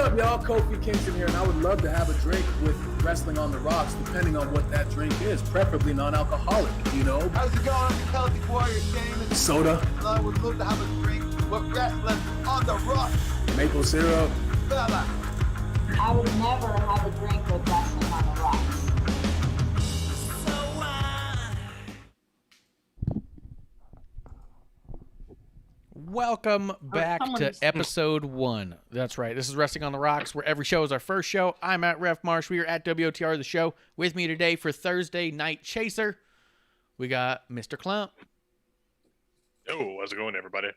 up, y'all? Kofi Kingston here, and I would love to have a drink with Wrestling on the Rocks, depending on what that drink is, preferably non-alcoholic, you know? How's it going, Healthy Warrior Game? Soda. I would love to have a drink with Wrestling on the Rocks. Maple syrup. Fella. I would never have a drink with Wrestling on the Rocks. Welcome back to episode 1. That's right. This is Wrestling on the Rocks, where every show is our first show. I'm at Ref Marsh. We are at WOTR, the show. With me today for Thursday Night Chaser, we got Mr. Klump. Oh, how's it going, everybody?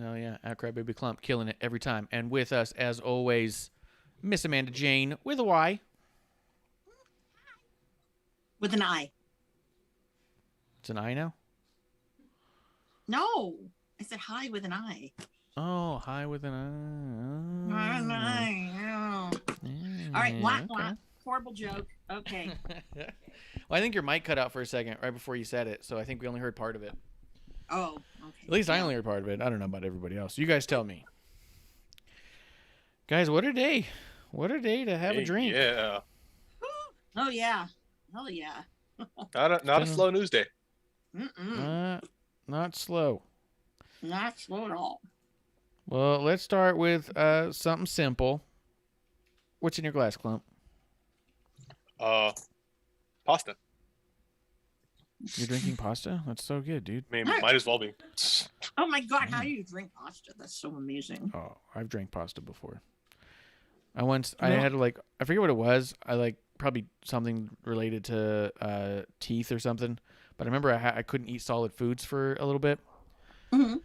Oh, yeah. At Crybaby Klump, killing it every time. And with us, as always, Miss Amanda Jane with a Y. With an I. It's an I now? No. I said hi with an I. Oh, hi with an I. Oh. All right, whack, whack. Horrible joke. Okay. Well, I think your mic cut out for a second right before you said it, so I think we only heard part of it. Oh, okay. At least I only heard part of it. I don't know about everybody else. You guys tell me. Guys, what a day. What a day to have a drink. Yeah. Oh, yeah. Hell yeah. Not a slow news day. Not slow. Not slow at all. Well, let's start with something simple. What's in your glass, Klump? Pasta. You're drinking pasta? That's so good, dude. I mean, might as well be. Oh my God, how do you drink pasta? That's so amazing. Oh, I've drank pasta before. I had like, I forget what it was. Probably something related to teeth or something. But I remember I couldn't eat solid foods for a little bit. Mm-hmm.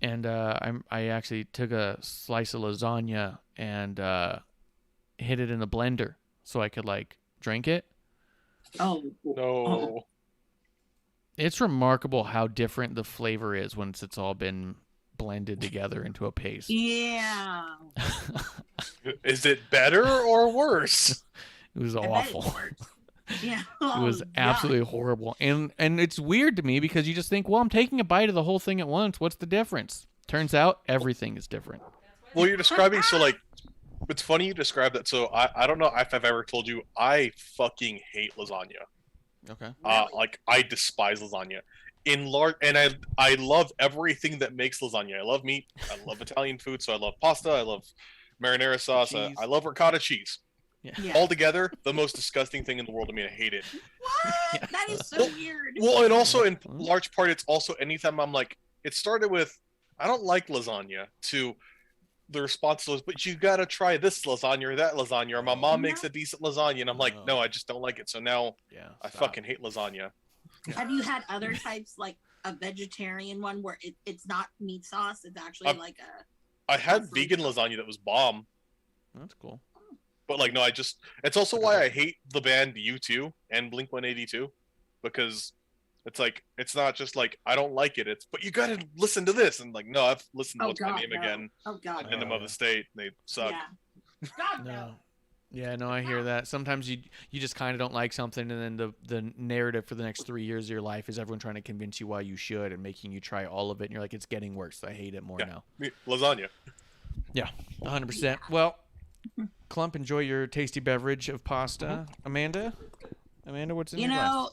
And I actually took a slice of lasagna and hid it in a blender so I could like drink it. Oh. No. Oh. It's remarkable how different the flavor is once it's all been blended together into a paste. Yeah. Is it better or worse? It was I bet awful. it's worse. Yeah. It was absolutely horrible. And it's weird to me because you just think, well, I'm taking a bite of the whole thing at once. What's the difference? Turns out everything is different. Well, you're describing, so like, it's funny you describe that. So I don't know if I've ever told you, I fucking hate lasagna. Okay. Like, I despise lasagna. And I love everything that makes lasagna. I love meat. I love Italian food, so I love pasta. I love marinara sauce. I love ricotta cheese. Yeah. Altogether, the most disgusting thing in the world to me. I hate it. What? That is so weird. Well, and also in large part, it's also anytime I'm like, it started with, I don't like lasagna, to the response was, but you gotta try this lasagna or that lasagna, or my mom makes a decent lasagna, and I'm like, no, I just don't like it. So now I fucking hate lasagna. Have you had other types, like a vegetarian one where it's not meat sauce? It's actually like a... I had vegan lasagna that was bomb. That's cool. But like, no, it's also why I hate the band U2 and Blink-182, because it's like, it's not just like, I don't like it. But you gotta listen to this. And like, no, I've listened to What's My Name Again. Oh God. And Them of the State. And they suck. Yeah. God, no. Yeah, no, I hear that. Sometimes you just kind of don't like something, and then the narrative for the next 3 years of your life is everyone trying to convince you why you should and making you try all of it. And you're like, it's getting worse. I hate it more now. Lasagna. Yeah, 100%. Well, Klump, enjoy your tasty beverage of pasta. Amanda, what's in your glass?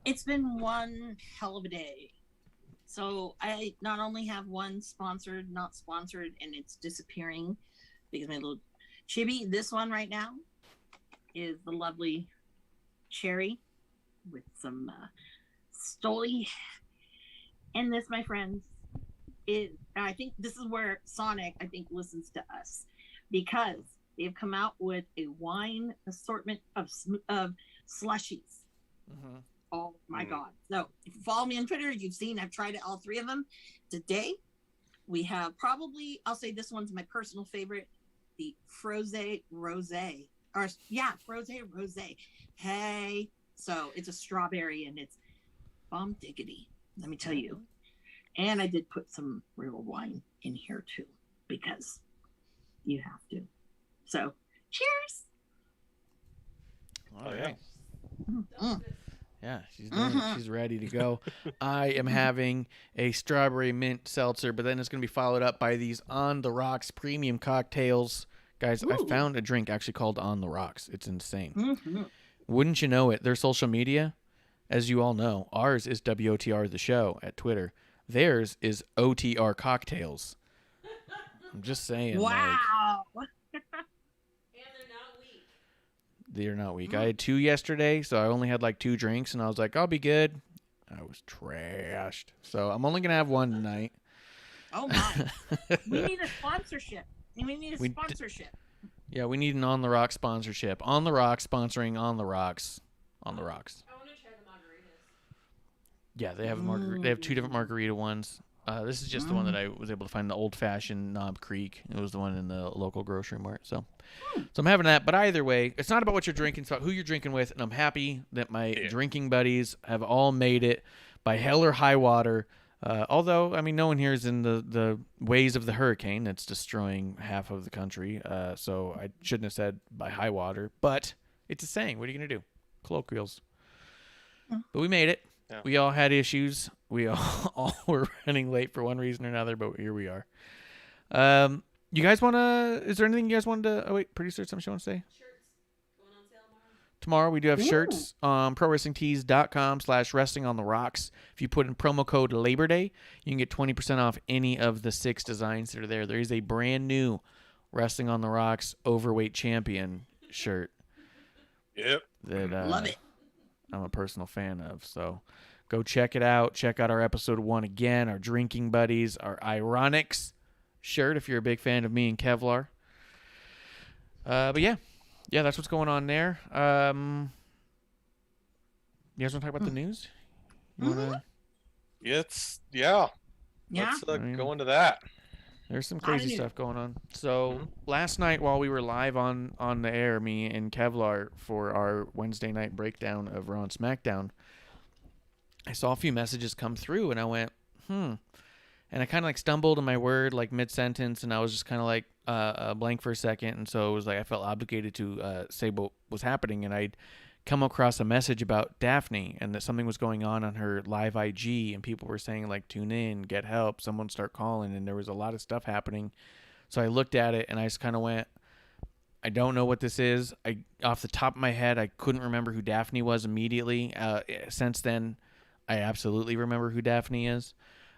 It's been one hell of a day. So I not only have one sponsored, not sponsored, and it's disappearing because my little chibi. This one right now is the lovely cherry with some Stoli. And this, my friends, is, and I think this is where Sonic, I think, listens to us, because they've come out with a wine assortment of slushies. Mm-hmm. Oh my God. So if you follow me on Twitter, you've seen I've tried all three of them. Today, we have probably, I'll say this one's my personal favorite, the Froze Rosé. Froze Rosé. Hey. So it's a strawberry and it's bomb diggity, let me tell you. And I did put some real wine in here too, because you have to. So, cheers. All right. Mm-hmm. Yeah, she's doing it. She's ready to go. I am having a strawberry mint seltzer, but then it's going to be followed up by these On the Rocks premium cocktails. Guys, I Ooh. found a drink actually called On the Rocks. It's insane. Mm-hmm. Wouldn't you know it? Their social media, as you all know, ours is WOTR the show at Twitter. Theirs is OTR Cocktails. I'm just saying. Wow. They're not weak. I had 2 yesterday, so I only had like 2 drinks, and I was like, I'll be good. I was trashed. So I'm only going to have 1 tonight. Oh, my. We need a sponsorship. We need a sponsorship. Yeah, we need an On the Rocks sponsorship. On the Rocks sponsoring On the Rocks. On the Rocks. I want to try the margaritas. Yeah, they have They have 2 different margarita ones. This is just the one that I was able to find, the old-fashioned Knob Creek. It was the one in the local grocery mart. So I'm having that. But either way, it's not about what you're drinking. It's about who you're drinking with. And I'm happy that my drinking buddies have all made it by hell or high water. Although, I mean, no one here is in the ways of the hurricane that's destroying half of the country. So I shouldn't have said by high water. But it's a saying. What are you going to do? Colloquials. But we made it. Yeah. We all had issues. We all were running late for one reason or another, but here we are. You guys want to... Is there anything you guys wanted to... Oh, wait. Producer, something you want to say? Shirts going on sale tomorrow. Tomorrow we do have shirts on prowrestlingtees.com/wrestlingontherocks. If you put in promo code Labor Day, you can get 20% off any of the 6 designs that are there. There is a brand new Wrestling on the Rocks Overweight Champion shirt. Yep. That, Love it. I'm a personal fan of. So go check it out. Check out our episode 1 again, our Drinking Buddies, our Ironics shirt if you're a big fan of me and Kevlar. But yeah, that's what's going on there. You guys want to talk about the news? You wanna... Let's Yeah. go into that. There's some crazy stuff going on. So last night while we were live on the air, me and Kevlar, for our Wednesday night breakdown of Raw and SmackDown, I saw a few messages come through and I went, And I kind of like stumbled in my word like mid-sentence, and I was just kind of like blank for a second. And so it was like I felt obligated to say what was happening. And I'd come across a message about Daffney and that something was going on her live IG, and people were saying like, tune in, get help, someone start calling. And there was a lot of stuff happening. So I looked at it and I just kind of went, I don't know what this is. Off the top of my head, I couldn't remember who Daffney was immediately. Since then, I absolutely remember who Daffney is.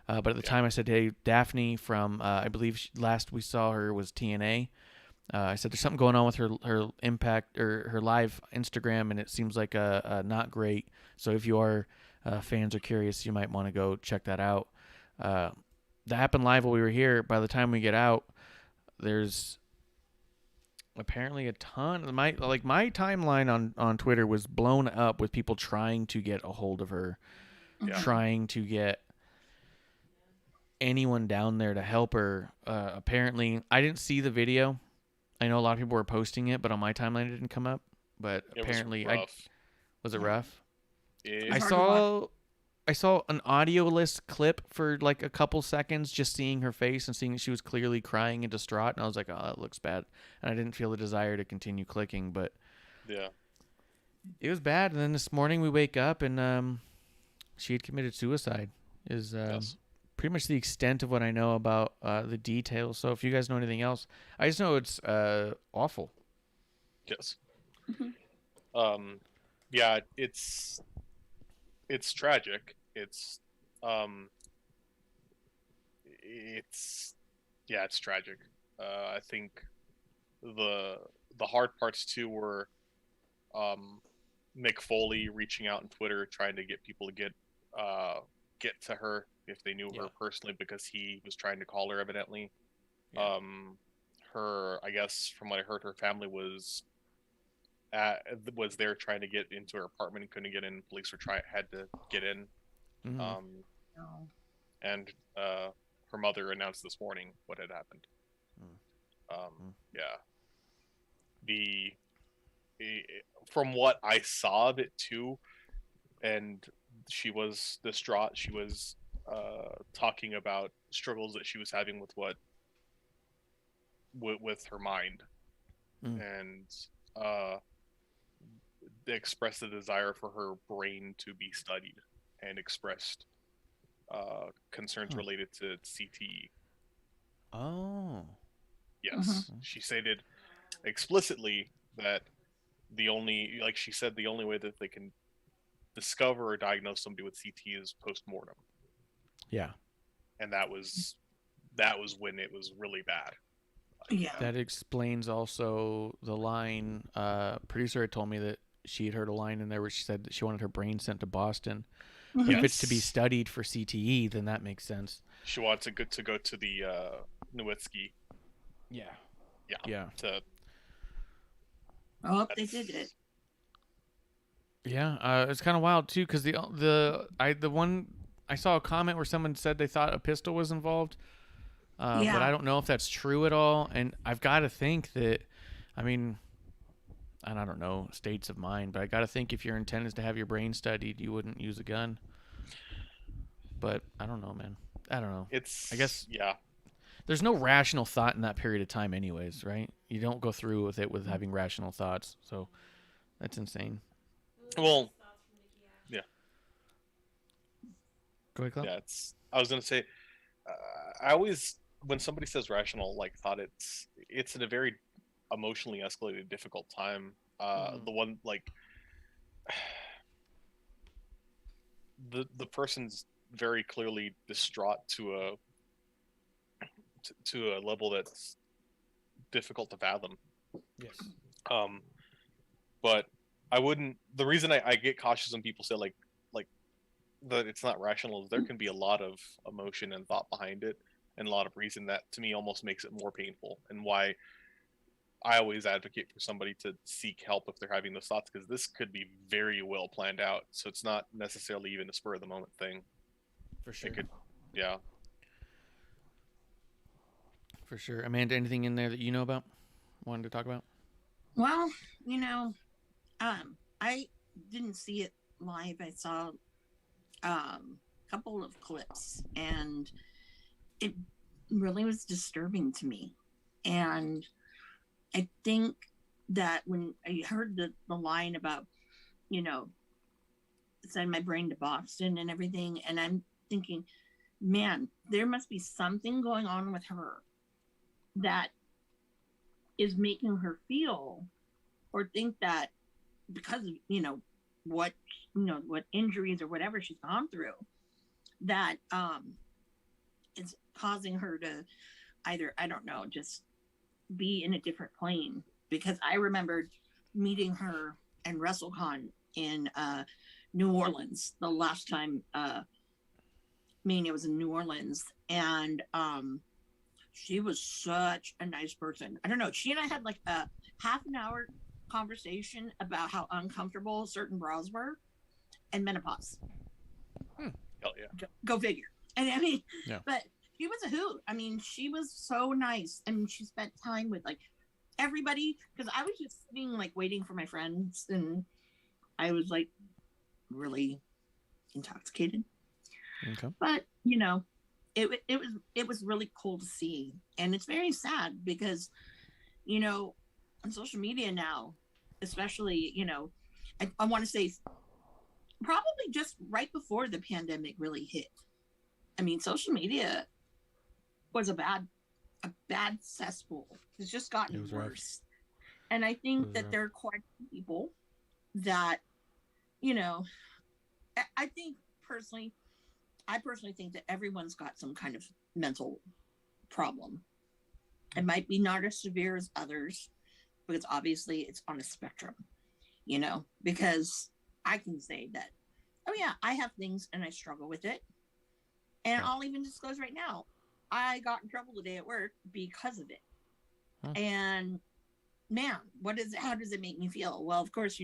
But at the time I said, hey, Daffney from, I believe last we saw her was TNA. I said there's something going on with her Impact or her live Instagram, and it seems like not great. So if you are fans or curious, you might want to go check that out. That happened live while we were here. By the time we get out, there's apparently a ton. My timeline on Twitter was blown up with people trying to get a hold of her, trying to get anyone down there to help her. Apparently, I didn't see the video. I know a lot of people were posting it, but on my timeline it didn't come up. But apparently, was it rough? Yeah. I saw an audio-less clip for like a couple seconds, just seeing her face and seeing that she was clearly crying and distraught, and I was like, oh, that looks bad. And I didn't feel the desire to continue clicking, but yeah, it was bad. And then this morning we wake up and she had committed suicide. Yes. Pretty much the extent of what I know about the details. So if you guys know anything else, I just know it's awful. Yes. Yeah, it's tragic. It's tragic. I think the hard parts too were Mick Foley reaching out on Twitter trying to get people to get to her if they knew her personally, because he was trying to call her evidently. Her, I guess from what I heard, her family was there trying to get into her apartment and couldn't get in. Police had to get in. And her mother announced this morning what had happened. From what I saw of it too, and she was distraught. She was talking about struggles that she was having with her mind, and they expressed a desire for her brain to be studied, and expressed concerns related to CTE. Oh. Yes. She stated explicitly that the only, like she said, the only way that they can discover or diagnose somebody with CT is post-mortem. Yeah. And that was when it was really bad. Yeah. That explains also the line. Producer had told me that she had heard a line in there where she said that she wanted her brain sent to Boston. But if it's to be studied for CTE, then that makes sense. She wants to go to the Nowitzki. Yeah. Yeah. Oh, they did it. Yeah, it's kind of wild too, because the one I saw a comment where someone said they thought a pistol was involved, but I don't know if that's true at all. And I've got to think that, I mean, and I don't know states of mind, but I got to think if your intent is to have your brain studied, you wouldn't use a gun. But I don't know, man. I don't know. I guess there's no rational thought in that period of time, anyways, right? You don't go through with it with having rational thoughts, so that's insane. Well, yeah. Go ahead, Klump. Yeah, I was gonna say, I always, when somebody says rational, like, thought, it's in a very emotionally escalated, difficult time. The one, like, the person's very clearly distraught to a level that's difficult to fathom. Yes. But I wouldn't. The reason I get cautious when people say like that it's not rational is there can be a lot of emotion and thought behind it, and a lot of reason that to me almost makes it more painful. And why I always advocate for somebody to seek help if they're having those thoughts, because this could be very well planned out. So it's not necessarily even a spur of the moment thing. For sure. It could, yeah. For sure. Amanda, anything in there that you know about? Wanted to talk about? Well, I didn't see it live. I saw a couple of clips, and it really was disturbing to me. And I think that when I heard the line about, send my brain to Boston and everything, and I'm thinking, man, there must be something going on with her that is making her feel or think that because of what injuries or whatever she's gone through, that it's causing her to either, I don't know, just be in a different plane. Because I remembered meeting her and WrestleCon in New Orleans the last time Mania was in New Orleans, and she was such a nice person. I don't know. She and I had like a half an hour conversation about how uncomfortable certain bras were and menopause. Hell yeah. Go figure. And I mean, yeah. But she was a hoot. I mean, she was so nice. I mean, she spent time with like everybody, because I was just sitting like waiting for my friends, and I was like really intoxicated. Okay. But it was really cool to see, and it's very sad because on social media now, especially I want to say probably just right before the pandemic really hit. I mean, social media was a bad cesspool. It's just gotten worse. And I think that there are quite a few people that I personally think that everyone's got some kind of mental problem. It might be not as severe as others, because obviously it's on a spectrum, because I can say that, oh yeah, I have things and I struggle with it. And I'll even disclose right now, I got in trouble today at work because of it. And man, how does it make me feel? Well, of course,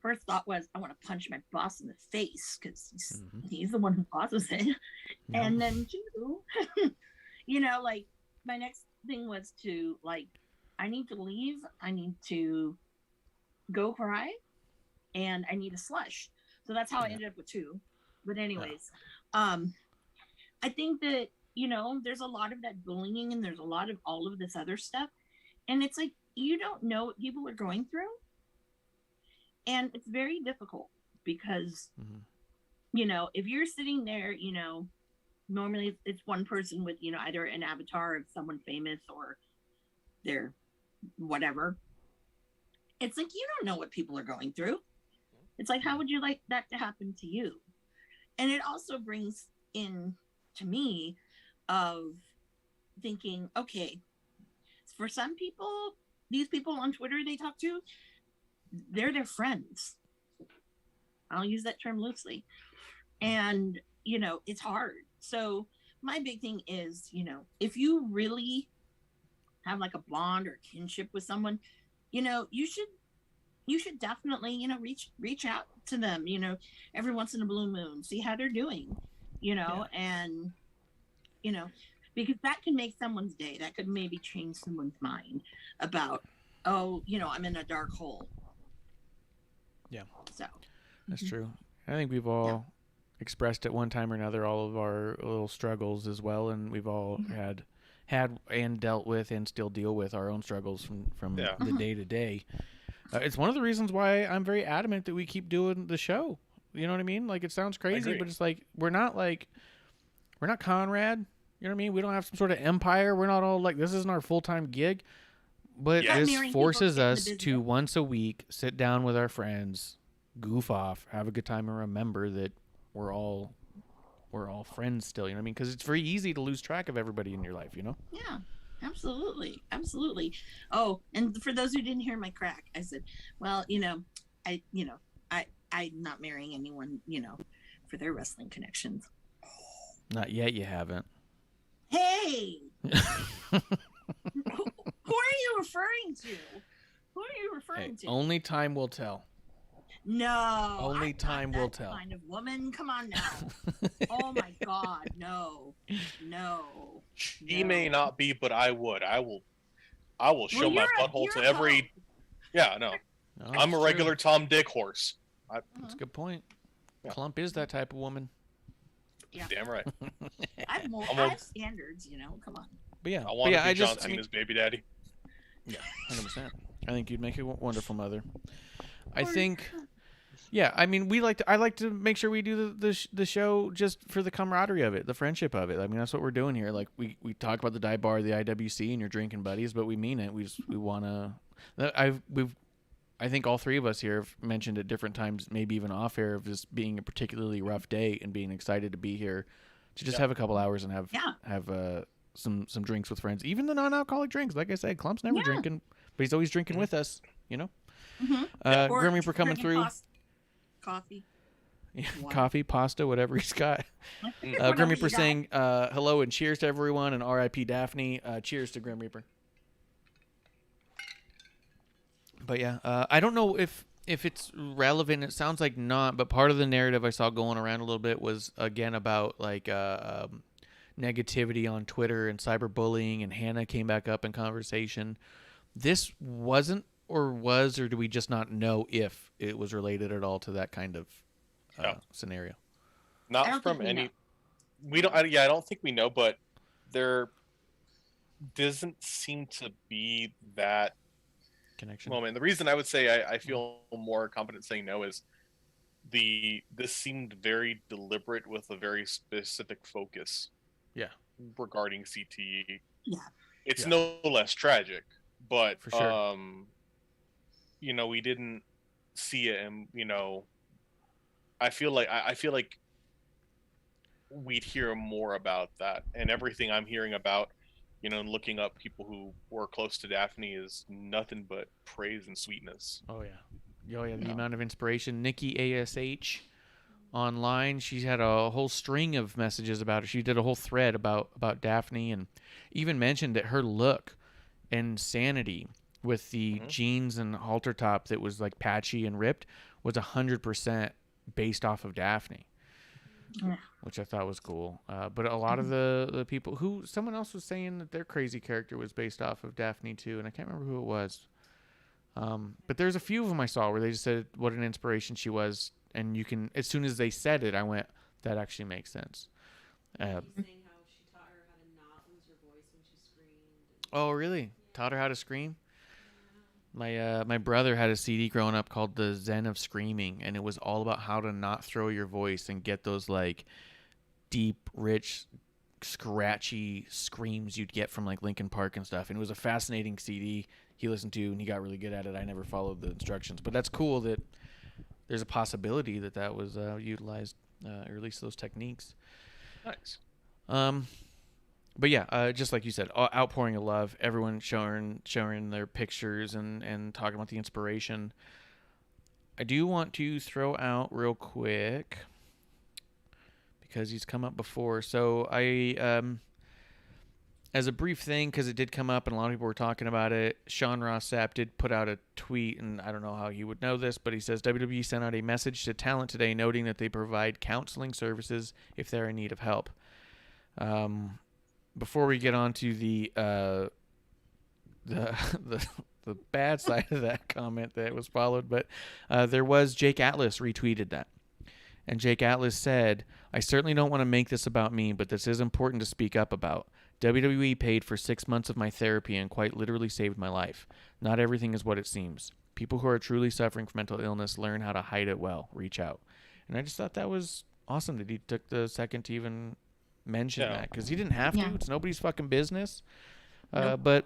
first thought was I want to punch my boss in the face, because he's the one who causes it. And then two, like my next thing was to like, I need to leave. I need to go cry, and I need a slush. So that's how I ended up with two. But anyways, I think that, there's a lot of that bullying, and there's a lot of all of this other stuff. And it's like, you don't know what people are going through. And it's very difficult because, if you're sitting there, normally it's one person with, either an avatar of someone famous, or they're whatever. It's like, you don't know what people are going through. It's like, how would you like that to happen to you? And it also brings in to me of thinking, okay, for some people, these people on Twitter they talk to, they're their friends. I'll use that term loosely. And, it's hard. So my big thing is, if you really have like a bond or kinship with someone, you should definitely, reach out to them, every once in a blue moon, see how they're doing, and, because that can make someone's day. That could maybe change someone's mind about, I'm in a dark hole. Yeah. So that's true. I think we've all expressed at one time or another all of our little struggles as well, and we've all had and dealt with and still deal with our own struggles from the day to day. It's one of the reasons why I'm very adamant that we keep doing the show. You know what I mean? Like, it sounds crazy, but it's like we're not Conrad. You know what I mean? We don't have some sort of empire. We're not all like, this isn't our full-time gig. But this forces us to once a week sit down with our friends, goof off, have a good time, and remember that we're all friends still. You know what I mean? Because it's very easy to lose track of everybody in your life. Yeah, absolutely. Oh, and for those who didn't hear my crack, I said, well, I'm not marrying anyone, for their wrestling connections. Not yet. You haven't. Hey. Who are you referring to? Who are you referring to? Only time will tell. No. Only time will tell. Kind of woman. Come on now. Oh my God. No. She may not be, but I would. I will show my butthole to every. Yeah, no. I'm a regular Tom Dick horse. That's a good point. Yeah. Klump is that type of woman. Yeah. Damn right. I have standards, Come on. But yeah, I want to be John Cena's baby daddy. Yeah, 100%. I think you'd make a wonderful mother. I think. Yeah, I mean, I like to make sure we do the show just for the camaraderie of it, the friendship of it. I mean, that's what we're doing here. Like, we talk about the dive bar, the IWC, and your drinking buddies, but we mean it. We want to. I think all three of us here have mentioned at different times, maybe even off air, of this being a particularly rough day and being excited to be here to just have a couple hours and have some drinks with friends, even the non-alcoholic drinks. Like I said, Klump's never drinking, but he's always drinking with us. Grim Reaper coming through. Coffee. Yeah, coffee, pasta, whatever he's got. Grim Reaper saying hello and cheers to everyone, and R.I.P. Daffney. Cheers to Grim Reaper. But yeah, I don't know if it's relevant. It sounds like not, but part of the narrative I saw going around a little bit was, again, about like negativity on Twitter and cyberbullying, and Hannah came back up in conversation. This wasn't, or do we just not know if it was related at all to that kind of scenario? Not from any. We don't. I don't think we know, but there doesn't seem to be that connection moment. The reason I would say I feel more confident saying no is this seemed very deliberate with a very specific focus. Yeah. Regarding CTE. Yeah. It's no less tragic, but for sure. We didn't see it, and I feel like we'd hear more about that, and everything I'm hearing about, looking up people who were close to Daffney is nothing but praise and sweetness. Oh yeah. The amount of inspiration. Nikki ASH online, she had a whole string of messages about it. She did a whole thread about Daffney, and even mentioned that her look and sanity with the jeans and halter top that was like patchy and ripped was 100% based off of Daffney. Which I thought was cool. But a lot of the people who, someone else was saying that their crazy character was based off of Daffney too, and I can't remember who it was. But there's a few of them I saw where they just said what an inspiration she was, and you can, as soon as they said it, I went, that actually makes sense. She's saying how she taught her how to not lose her voice when she screamed. Oh, really? Yeah. Taught her how to scream? My brother had a CD growing up called The Zen of Screaming, and it was all about how to not throw your voice and get those like deep, rich, scratchy screams you'd get from like Linkin Park and stuff. And it was a fascinating CD. he listened to and he got really good at it. I never followed the instructions, but that's cool that there's a possibility that was utilized, or at least those techniques. Nice. But yeah, just like you said, outpouring of love, everyone showing their pictures and talking about the inspiration. I do want to throw out real quick, because he's come up before. So I, as a brief thing, because it did come up and a lot of people were talking about it, Sean Ross Sapp did put out a tweet, and I don't know how he would know this, but he says WWE sent out a message to talent today noting that they provide counseling services if they're in need of help. Before we get on to the bad side of that comment that was followed, but there was Jake Atlas retweeted that. And Jake Atlas said, "I certainly don't want to make this about me, but this is important to speak up about. WWE paid for 6 months of my therapy and quite literally saved my life. Not everything is what it seems. People who are truly suffering from mental illness learn how to hide it well. Reach out." And I just thought that was awesome that he took the second to even mention that, because he didn't have to. It's nobody's fucking business. Nope. But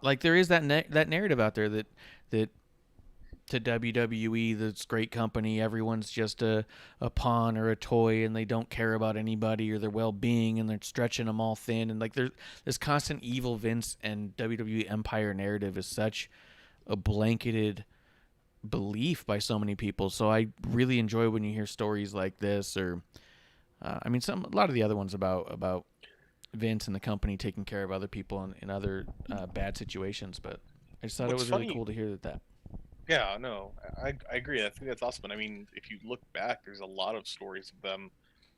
like, there is that narrative out there that to WWE, this great company, everyone's just a pawn or a toy, and they don't care about anybody or their well-being, and they're stretching them all thin. And like, there's this constant evil Vince and WWE Empire narrative is such a blanketed belief by so many people. So I really enjoy when you hear stories like this, or a lot of the other ones about Vince and the company taking care of other people in other bad situations. But I just thought it was really cool to hear that. Yeah, no, I agree. I think that's awesome. And I mean, if you look back, there's a lot of stories of them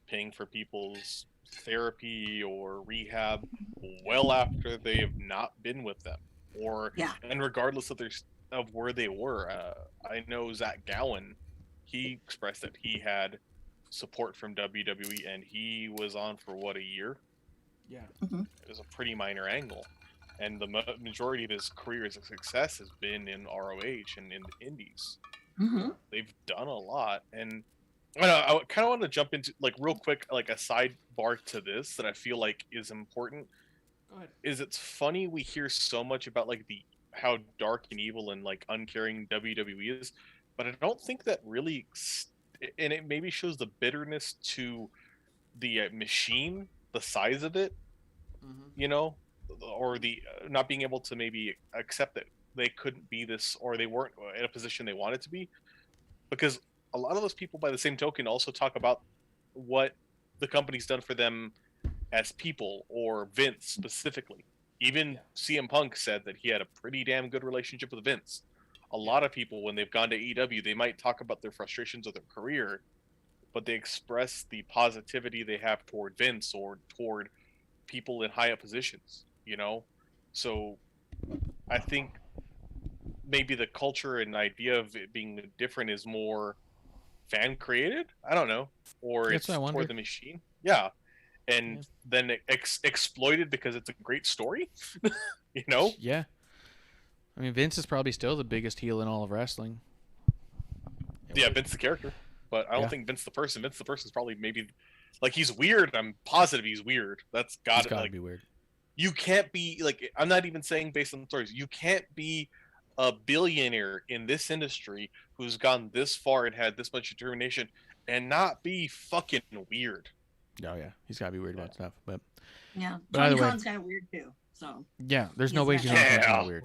paying for people's therapy or rehab well after they have not been with them, and regardless of where they were. I know Zach Gowen, he expressed that he had support from WWE, and he was on for a year. Yeah. Mm-hmm. It was a pretty minor angle, and the majority of his career's success has been in ROH and in the indies. Mm-hmm. They've done a lot, and I kind of want to jump into, like, real quick, like a sidebar to this that I feel like is important. Go ahead. Is it's funny we hear so much about like how dark and evil and like uncaring WWE is, but I don't think that really, and it maybe shows the bitterness to the machine, the size of it, or the not being able to maybe accept that they couldn't be this, or they weren't in a position they wanted to be, because a lot of those people, by the same token, also talk about what the company's done for them as people, or Vince specifically. Even CM Punk said that he had a pretty damn good relationship with Vince. A lot of people, when they've gone to AEW, they might talk about their frustrations with their career, but they express the positivity they have toward Vince or toward people in higher positions, So I think maybe the culture and idea of it being different is more fan created. I don't know. Or it's toward the machine. Yeah. And then exploited because it's a great story, Yeah. I mean, Vince is probably still the biggest heel in all of wrestling. Yeah, Vince the character. But I don't think Vince the person. Vince the person is probably maybe, like, he's weird. I'm positive he's weird. That's gotta be weird. You can't be, like, I'm not even saying based on stories. You can't be a billionaire in this industry who's gone this far and had this much determination and not be fucking weird. Oh yeah, he's gotta be weird about stuff. But yeah, but either way, Khan's kind of weird too. So yeah, there's no way Tony Khan's not weird.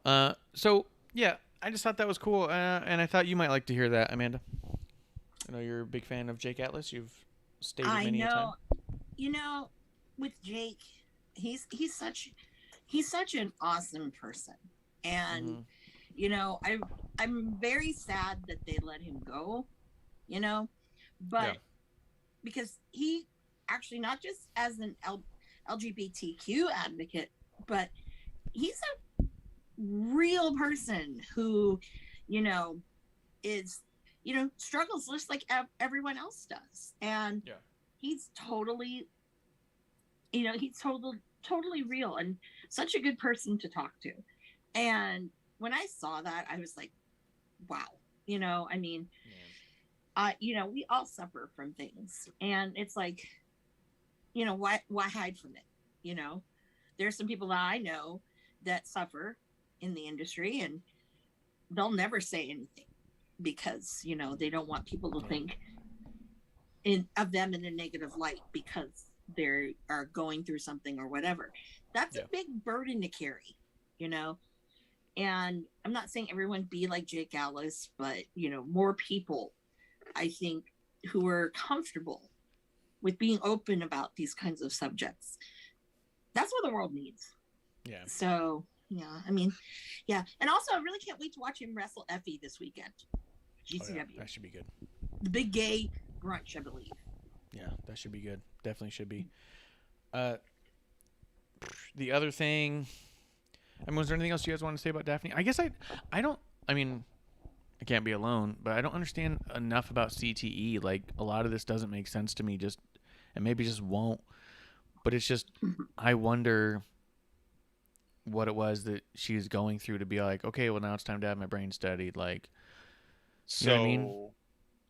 Yeah. So yeah, I just thought that was cool, and I thought you might like to hear that, Amanda. I know you're a big fan of Jake Atlas. You've stated many a time. With Jake, he's such an awesome person, and I'm very sad that they let him go. But because he actually, not just as an LGBTQ advocate, but he's a real person who, is, struggles just like everyone else does. And he's totally, he's totally real and such a good person to talk to. And when I saw that, I was like, wow, we all suffer from things, and it's like, why hide from it, there's some people that I know that suffer in the industry, and they'll never say anything because, you know, they don't want people to think of them in a negative light because they are going through something or whatever. That's a big burden to carry, you know. And I'm not saying everyone be like Jake Ellis, but, you know, more people, I think, who are comfortable with being open about these kinds of subjects. That's what the world needs. Yeah. So, yeah, I mean, yeah. And also, I really can't wait to watch him wrestle Effie this weekend. GCW. Oh, yeah. That should be good. The big gay brunch, I believe. Yeah, that should be good. Definitely should be. The other thing, I mean, was there anything else you guys want to say about Daffney? I guess I don't, I mean, I can't be alone, but I don't understand enough about CTE. Like, a lot of this doesn't make sense to me, and maybe just won't. But it's just, I wonder what it was that she's going through to be like, okay, well, now it's time to have my brain studied. Like, So, you know what I mean?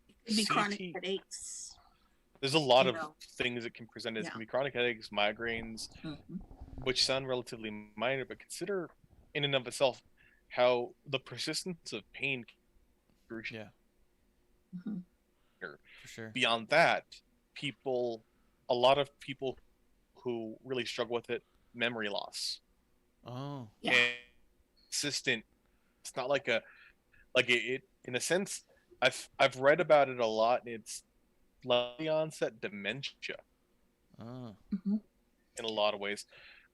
It could be chronic headaches. There's a lot of things that can present as Yeah. can be chronic headaches, migraines, which sound relatively minor, but consider in and of itself how the persistence of pain can be Yeah. For sure. Beyond that, a lot of people who really struggle with it, memory loss. Oh. Yeah. And consistent. It's not like it in a sense. I've read about it a lot, and it's early onset dementia Oh. in a lot of ways.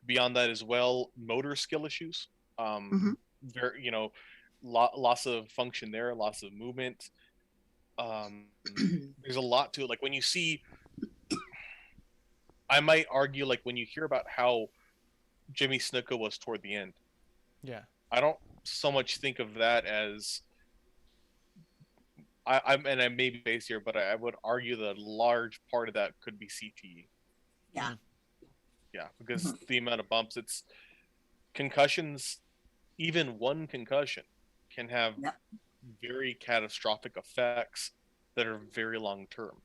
Beyond that as well, motor skill issues. Very, loss of function there, loss of movement. There's a lot to it. Like when you see, I might argue, like when you hear about how Jimmy Snuka was toward the end. Yeah. I don't so much think of that as I may be based here, but I would argue that a large part of that could be CTE. Yeah. Yeah, because the amount of bumps, it's concussions, even one concussion can have very catastrophic effects that are very long term.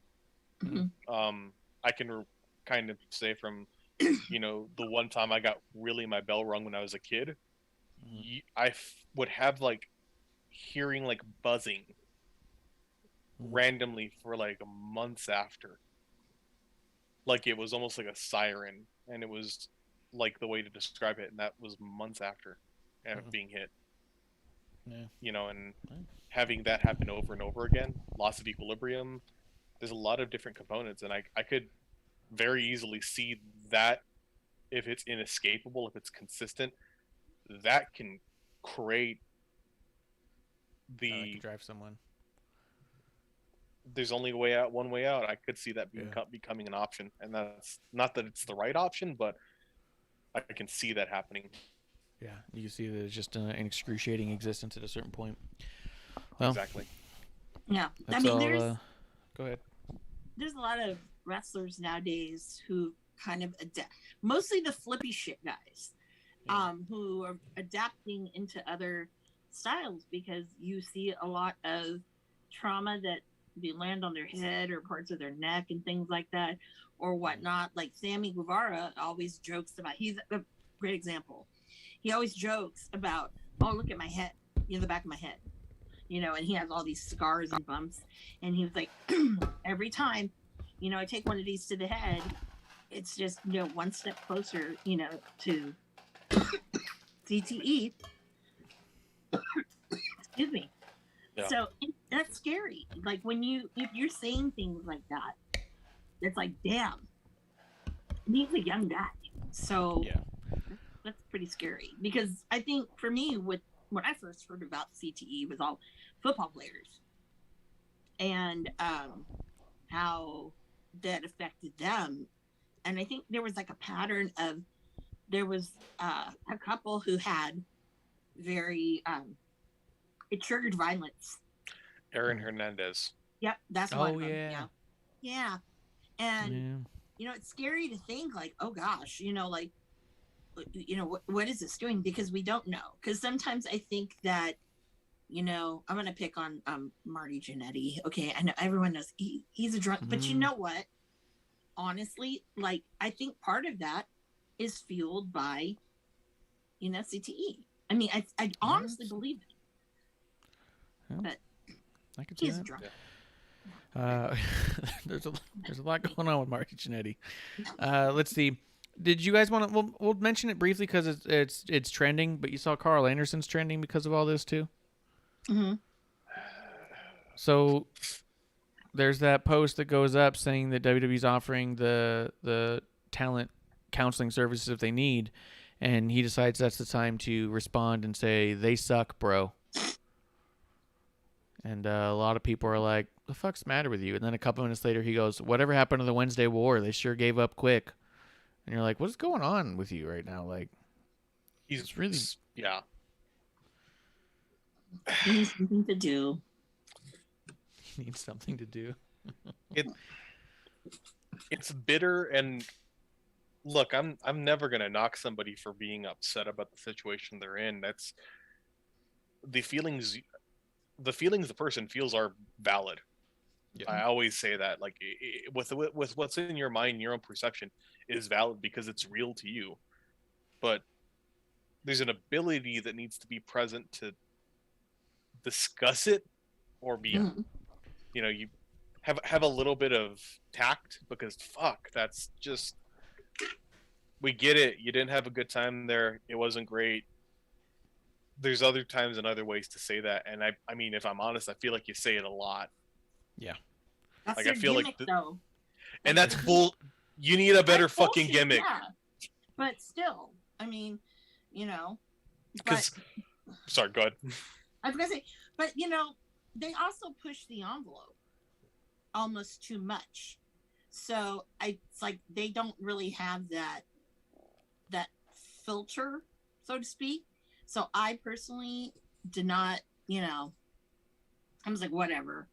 I can kind of say from, the one time I got really my bell rung when I was a kid, I would have like hearing like buzzing randomly for like months after. Like it was almost like a siren, and it was like the way to describe it, and that was months after being hit. Yeah. And having that happen over and over again, loss of equilibrium, there's a lot of different components, and I could very easily see that if it's inescapable, if it's consistent, that can create That could drive someone. There's only one way out. I could see that becoming an option, and that's not that it's the right option, but I can see that happening. Yeah, you can see that it's just an excruciating existence at a certain point. Well, exactly. Yeah, I mean, go ahead. There's a lot of wrestlers nowadays who kind of adapt, mostly the flippy shit guys, who are adapting into other styles because you see a lot of trauma that they land on their head or parts of their neck and things like that or whatnot. Like Sammy Guevara always jokes about, he's a great example. He always jokes about, oh, look at my head, the back of my head, and he has all these scars and bumps. And he was like, every time, I take one of these to the head, it's just, one step closer, to CTE. Excuse me. Yeah. So that's scary. Like if you're saying things like that, it's like, damn, he's a young guy. So that's pretty scary because I think for me, when I first heard about CTE was all football players and how that affected them. And I think there was like a pattern of, there was a couple who had very, it triggered violence. Aaron Hernandez. Yep, that's one of them. Yeah. And it's scary to think like, oh gosh, what is this doing? Because we don't know. Because sometimes I think that, I'm gonna pick on Marty Jannetty. Okay, I know everyone knows he's a drunk, but you know what? Honestly, like I think part of that is fueled by, CTE. I mean, I honestly believe it. Yeah, But I could see he's that. drunk. There's a lot going on with Mark Cianetti. Let's see. Did you guys want to? We'll mention it briefly because it's trending. But you saw Carl Anderson's trending because of all this too. Mm-hmm. So there's that post that goes up saying that WWE's offering the talent counseling services if they need, and he decides that's the time to respond and say they suck, bro. And a lot of people are like, the fuck's the matter with you? And then a couple minutes later he goes, whatever happened to the Wednesday War? They sure gave up quick. And you're like, what's going on with you right now? Like, He's really, yeah. He needs something to do. he needs something to do. It's bitter, and look, I'm never gonna knock somebody for being upset about the situation they're in. That's the feelings the person feels are valid. Yeah. I always say that, like, with what's in your mind, your own perception is valid because it's real to you. But there's an ability that needs to be present to discuss it, or be, you have a little bit of tact, because fuck, that's just, we get it. You didn't have a good time there. It wasn't great. There's other times and other ways to say that, and I mean, if I'm honest, I feel like you say it a lot. Yeah. That's like, their I feel gimmick, like though. and that's bull. You need a better That's fucking bullshit, gimmick. yeah. But still, I mean, Because, sorry, go ahead. I was gonna say, but they also push the envelope almost too much. So it's like they don't really have that filter, so to speak. So I personally did not, I was like, whatever,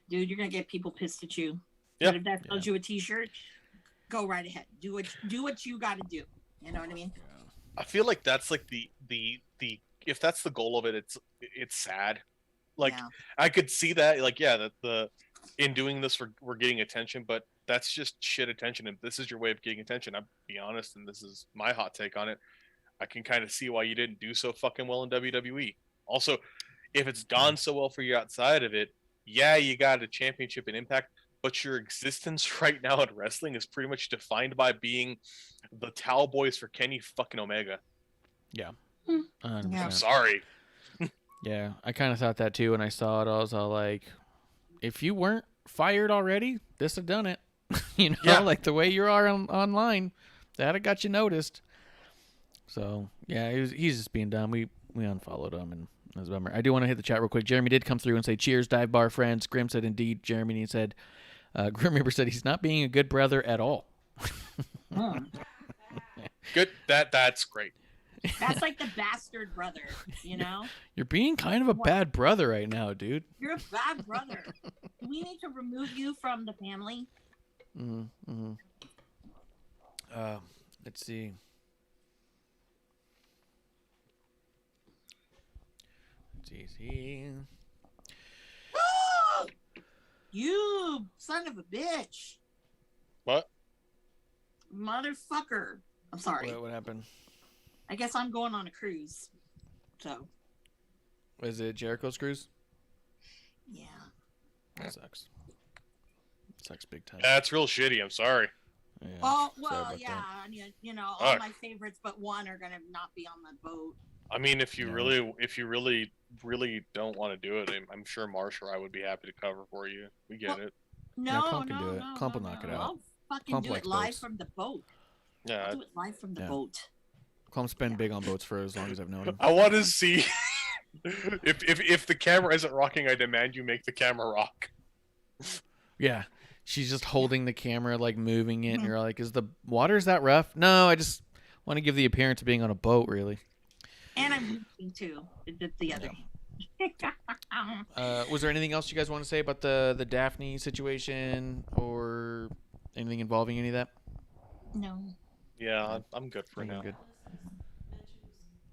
dude, you're gonna get people pissed at you. Yeah. But if that sells you a t-shirt, go right ahead. Do what you got to do. You know what I mean? I feel like that's like the if that's the goal of it, it's sad. Like, Yeah. I could see that, like, yeah, that the in doing this we're getting attention, but that's just shit attention. If this is your way of getting attention, I'll be honest, and this is my hot take on it, I can kind of see why you didn't do so fucking well in WWE. Also, if it's gone so well for you outside of it, yeah, you got a championship in Impact, but your existence right now in wrestling is pretty much defined by being the towel boys for Kenny fucking Omega. Yeah. Yeah. I'm sorry. Yeah, I kind of thought that too when I saw it. I was all like, if you weren't fired already, this had done it. Yeah. Like the way you are online, that had got you noticed. So, yeah, he's just being dumb. We unfollowed him, and it was a bummer. I do want to hit the chat real quick. Jeremy did come through and say, cheers, dive bar friends. Grim said, indeed, Jeremy. And he said, Grim Reaper said he's not being a good brother at all. Good. That's great. That's like the bastard brother, You're being kind of a bad brother right now, dude. You're a bad brother. We need to remove you from the family. Mm-hmm. Let's see. You son of a bitch. What? Motherfucker. I'm sorry. What happened? I guess I'm going on a cruise. So. Was it Jericho's cruise? Yeah. That sucks. Sucks big time. That's real shitty. I'm sorry. Yeah, Oh, sorry well, about yeah. that. I mean, all my favorites but one are going to not be on the boat. I mean, if you really don't want to do it, I'm sure Marsh or I would be happy to cover for you. We get it. No, Klump can do it. Klump will knock it out. I'll fucking Klump do it likes live boats. from the boat. Yeah. I'll do it live from the boat. Klump's been big on boats for as long as I've known him. I want to see if the camera isn't rocking, I demand you make the camera rock. Yeah. She's just holding the camera, like moving it, and you're like, is the water's that rough? No, I just want to give the appearance of being on a boat, really. And I'm moving too. The other. Was there anything else you guys want to say about the Daffney situation or anything involving any of that? No. Yeah, I'm good for now. Good.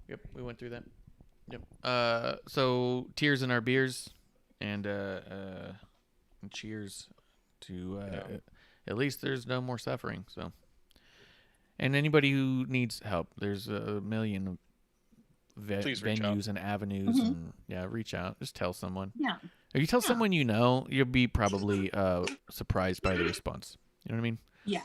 Yep, we went through that. Yep. So tears in our beers, and cheers to at least there's no more suffering. So And anybody who needs help, there's a million Please reach venues and avenues, and reach out. Just tell someone. Yeah. If you tell someone you know, you'll be probably surprised by the response. You know what I mean? Yeah.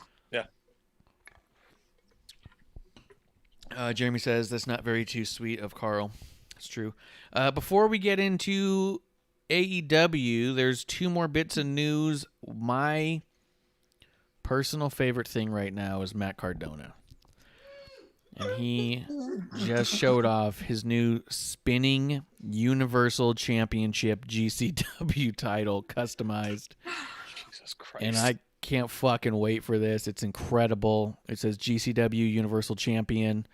Jeremy says that's not very too sweet of Carl. It's true. Before we get into AEW, there's 2 more bits of news. My personal favorite thing right now is Matt Cardona. And he just showed off his new spinning Universal Championship GCW title, customized. Jesus Christ. And I can't fucking wait for this. It's incredible. It says GCW Universal Champion.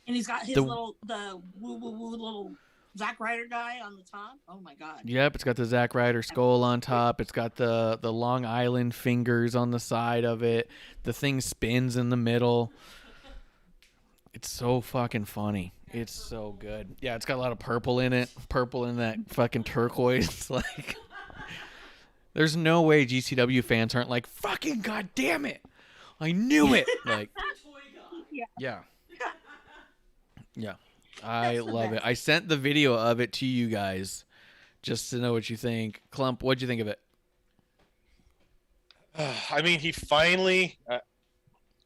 And he's got his the woo little Zack Ryder guy on the top. Oh my god. Yep, it's got the Zack Ryder skull on top. It's got the Long Island fingers on the side of it. The thing spins in the middle. It's so fucking funny. It's so good. Yeah, it's got a lot of purple in it. Purple in that fucking turquoise. It's like, there's no way GCW fans aren't like, fucking goddamn it, I knew it. Like, yeah. I love it. I sent the video of it to you guys just to know what you think. Klump, what'd you think of it? I mean, he finally...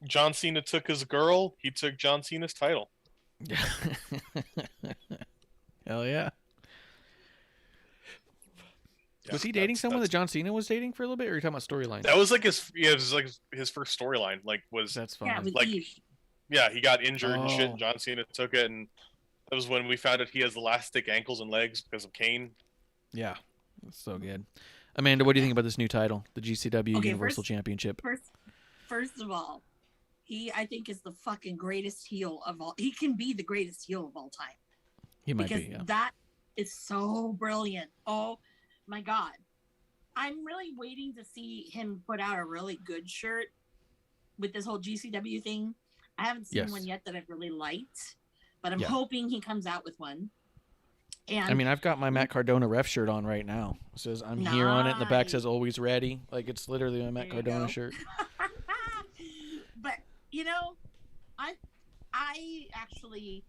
John Cena took his girl. He took John Cena's title. Hell yeah. Was he dating someone that John Cena was dating for a little bit, or are you talking about storyline? That was like his first storyline. Like That's fine. Yeah, like Eve. yeah, he got injured and shit, and John Cena took it, and that was when we found out he has elastic ankles and legs because of Kane. Yeah, that's so good. Amanda, what do you think about this new title, the GCW Okay, Universal Championship? First of all, he, I think, is the fucking greatest heel of all. He can be the greatest heel of all time. He might because be, yeah. that is so brilliant. Oh my god. I'm really waiting to see him put out a really good shirt with this whole GCW thing. I haven't seen one yet that I've really liked, but I'm hoping he comes out with one. And I mean, I've got my Matt Cardona ref shirt on right now. It says I'm here on it, and the back says always ready. Like, it's literally my Matt Cardona shirt. But you know, I actually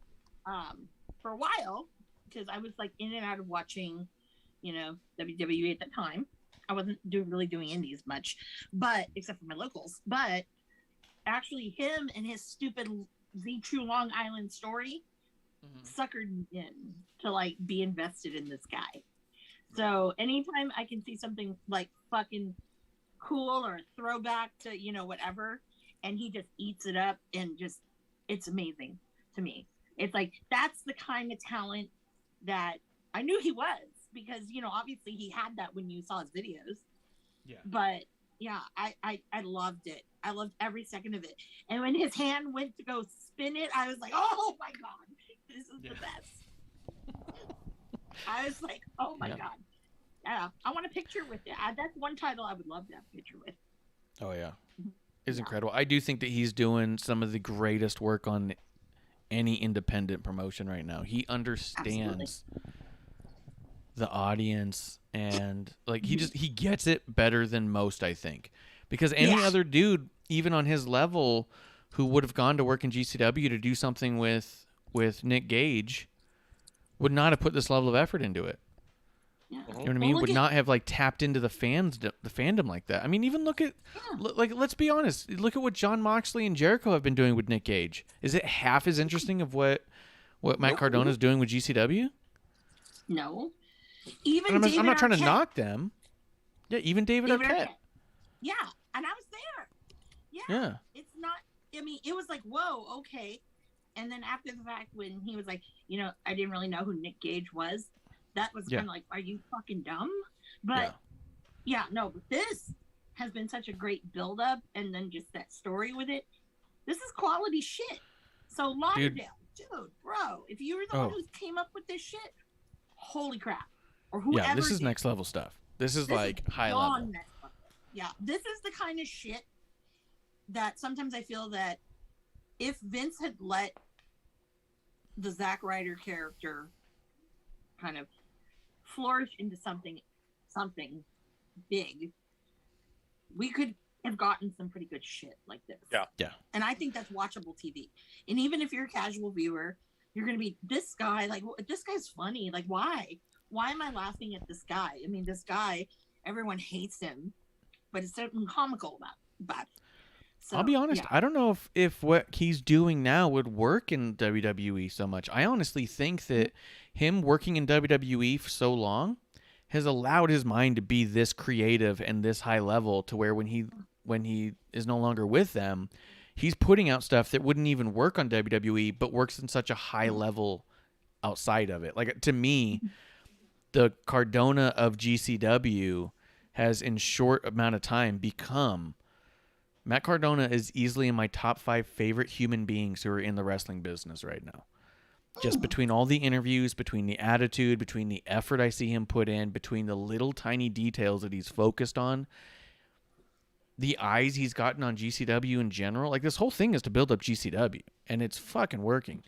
for a while, because I was like in and out of watching, you know, WWE at the time. I wasn't really doing indies much, but except for my locals. But actually, him and his stupid The True Long Island story suckered me in to like be invested in this guy. So anytime I can see something like fucking cool or a throwback to, you know, whatever, and he just eats it up and just, it's amazing to me. It's like, that's the kind of talent that I knew he was, because, you know, obviously he had that when you saw his videos. Yeah. But yeah, I loved it. I loved every second of it. And when his hand went to go spin it, I was like, oh my God, this is the best. I was like, oh my God. Yeah, I want a picture with it. That's one title I would love to have a picture with. Oh yeah. It's incredible. I do think that he's doing some of the greatest work on any independent promotion right now. He understands the audience, and like he gets it better than most, I think. Because any other dude, even on his level, who would have gone to work in GCW to do something with Nick Gage, would not have put this level of effort into it. Yeah. You know what I mean? Would not have like tapped into the fandom like that. I mean, even look at like, let's be honest. Look at what Jon Moxley and Jericho have been doing with Nick Gage. Is it half as interesting of what Matt Cardona is doing with GCW? No. Even I'm David not trying to Arquette. knock them. Yeah, even David Arquette. Yeah, and I was there. Yeah. It's not. I mean, it was like, whoa, okay. And then after the fact, when he was like, you know, I didn't really know who Nick Gage was. That was kind of like, are you fucking dumb? But no, but this has been such a great build up, and then just that story with it. This is quality shit. So Lauderdale, dude, bro, if you were the one who came up with this shit, holy crap. Or whoever. Yeah, this is next level stuff. This is like high level. Yeah, this is the kind of shit that sometimes I feel that if Vince had let the Zack Ryder character kind of flourish into something big, we could have gotten some pretty good shit like this. Yeah. Yeah. And I think that's watchable TV. And even if you're a casual viewer, you're going to be, this guy, like, this guy's funny. Like, why? Why am I laughing at this guy? I mean, this guy, everyone hates him, but it's something comical about it. So, I'll be honest, yeah. I don't know if what he's doing now would work in WWE so much. I honestly think that him working in WWE for so long has allowed his mind to be this creative and this high level to where when he is no longer with them, he's putting out stuff that wouldn't even work on WWE but works in such a high level outside of it. Like, to me, the Cardona of GCW has in short amount of time become Matt Cardona is easily in my top 5 favorite human beings who are in the wrestling business right now. Just between all the interviews, between the attitude, between the effort I see him put in, between the little tiny details that he's focused on, the eyes he's gotten on GCW in general. Like, this whole thing is to build up GCW, and it's fucking working.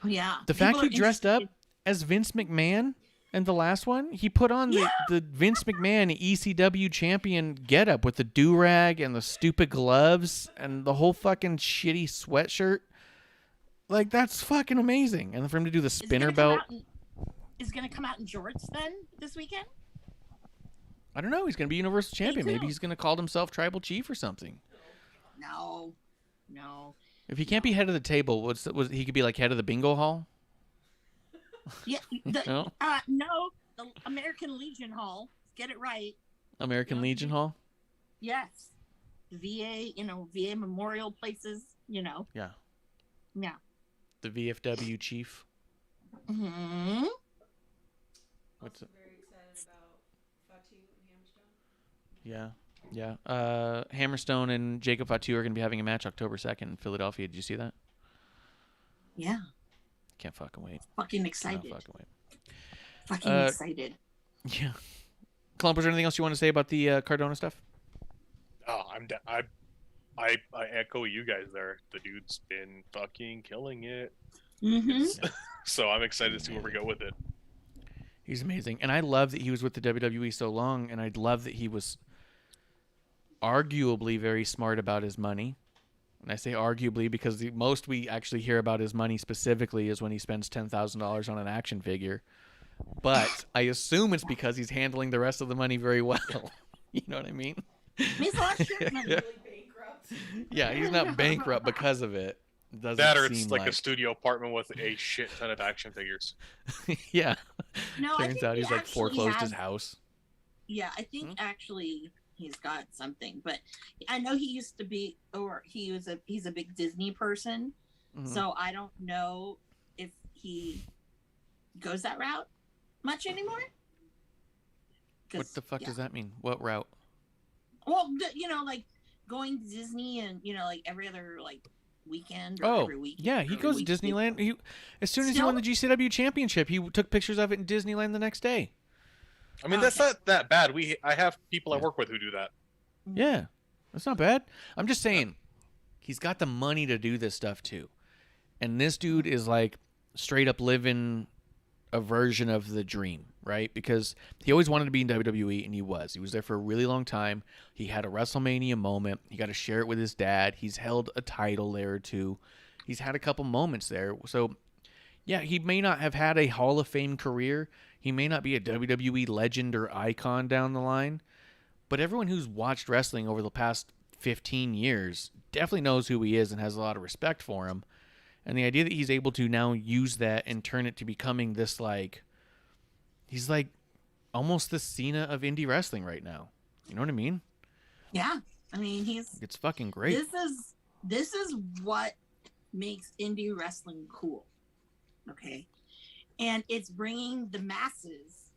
Yeah. The fact People he are dressed up interested- as Vince McMahon in the last one, he put on the Vince McMahon ECW champion getup with the do-rag and the stupid gloves and the whole fucking shitty sweatshirt. Like, that's fucking amazing. And for him to do the spinner belt. Is going to come out in jorts then this weekend? I don't know. He's going to be Universal Champion. too. Maybe he's going to call himself Tribal Chief or something. No. If he can't be head of the table, he could be like head of the bingo hall? Yeah. No? No. The American Legion Hall. Get it right. American Legion Hall? Yes. VA, VA memorial places, Yeah. Yeah. The VFW chief. Hmm. What's it? Very excited about Fatu and Hammerstone. Yeah. Hammerstone and Jacob Fatu are going to be having a match October 2nd in Philadelphia. Did you see that? Yeah. Can't fucking wait. Fucking Cannot excited. fucking wait. Fucking excited. Yeah. Klump, was there anything else you want to say about the Cardona stuff? Oh, I echo you guys there. The dude's been fucking killing it. Mm-hmm. So I'm excited to see where we go with it. He's amazing. And I love that he was with the WWE so long, and I love that he was arguably very smart about his money. And I say arguably because the most we actually hear about his money specifically is when he spends $10,000 on an action figure. But I assume it's because he's handling the rest of the money very well. You know what I mean? He's a lot of shit money. Really bankrupt. Yeah, he's not bankrupt because of it. Doesn't That or seem it's like a studio apartment with a shit ton of action figures. Yeah. No, I Turns think out he he's like actually foreclosed his has- house. Yeah, I think actually he's got something, but I know he used to be, or he's a big Disney person, Mhm. so I don't know if he goes that route much anymore. What the fuck does that mean? What route? Well, like going to Disney and like every other like weekend or Oh, every week. yeah, he or goes to week- Disneyland. As soon as he Still? won the GCW championship, he took pictures of it in Disneyland the next day. I mean, that's not that bad. I have people I work with who do that. Yeah, that's not bad. I'm just saying, he's got the money to do this stuff too. And this dude is like straight up living a version of the dream, right? Because he always wanted to be in WWE, and he was. He was there for a really long time. He had a WrestleMania moment. He got to share it with his dad. He's held a title there or two. He's had a couple moments there. So, yeah, he may not have had a Hall of Fame career. He may not be a WWE legend or icon down the line. But everyone who's watched wrestling over the past 15 years definitely knows who he is and has a lot of respect for him. And the idea that he's able to now use that and turn it to becoming this, like, he's like almost the Cena of indie wrestling right now. You know what I mean? Yeah, I mean It's fucking great. This is what makes indie wrestling cool. Okay, and it's bringing the masses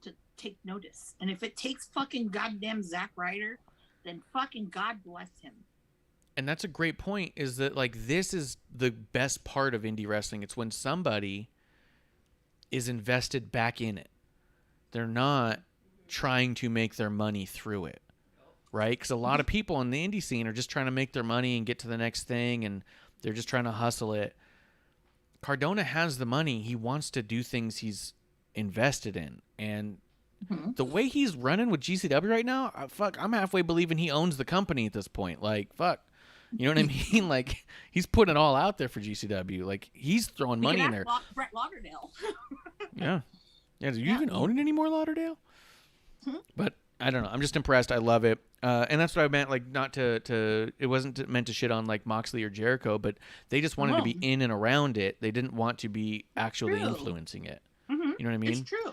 to take notice. And if it takes fucking goddamn Zack Ryder, then fucking God bless him. And that's a great point, is that, like, this is the best part of indie wrestling. It's when somebody is invested back in it. They're not trying to make their money through it, right? Because a lot of people in the indie scene are just trying to make their money and get to the next thing, and they're just trying to hustle it. Cardona has the money. He wants to do things he's invested in. And the way he's running with GCW right now, I'm halfway believing he owns the company at this point. Like, fuck. You know what I mean? Like, he's putting it all out there for GCW. Like, he's throwing money in there. Brett Lauderdale. Yeah. Yeah. Do you even own it anymore, Lauderdale? But I don't know. I'm just impressed. I love it. And that's what I meant. Like, not to it wasn't meant to shit on like Moxley or Jericho, but they just wanted to be in and around it. They didn't want to be actually influencing it. You know what I mean? It's true.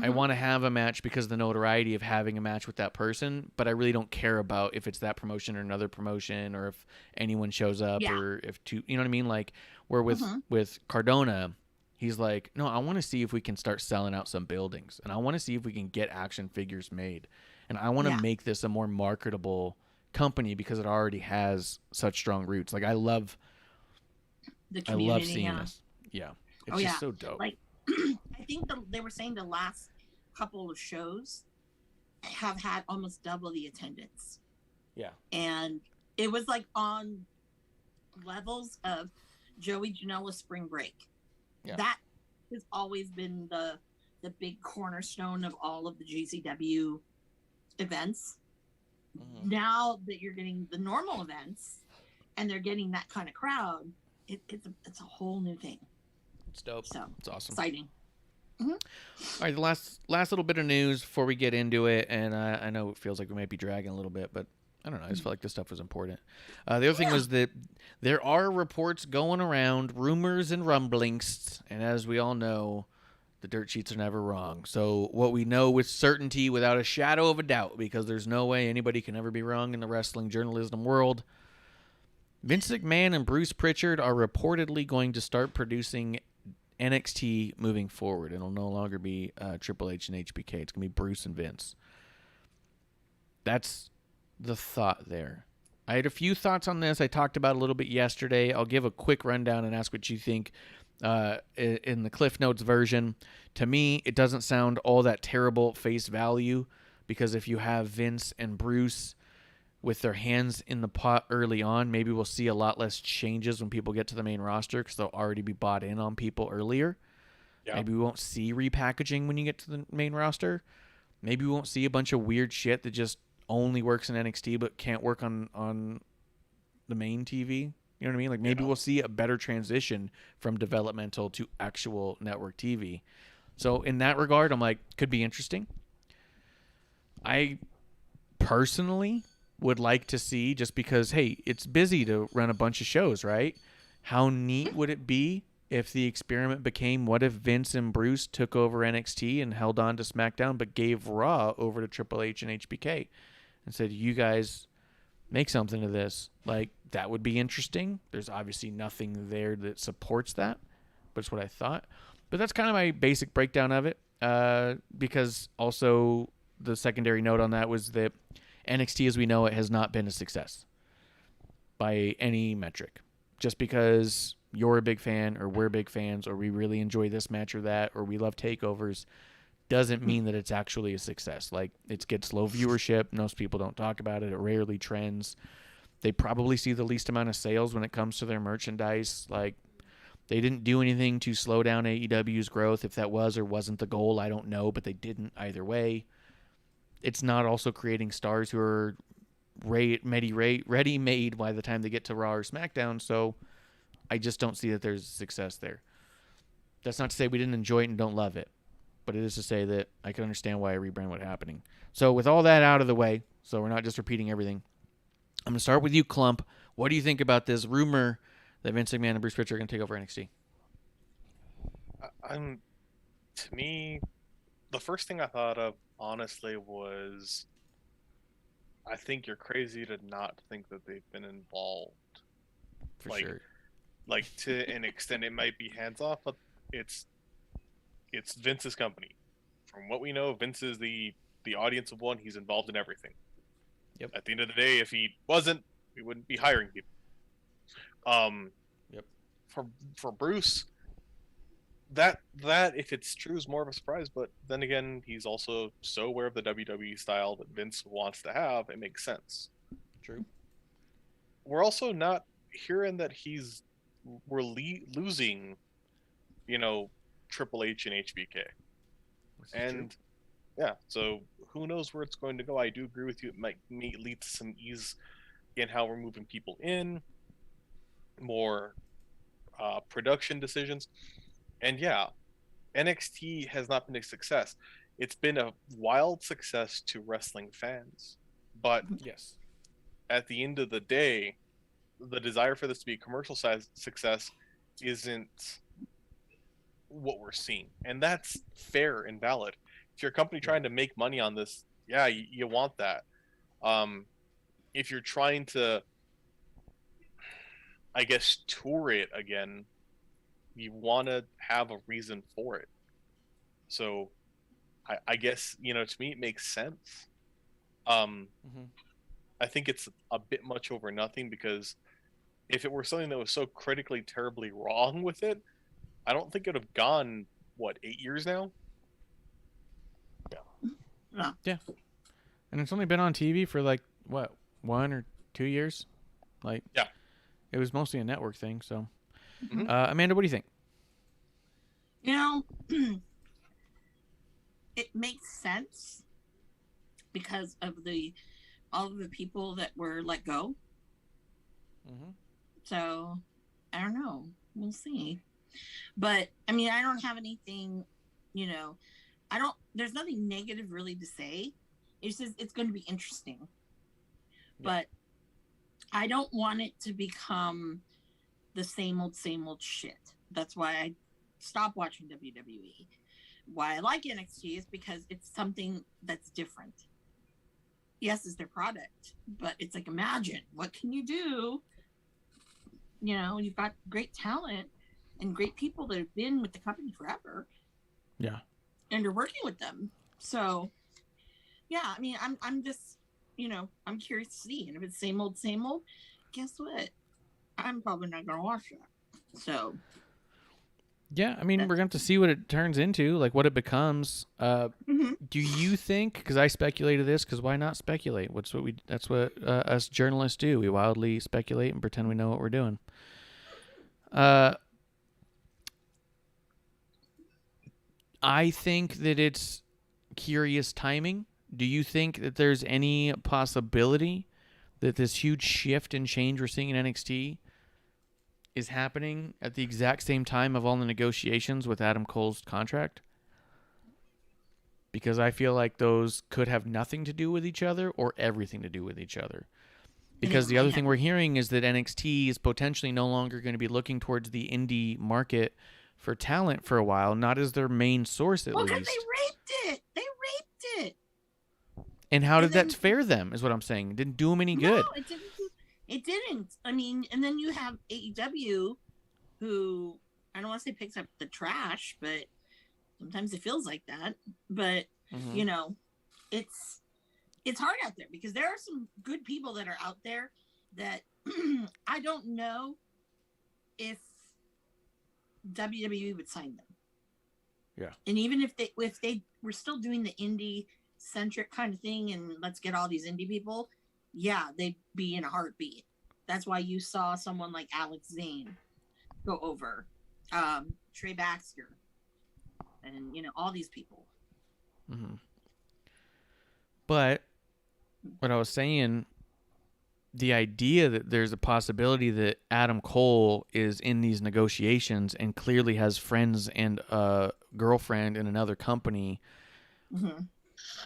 I want to have a match because of the notoriety of having a match with that person, but I really don't care about if it's that promotion or another promotion or if anyone shows up or if two, you know what I mean? Like, where with Cardona, he's like, no, I want to see if we can start selling out some buildings, and I want to see if we can get action figures made, and I want to make this a more marketable company because it already has such strong roots. Like, I love seeing this. Yeah. It's just so dope. Like, I think they were saying the last couple of shows have had almost double the attendance. Yeah. And it was like on levels of Joey Janela's Spring Break. Yeah. That has always been the big cornerstone of all of the GCW events. Now that you're getting the normal events and they're getting that kind of crowd, it's a whole new thing. It's dope. So it's awesome. Exciting. All right, the last little bit of news before we get into it, and I know it feels like we might be dragging a little bit, but I don't know. I just felt like this stuff was important. The other thing was that there are reports going around, rumors and rumblings, and as we all know, the dirt sheets are never wrong. So what we know with certainty, without a shadow of a doubt, because there's no way anybody can ever be wrong in the wrestling journalism world, Vince McMahon and Bruce Pritchard are reportedly going to start producing NXT moving forward. It'll no longer be Triple H and HBK. It's going to be Bruce and Vince. That's the thought there. I had a few thoughts on this. I talked about it a little bit yesterday. I'll give a quick rundown and ask what you think in the Cliff Notes version. To me, it doesn't sound all that terrible face value, because if you have Vince and Bruce with their hands in the pot early on, maybe we'll see a lot less changes when people get to the main roster because they'll already be bought in on people earlier. Yeah. Maybe we won't see repackaging when you get to the main roster. Maybe we won't see a bunch of weird shit that just only works in NXT but can't work on the main TV. You know what I mean? Like, maybe we'll see a better transition from developmental to actual network TV. So in that regard, I'm like, could be interesting. I personally would like to see, just because, hey, it's busy to run a bunch of shows, right? How neat would it be if the experiment became, what if Vince and Bruce took over NXT and held on to SmackDown but gave Raw over to Triple H and HBK and said, you guys make something of this? Like, that would be interesting. There's obviously nothing there that supports that, but it's what I thought. But that's kind of my basic breakdown of it, because also the secondary note on that was that NXT as we know it has not been a success by any metric. Just because you're a big fan or we're big fans or we really enjoy this match or that or we love takeovers doesn't mean that it's actually a success. Like, it gets low viewership. Most people don't talk about it. It rarely trends. They probably see the least amount of sales when it comes to their merchandise. Like, they didn't do anything to slow down AEW's growth. If that was or wasn't the goal, I don't know, but they didn't either way. It's not also creating stars who are ready-made by the time they get to Raw or SmackDown, so I just don't see that there's success there. That's not to say we didn't enjoy it and don't love it, but it is to say that I can understand why a rebrand was happening. So with all that out of the way, so we're not just repeating everything, I'm going to start with you, Klump. What do you think about this rumor that Vince McMahon and Bruce Pritchard are going to take over NXT? To me, the first thing I thought of, honestly, was I think you're crazy to not think that they've been involved. For sure. Like, to an extent, it might be hands off, but it's Vince's company. From what we know, Vince is the audience of one. He's involved in everything. Yep. At the end of the day, if he wasn't, we wouldn't be hiring people. Yep. For Bruce, that if it's true is more of a surprise, but then again, he's also so aware of the WWE style that Vince wants to have, it makes sense. True. We're also not hearing that we're losing, Triple H and HBK. And Yeah, so who knows where it's going to go. I do agree with you. It might lead to some ease in how we're moving people in, more production decisions. And yeah, NXT has not been a success. It's been a wild success to wrestling fans. But Yes. at the end of the day, the desire for this to be a commercial size success isn't what we're seeing. And that's fair and valid. If you're a company trying to make money on this, yeah, you want that. If you're trying to, I guess, tour it again, you want to have a reason for it. So I guess, to me, it makes sense. I think it's a bit much over nothing, because if it were something that was so critically, terribly wrong with it, I don't think it would have gone, 8 years now? Yeah. And it's only been on TV for 1 or 2 years? Yeah. It was mostly a network thing, so. Mhm. Amanda, what do you think? It makes sense because of all of the people that were let go. So, I don't know. We'll see. But, I don't have anything, there's nothing negative really to say. It's just, it's going to be interesting. Yeah. But I don't want it to become the same old shit. That's why I stopped watching WWE. Why I like NXT is because it's something that's different. Yes, it's their product, but it's like, imagine, what can you do? You've got great talent and great people that have been with the company forever. Yeah. And you're working with them. So, yeah, I'm just, I'm curious to see. And if it's same old, guess what? I'm probably not going to watch that. So. Yeah, we're going to have to see what it turns into, what it becomes. Do you think, because I speculated this, because why not speculate? That's what us journalists do. We wildly speculate and pretend we know what we're doing. I think that it's curious timing. Do you think that there's any possibility that this huge shift and change we're seeing in NXT is happening at the exact same time of all the negotiations with Adam Cole's contract? Because I feel like those could have nothing to do with each other or everything to do with each other. Because the other thing we're hearing is that NXT is potentially no longer going to be looking towards the indie market for talent for a while, not as their main source at least. Because they raped it. And how did that fare them, is what I'm saying. It didn't do them any good. No, it didn't. And then you have AEW, who, I don't want to say picks up the trash, but sometimes it feels like that. But, it's hard out there because there are some good people that are out there that I don't know if WWE would sign them. Yeah. And even if they were still doing the indie centric kind of thing and let's get all these indie people, yeah, they'd be in a heartbeat. That's why you saw someone like Alex Zane go over, Trey Baxter, and all these people. But what I was saying, the idea that there's a possibility that Adam Cole is in these negotiations and clearly has friends and a girlfriend in another company,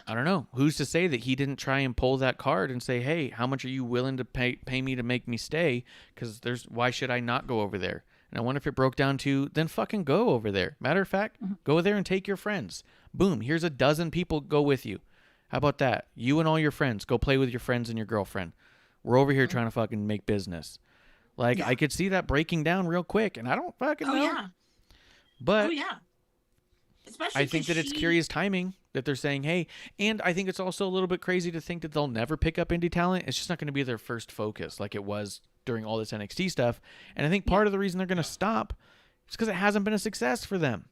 I don't know. Who's to say that he didn't try and pull that card and say, hey, how much are you willing to pay me to make me stay? Because why should I not go over there? And I wonder if it broke down to, then fucking go over there. Matter of fact, go there and take your friends. Boom, here's a dozen people go with you. How about that? You and all your friends, go play with your friends and your girlfriend. We're over here trying to fucking make business. I could see that breaking down real quick, and I don't fucking know. Yeah. But Especially I think that it's curious timing that they're saying, hey, and I think it's also a little bit crazy to think that they'll never pick up indie talent. It's just not going to be their first focus like it was during all this NXT stuff. And I think part of the reason they're going to stop is because it hasn't been a success for them.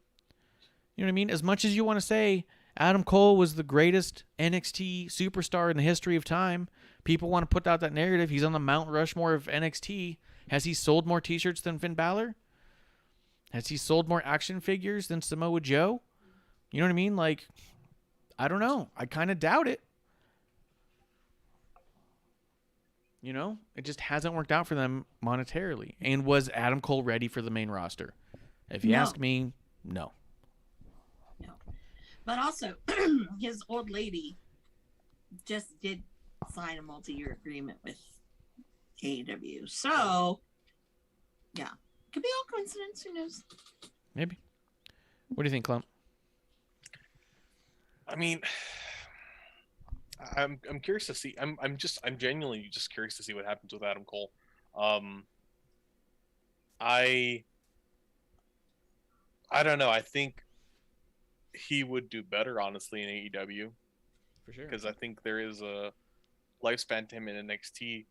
You know what I mean? As much as you want to say Adam Cole was the greatest NXT superstar in the history of time, people want to put out that narrative. He's on the Mount Rushmore of NXT. Has he sold more t-shirts than Finn Balor? Has he sold more action figures than Samoa Joe? You know what I mean? I don't know. I kind of doubt it. You know, it just hasn't worked out for them monetarily. And was Adam Cole ready for the main roster? If you ask me, no. No. But also, his old lady just did sign a multi-year agreement with AEW. So, yeah. Could be all coincidence. Who knows? Maybe. What do you think, Klump? I mean, I'm curious to see. I'm genuinely just curious to see what happens with Adam Cole. I don't know. I think he would do better, honestly, in AEW. For sure. Because I think there is a lifespan to him in NXT,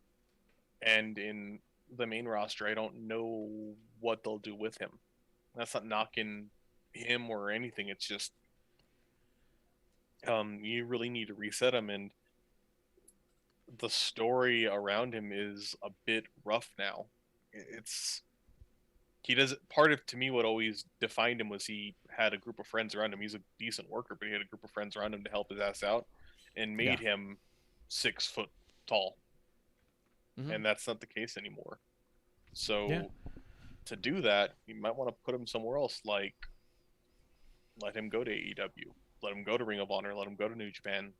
and in the main roster, I don't know what they'll do with him. That's not knocking him or anything. It's just you really need to reset him, and the story around him is a bit rough now. Part of, to me, what always defined him was he had a group of friends around him. He's a decent worker, but he had a group of friends around him to help his ass out and made him 6 foot tall. Mm-hmm. And that's not the case anymore. So to do that, you might want to put him somewhere else, like let him go to AEW, let him go to Ring of Honor, let him go to New Japan.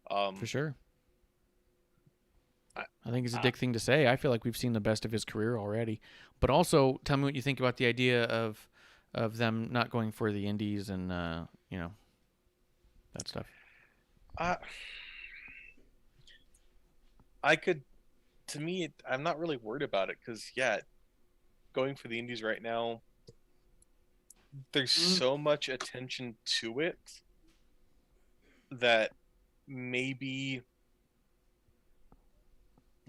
For sure. I think it's a dick thing to say. I feel like we've seen the best of his career already. But also, tell me what you think about the idea of them not going for the indies and that stuff. I'm not really worried about it because, going for the indies right now, there's so much attention to it that maybe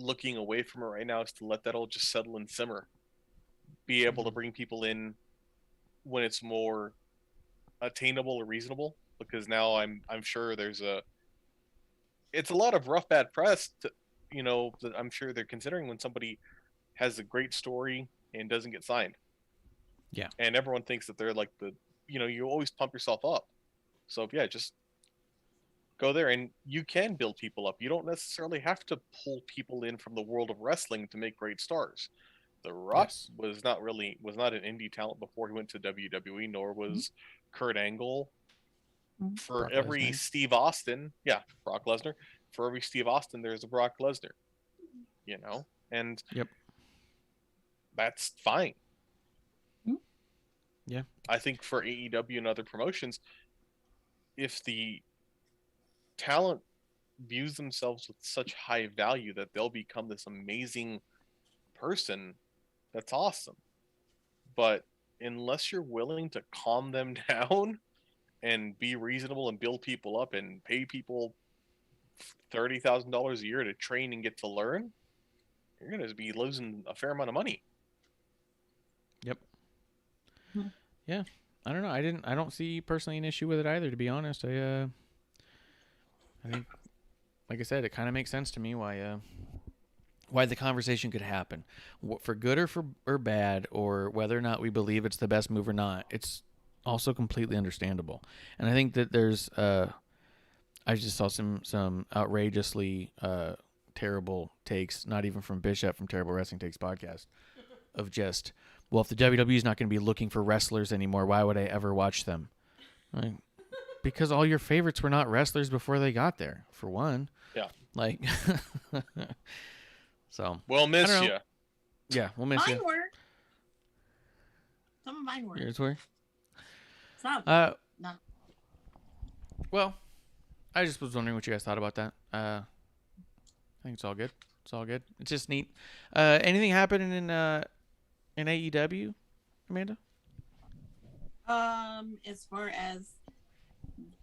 looking away from it right now is to let that all just settle and simmer. Be able to bring people in when it's more attainable or reasonable, because now I'm sure it's a lot of rough bad press that I'm sure they're considering when somebody has a great story and doesn't get signed. Yeah. And everyone thinks that they're like you always pump yourself up. So just go there, and you can build people up. You don't necessarily have to pull people in from the world of wrestling to make great stars. The Rock was not an indie talent before he went to WWE, nor was Kurt Angle. For Brock every Lesnar. Steve Austin, Brock Lesnar. For every Steve Austin, there's a Brock Lesnar. And that's fine. Yeah. I think for AEW and other promotions, if the talent views themselves with such high value that they'll become this amazing person, that's awesome. But unless you're willing to calm them down and be reasonable and build people up and pay people $30,000 a year to train and get to learn, you're going to be losing a fair amount of money. Yep. Yeah. I don't know. I don't see personally an issue with it either, to be honest. I think, like I said, it kind of makes sense to me why the conversation could happen, for good or bad, or whether or not we believe it's the best move or not. It's also completely understandable. And I think that there's I just saw some outrageously terrible takes, not even from Bishop from Terrible Wrestling Takes podcast, of just, well, if the WWE is not going to be looking for wrestlers anymore, why would I ever watch them? Like, because all your favorites were not wrestlers before they got there, for one. Yeah. Like, so. We'll miss you. Yeah, we'll miss you. Mine were. Some of mine were. Yours were? Some. No. Well, I just was wondering what you guys thought about that. I think it's all good. It's all good. It's just neat. Anything happening in AEW, Amanda? As far as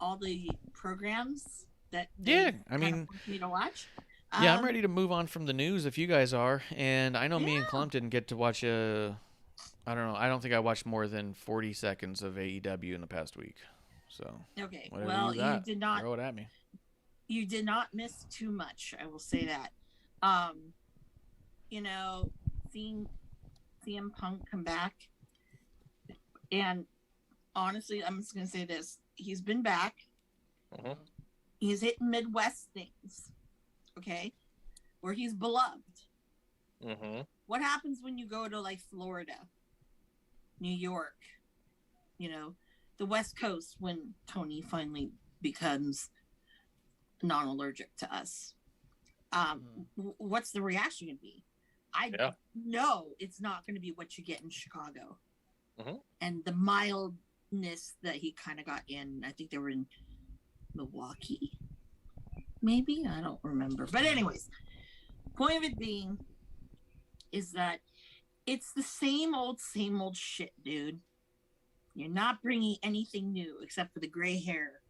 all the programs that I mean, want me to watch. I'm ready to move on from the news if you guys are. And I know me and Klump didn't get to watch I don't know. I don't think I watched more than 40 seconds of AEW in the past week. So okay, well, you did not throw it at me. You did not miss too much. I will say that. Seeing CM Punk come back, and honestly, I'm just gonna say this: he's been back. Mhm. He's hitting Midwest things, okay, where he's beloved. Mm-hmm. What happens when you go to like Florida, New York, the West Coast, when Tony finally becomes non-allergic to us? What's the reaction going to be? I know it's not going to be what you get in Chicago. Mhm. And the mildness that he kind of got in, I think they were in Milwaukee, maybe? I don't remember. But anyways, point of it being is that it's the same old shit, dude. You're not bringing anything new except for the gray hair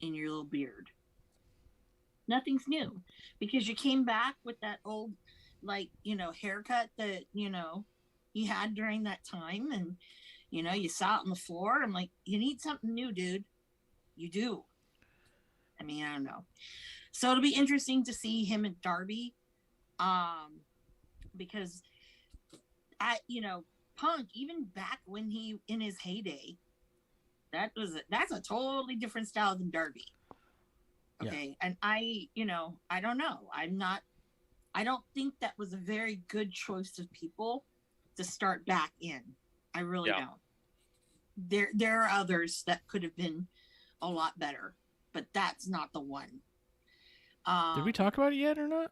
in your little beard. Nothing's new because you came back with that old, haircut that, he had during that time. And, you saw it on the floor. I'm like, you need something new, dude. You do. I mean, I don't know. So it'll be interesting to see him and Darby. Because Punk, even back when he in his heyday, that's a totally different style than Darby. Okay. Yeah. And I don't know. I don't think that was a very good choice of people to start back in. I really don't. There are others that could have been a lot better, but that's not the one. Did we talk about it yet or not?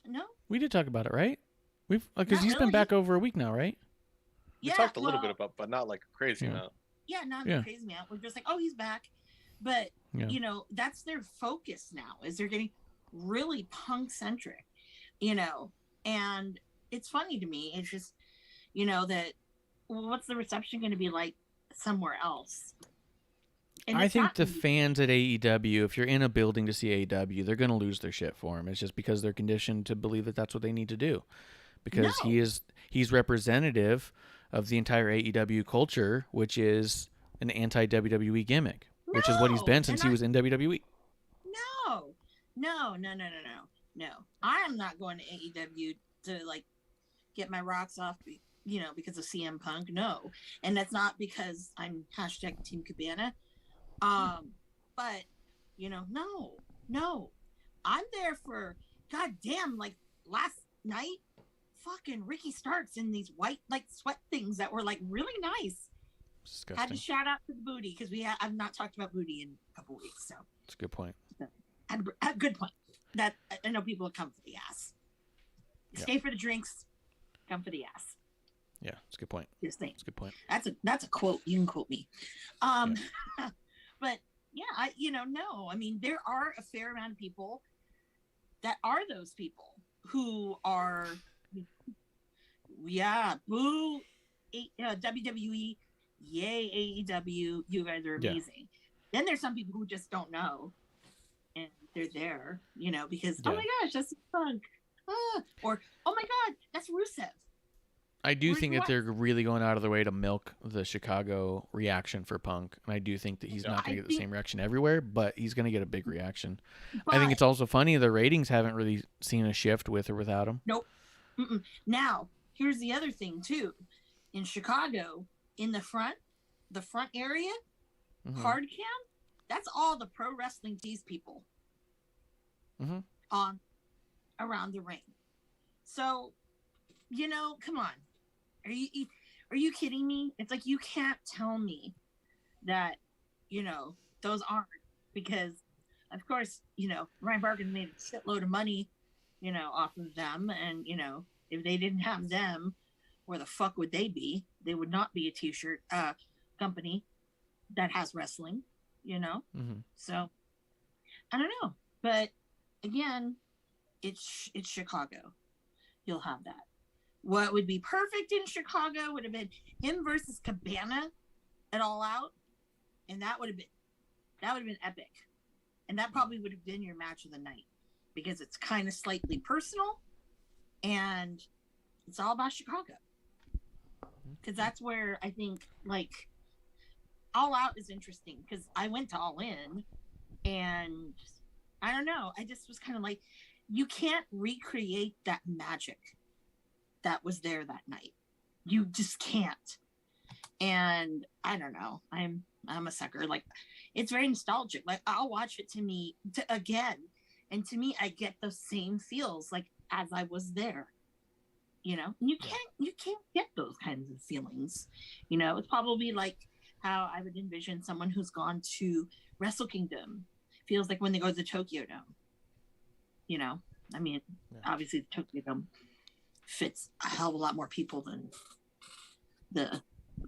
No. We did talk about it, right? Because he's been back over a week now, right? We talked a little bit about, but not like crazy amount. Yeah, not a crazy amount. We're just like, oh, he's back. But, that's their focus now, is they're getting really punk-centric, and it's funny to me. It's just, that, what's the reception going to be like somewhere else? And I think the fans at AEW, if you're in a building to see AEW, they're going to lose their shit for him. It's just because they're conditioned to believe that that's what they need to do. Because he's representative of the entire AEW culture, which is an anti-WWE gimmick, which is what he's been since he was in WWE. No. I am not going to AEW to get my rocks off, because of CM Punk. No. And that's not because I'm hashtag Team Cabana. But no. I'm there for goddamn, last night, fucking Ricky Starks in these white sweat things that were really nice. Disgusting. Had to shout out to the booty because I've not talked about booty in a couple weeks. So that's a good point. A good point. That I know people will come for the ass. Stay for the drinks, come for the ass. Yeah, that's a good point. Just think. That's a good point. That's a quote. You can quote me. But no. I mean, there are a fair amount of people that are those people who are, boo, WWE, yay AEW, you guys are amazing. Then there's some people who just don't know, and they're there, because oh my gosh, that's Punk, or oh my god, that's Rusev. I do think that they're really going out of their way to milk the Chicago reaction for Punk, and I do think that he's not going to get the same reaction everywhere, but he's going to get a big reaction. I think it's also funny the ratings haven't really seen a shift with or without him. Nope. Now, here's the other thing too. In Chicago, in the front area, hard cam, that's all the Pro Wrestling Tees people on around the ring. So, come on. Are you kidding me? It's like you can't tell me that, those aren't, because of course, Ryan Bargan made a shitload of money, off of them, and if they didn't have them, where the fuck would they be? They would not be a t-shirt company that has wrestling, So I don't know, but again, it's Chicago. You'll have that. What would be perfect in Chicago would have been him versus Cabana at All Out, and that would have been epic, and that probably would have been your match of the night, because it's kind of slightly personal, and it's all about Chicago, because that's where I think All Out is interesting, because I went to All In, and I don't know, I just was kind of you can't recreate that magic that was there that night. You just can't. And I don't know. I'm a sucker. it's very nostalgic. Like I'll watch it again, and to me, I get the same feels like as I was there. You know, you can't get those kinds of feelings. You know, it's probably like how I would envision someone who's gone to Wrestle Kingdom feels like when they go to the Tokyo Dome. You know, I mean, obviously the Tokyo Dome fits a hell of a lot more people than the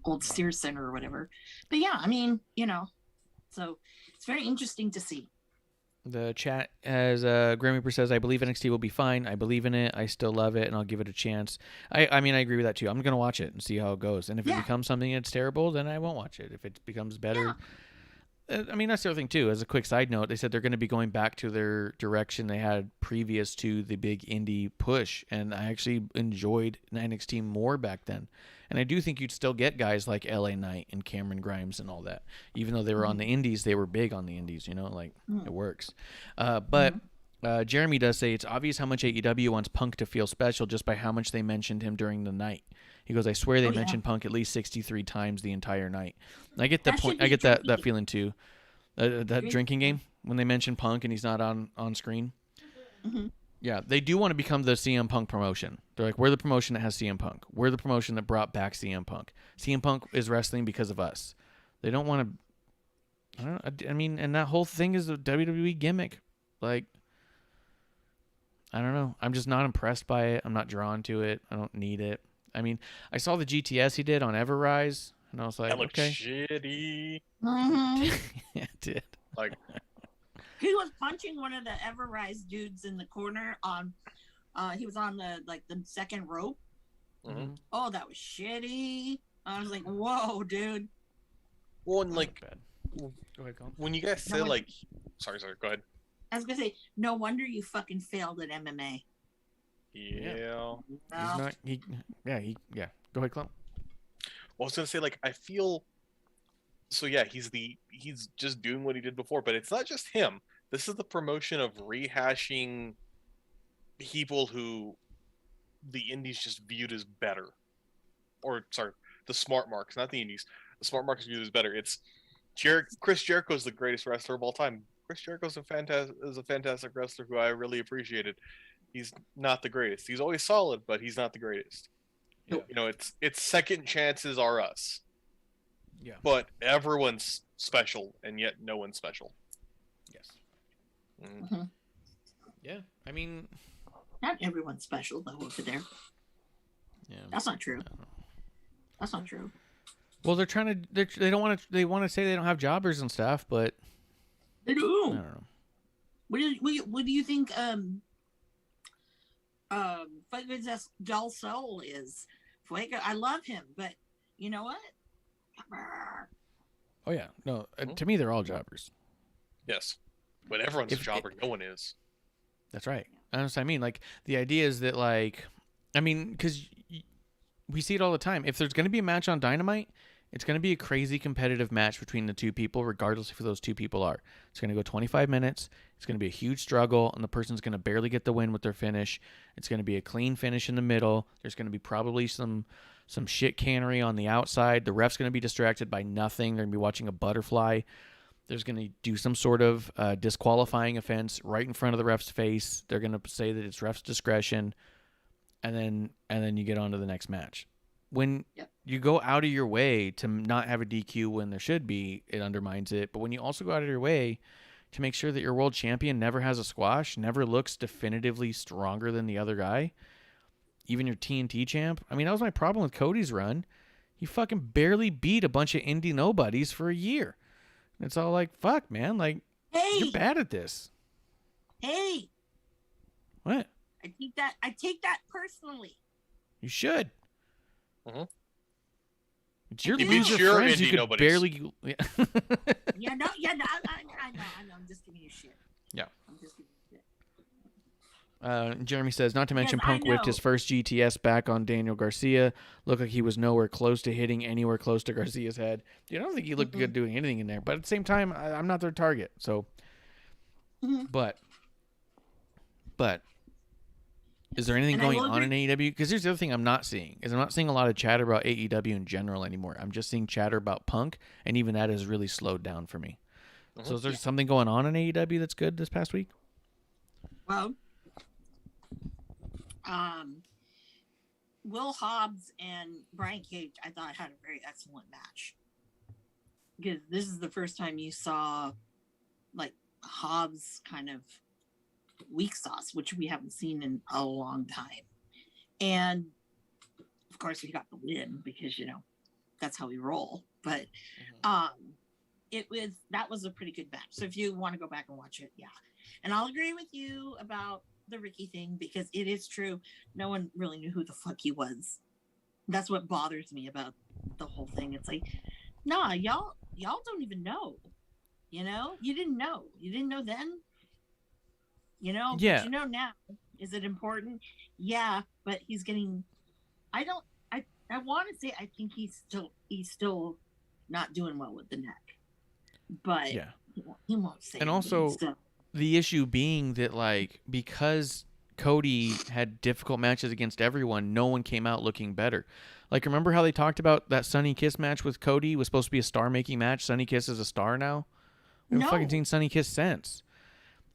old Sears Center or whatever. But yeah, I mean, you know, so it's very interesting to see. The chat, as Grim Reaper says, I believe NXT will be fine. I believe in it. I still love it, and I'll give it a chance. I mean, I agree with that, too. I'm going to watch it and see how it goes. And if it becomes something that's terrible, then I won't watch it. If it becomes better... I mean, that's the other thing, too. As a quick side note, they said they're going to be going back to their direction they had previous to the big indie push, and I actually enjoyed NXT more back then. And I do think you'd still get guys like LA Knight and Cameron Grimes and all that. Even though they were on the indies, they were big on the indies, you know, like it works. But Jeremy does say it's obvious how much AEW wants Punk to feel special just by how much they mentioned him during the night. He goes, I swear they mentioned Punk at least 63 times the entire night. And I get the point. I get that feeling too. That drinking game when they mention Punk and he's not on screen. Mm-hmm. Yeah, they do want to become the CM Punk promotion. They're like, we're the promotion that has CM Punk. We're the promotion that brought back CM Punk. CM Punk is wrestling because of us. They don't want to. I mean, and that whole thing is a WWE gimmick. Like, I don't know. I'm just not impressed by it. I'm not drawn to it. I don't need it. I mean, I saw the GTS he did on Everrise, and I was like, that looked okay. shitty. Mm-hmm. Yeah, it did. Like, he was punching one of the Everrise dudes in the corner on. He was on the second rope. Mm-hmm. Oh, that was shitty. I was like, whoa, dude. Well, and like, Go ahead, Colin. when you guys say like, sorry, go ahead. I was gonna say, no wonder you fucking failed at MMA. Yeah. No. He's not. Yeah. Go ahead, Klump. Well, I was gonna say, like, I feel. So yeah, he's just doing what he did before, but it's not just him. This is the promotion of rehashing people who the indies just viewed as better, or sorry, the smart marks, not the indies. The smart marks viewed as better. It's Chris Jericho's the greatest wrestler of all time. Chris Jericho's a fantastic wrestler who I really appreciated. He's not the greatest. He's always solid, but he's not the greatest. Yeah. You know, it's second chances are us. Yeah. But everyone's special, and yet no one's special. Yes. Mm-hmm. Yeah. I mean, not everyone's special though over there. Yeah. That's not true. That's not true. Well, they're trying to. They don't want to. They want to say they don't have jobbers and stuff, but they do. I don't know. What do you think? Fuego del Sol is Fuego. I love him, but you know what? Oh yeah, no. To me, they're all jobbers. Yes, but everyone's a jobber. No one is. That's right. That's what I mean. Like the idea is that, like, I mean, because we see it all the time. If there's going to be a match on Dynamite, it's going to be a crazy competitive match between the two people, regardless of who those two people are. It's going to go 25 minutes. It's going to be a huge struggle, and the person's going to barely get the win with their finish. It's going to be a clean finish in the middle. There's going to be probably some shit cannery on the outside. The ref's going to be distracted by nothing. They're going to be watching a butterfly. There's going to do some sort of disqualifying offense right in front of the ref's face. They're going to say that it's ref's discretion, and then you get on to the next match. When you go out of your way to not have a DQ when there should be, it undermines it. But when you also go out of your way to make sure that your world champion never has a squash, never looks definitively stronger than the other guy, even your TNT champ. I mean, that was my problem with Cody's run. He fucking barely beat a bunch of indie nobodies for a year. It's all like, fuck, man. Like, you're bad at this. Hey. What? I take that personally. You should. Mm-hmm. It's your friends. You could barely. Yeah. I know. I'm just giving you shit. Yeah. I'm just giving you shit. Jeremy says, not to mention Punk whipped his first GTS back on Daniel Garcia. Looked like he was nowhere close to hitting anywhere close to Garcia's head. I don't think he looked good doing anything in there. But at the same time, I'm not their target. So, but is there anything going on in AEW? Because here's the other thing I'm not seeing. I'm not seeing a lot of chatter about AEW in general anymore. I'm just seeing chatter about Punk, and even that has really slowed down for me. So is there something going on in AEW that's good this past week? Well, Will Hobbs and Brian Cage, I thought, had a very excellent match. Because this is the first time you saw, like, Hobbs kind of weak sauce, which we haven't seen in a long time. And, of course, we got the win because, that's how we roll. But that was a pretty good match. So if you want to go back and watch it, yeah. And I'll agree with you about the Ricky thing because it is true. No one really knew who the fuck he was. That's what bothers me about the whole thing. It's like, nah, y'all don't even know. You didn't know. You didn't know then. Yeah. But you know now. Is it important? Yeah, but he's getting. I want to say I think he's still not doing well with the neck, but yeah, he won't say. And also, the issue being that because Cody had difficult matches against everyone, no one came out looking better. Remember how they talked about that Sonny Kiss match with Cody was supposed to be a star-making match? Sonny Kiss is a star now. We haven't fucking seen Sonny Kiss since.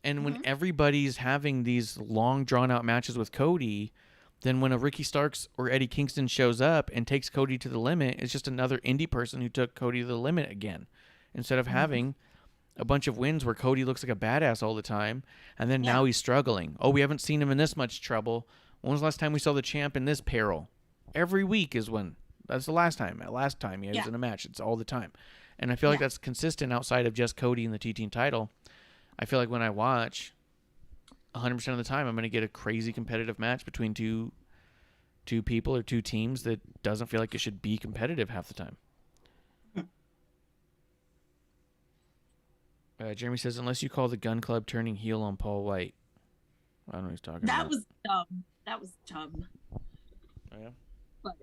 And when everybody's having these long, drawn-out matches with Cody, then when a Ricky Starks or Eddie Kingston shows up and takes Cody to the limit, it's just another indie person who took Cody to the limit again. Instead of having a bunch of wins where Cody looks like a badass all the time, and then now he's struggling. Oh, we haven't seen him in this much trouble. When was the last time we saw the champ in this peril? Every week is when. That's the last time. Last time he was in a match. It's all the time. And I feel like that's consistent outside of just Cody and the T-Team title. I feel like when I watch, 100% of the time, I'm going to get a crazy competitive match between two people or two teams that doesn't feel like it should be competitive half the time. Jeremy says, unless you call the Gun Club turning heel on Paul White. I don't know what he's talking about. That was dumb. That was dumb. Oh, yeah? But,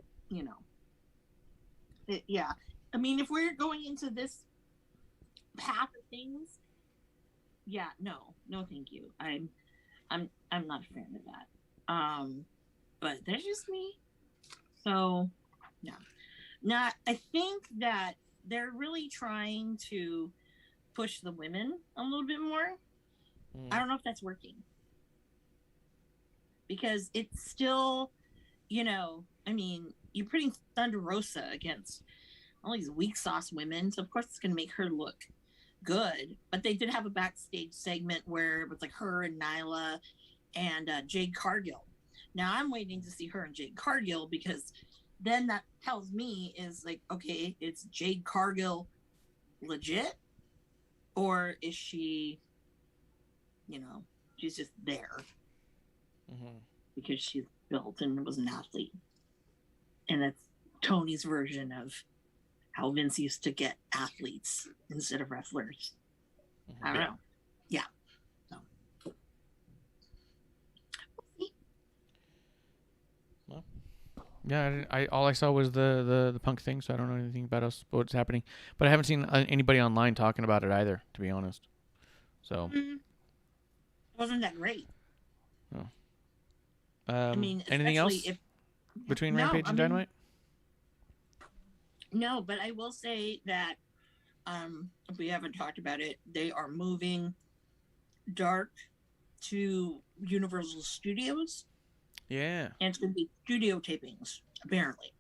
yeah. I mean, if we're going into this path of things, no, thank you. I'm not a fan of that. But that's just me. So, yeah. Now, I think that they're really trying to push the women a little bit more. I don't know if that's working. Because it's still, I mean, you're putting Thunder Rosa against all these weak sauce women. So, of course, it's going to make her look good. But they did have a backstage segment where it was like her and Nyla and Jade Cargill. Now, I'm waiting to see her and Jade Cargill because then that tells me is like, okay, it's Jade Cargill legit? Or is she, she's just there because she's built and was an athlete. And that's Tony's version of how Vince used to get athletes instead of wrestlers. I don't know. Yeah. So. Well, yeah, all I saw was the Punk thing, so I don't know anything about what's happening. But I haven't seen anybody online talking about it either, to be honest. So. Wasn't that great? No. I mean, anything else between Rampage and Dynamite? No, but I will say that if we haven't talked about it, they are moving Dark to Universal Studios. Yeah. And it's going to be studio tapings, apparently.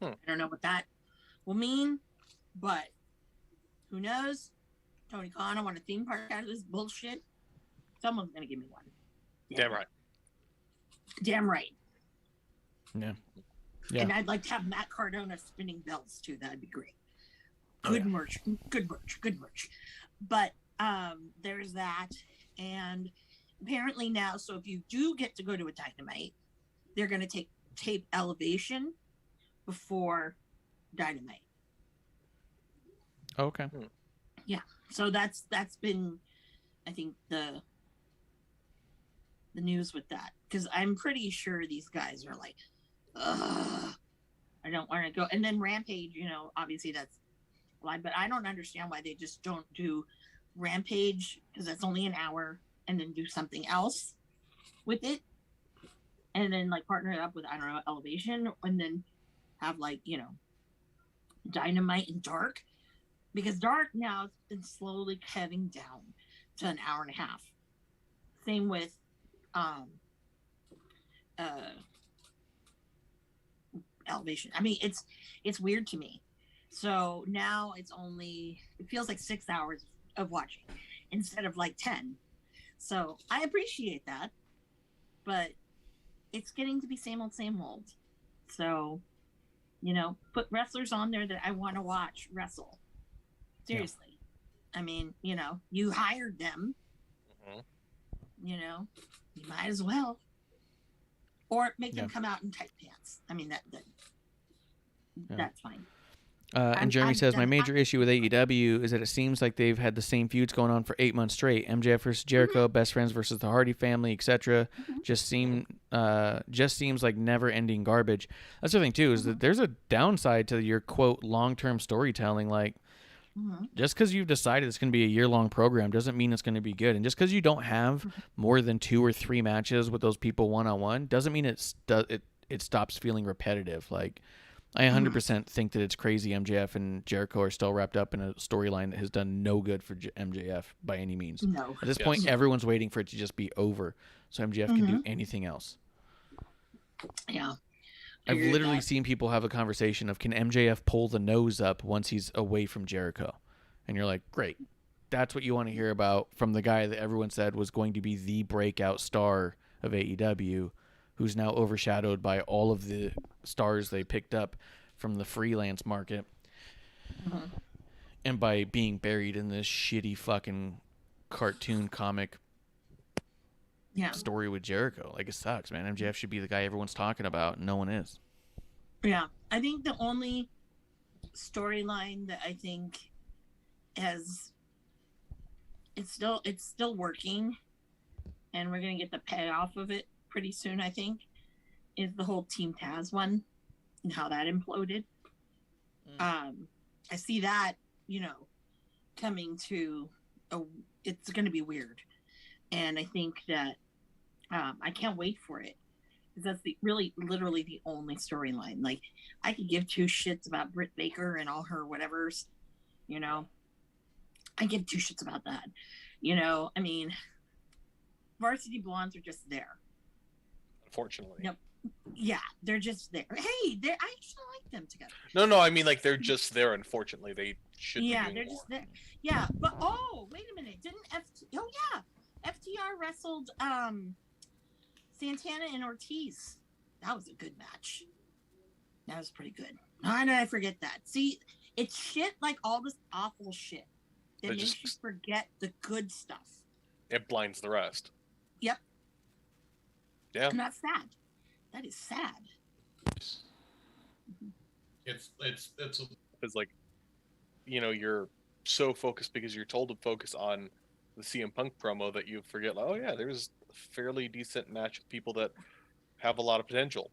I don't know what that will mean, but who knows? Tony Khan, I want a theme park out of this bullshit. Someone's going to give me one. Damn right. Damn right. Yeah. And I'd like to have Matt Cardona spinning belts too. That'd be great. Good merch. But there's that. And apparently now, so if you do get to go to a Dynamite, they're going to tape Elevation before Dynamite. Okay. Yeah. So that's been, I think, the news with that. Because I'm pretty sure these guys are like, ugh, I don't want to go. And then Rampage, obviously that's live, but I don't understand why they just don't do Rampage, because that's only an hour, and then do something else with it. And then partner it up with, I don't know, Elevation, and then have Dynamite and Dark. because dark now has been slowly cutting down to an hour and a half. Same with Elevation. I mean, it's weird to me. So now it feels like 6 hours of watching instead of like 10. So I appreciate that, but it's getting to be same old. So, put wrestlers on there that I want to watch wrestle. Seriously. Yeah. I mean, you hired them. Mm-hmm. You might as well. Or make them come out in tight pants. I mean, that's fine. And Jeremy says, my major issue with AEW is that it seems like they've had the same feuds going on for 8 months straight. MJF versus Jericho, Best Friends versus the Hardy Family, etc. Just seems like never-ending garbage. That's the thing, too, is that there's a downside to your, quote, long-term storytelling. Like, just because you've decided it's going to be a year-long program doesn't mean it's going to be good. And just because you don't have more than 2 or 3 matches with those people one-on-one doesn't mean it stops feeling repetitive. Like, I 100% think that it's crazy MJF and Jericho are still wrapped up in a storyline that has done no good for MJF by any means. No. At this point, everyone's waiting for it to just be over so MJF can do anything else. Yeah. I've literally seen people have a conversation of, can MJF pull the nose up once he's away from Jericho? And you're like, great. That's what you want to hear about from the guy that everyone said was going to be the breakout star of AEW, who's now overshadowed by all of the stars they picked up from the freelance market. And by being buried in this shitty fucking cartoon comic story with Jericho. Like, it sucks, man. MJF should be the guy everyone's talking about, and no one is. Yeah. I think the only storyline that I think it's still working, and we're going to get the payoff of it pretty soon, I think, is the whole Team Taz one and how that imploded. I see that, coming to it's going to be weird. And I think that I can't wait for it, because that's literally the only storyline. Like, I could give 2 shits about Britt Baker and all her whatevers, I give 2 shits about that. I mean, Varsity Blondes are just there. Unfortunately. Yep. Yeah, they're just there. Hey, I actually like them together. No, I mean, like, they're just there. Unfortunately, they should. Yeah, be they're more. just there. Yeah, but wait a minute, didn't FTR wrestled Santana and Ortiz? That was a good match. That was pretty good. How did I forget that? See, it's shit like all this awful shit that makes you forget the good stuff. It blinds the rest. Yep. Yeah. And that's sad. That is sad. It's like, you're so focused because you're told to focus on the CM Punk promo that you forget, like, oh yeah, there's a fairly decent match with people that have a lot of potential.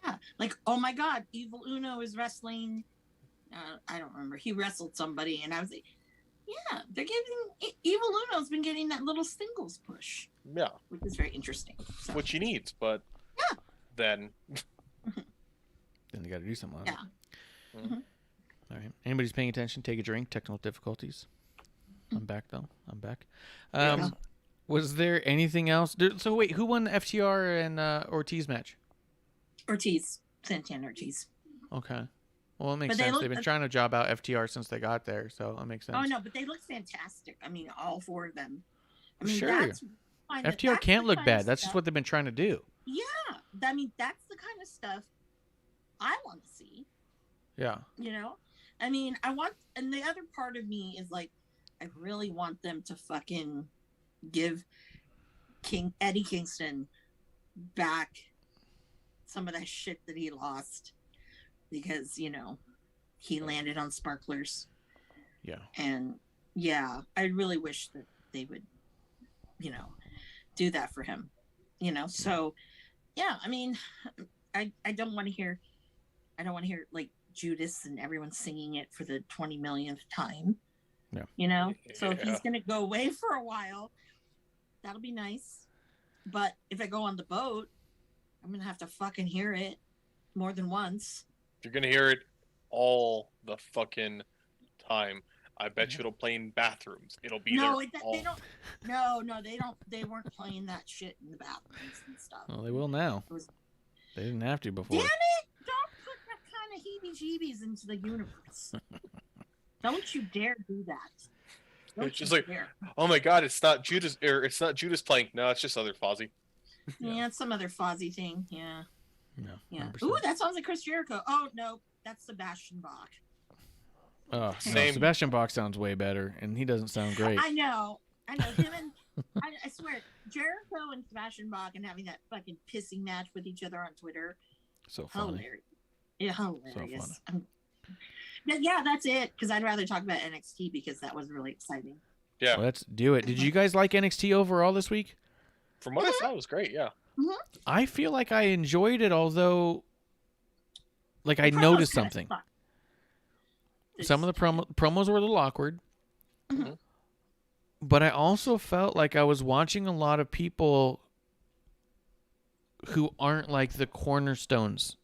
Yeah, like, oh my God, Evil Uno is wrestling. I don't remember. He wrestled somebody, and I was like, yeah, they're giving Evil Uno's been getting that little singles push. Yeah, which is very interesting. So. Which he needs, but then they got to do something. Yeah. All right. Anybody's paying attention? Take a drink. Technical difficulties. I'm back though. I'm back. Was there anything else? So wait, who won the FTR and Ortiz match? Ortiz, Santana Ortiz. Okay. Well, it makes sense. They've been trying to job out FTR since they got there, so that makes sense. Oh no, but they look fantastic. I mean, all 4 of them. I mean, sure. FTR can't look bad. That's just what they've been trying to do. Yeah, I mean, that's the kind of stuff I want to see. Yeah. I mean, and the other part of me is like, I really want them to fucking give Eddie Kingston back some of that shit that he lost, because he landed on sparklers. Yeah. And yeah, I really wish that they would do that for him. So yeah, I mean, I don't want to hear like Judas and everyone singing it for the 20 millionth time. Yeah. So if he's gonna go away for a while, that'll be nice. But if I go on the boat, I'm gonna have to fucking hear it more than once. You're gonna hear it all the fucking time. I bet you it'll play in bathrooms. It'll be No, there. they don't. No, they don't. They weren't playing that shit in the bathrooms and stuff. Well, they will now. They didn't have to before. Damn it! Don't put that kind of heebie-jeebies into the universe. Don't you dare do that. Don't It's just you like, dare. oh my God, it's not Judas, or it's not Judas playing. No, it's just other Fozzy. Yeah, it's some other Fozzy thing. Yeah. No. Yeah. 100%. Ooh, that sounds like Chris Jericho. Oh no, that's Sebastian Bach. Oh, no, Same. Sebastian Bach sounds way better, and he doesn't sound great. I know. Him and I swear, Jericho and Sebastian Bach and having that fucking pissing match with each other on Twitter. So funny. Hilarious. Yeah, hilarious. So Yeah, that's it. Because I'd rather talk about NXT because that was really exciting. Yeah. Let's do it. Did you guys like NXT overall this week? From what I saw, it was great. Yeah. I feel like I enjoyed it, although, like, I The promos noticed kinda something. sucked. Some of the promos were a little awkward. Mhm. But I also felt like I was watching a lot of people who aren't like the cornerstones.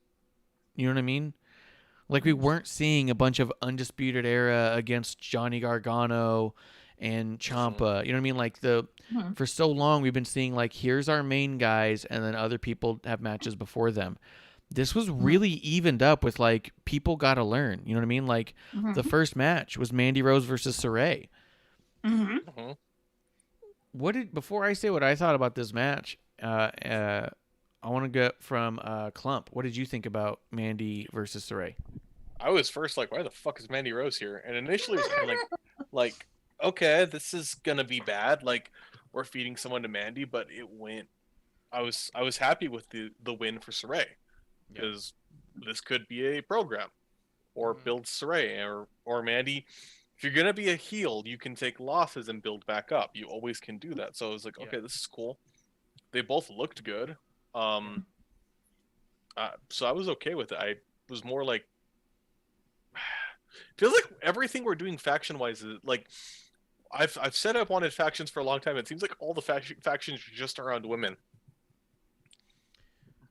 You know what I mean? Like, we weren't seeing a bunch of Undisputed Era against Johnny Gargano and Champa. You know what I mean? Like, for so long, we've been seeing, like, here's our main guys, and then other people have matches before them. This was really evened up with, like, people got to learn. You know what I mean? Like, the first match was Mandy Rose versus Saray. Before I say what I thought about this match, I want to get from Klump. What did you think about Mandy versus Saray? I was first like, why the fuck is Mandy Rose here? And initially it was kind of like, okay, this is gonna be bad. Like, we're feeding someone to Mandy, but it went. I was happy with the win for Saray, because this could be a program, or build Saray or Mandy. If you're gonna be a heel, you can take losses and build back up. You always can do that. So I was like, okay, this is cool. They both looked good. So I was okay with it. I was more like, feels like everything we're doing faction wise is like, I've said I've wanted factions for a long time. It seems like all the factions are just around women.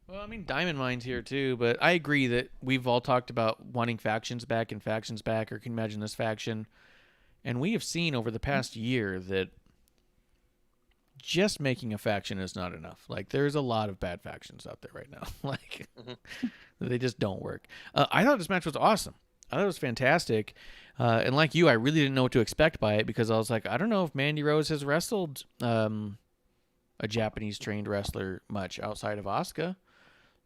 Well, I mean, Diamond Mine's here too, but I agree that we've all talked about wanting factions back, or can you imagine this faction? And we have seen over the past year that just making a faction is not enough. Like, there's a lot of bad factions out there right now. Like, they just don't work. I thought this match was awesome. I thought it was fantastic. And like you, I really didn't know what to expect by it, because I was like, I don't know if Mandy Rose has wrestled a Japanese trained wrestler much outside of Asuka.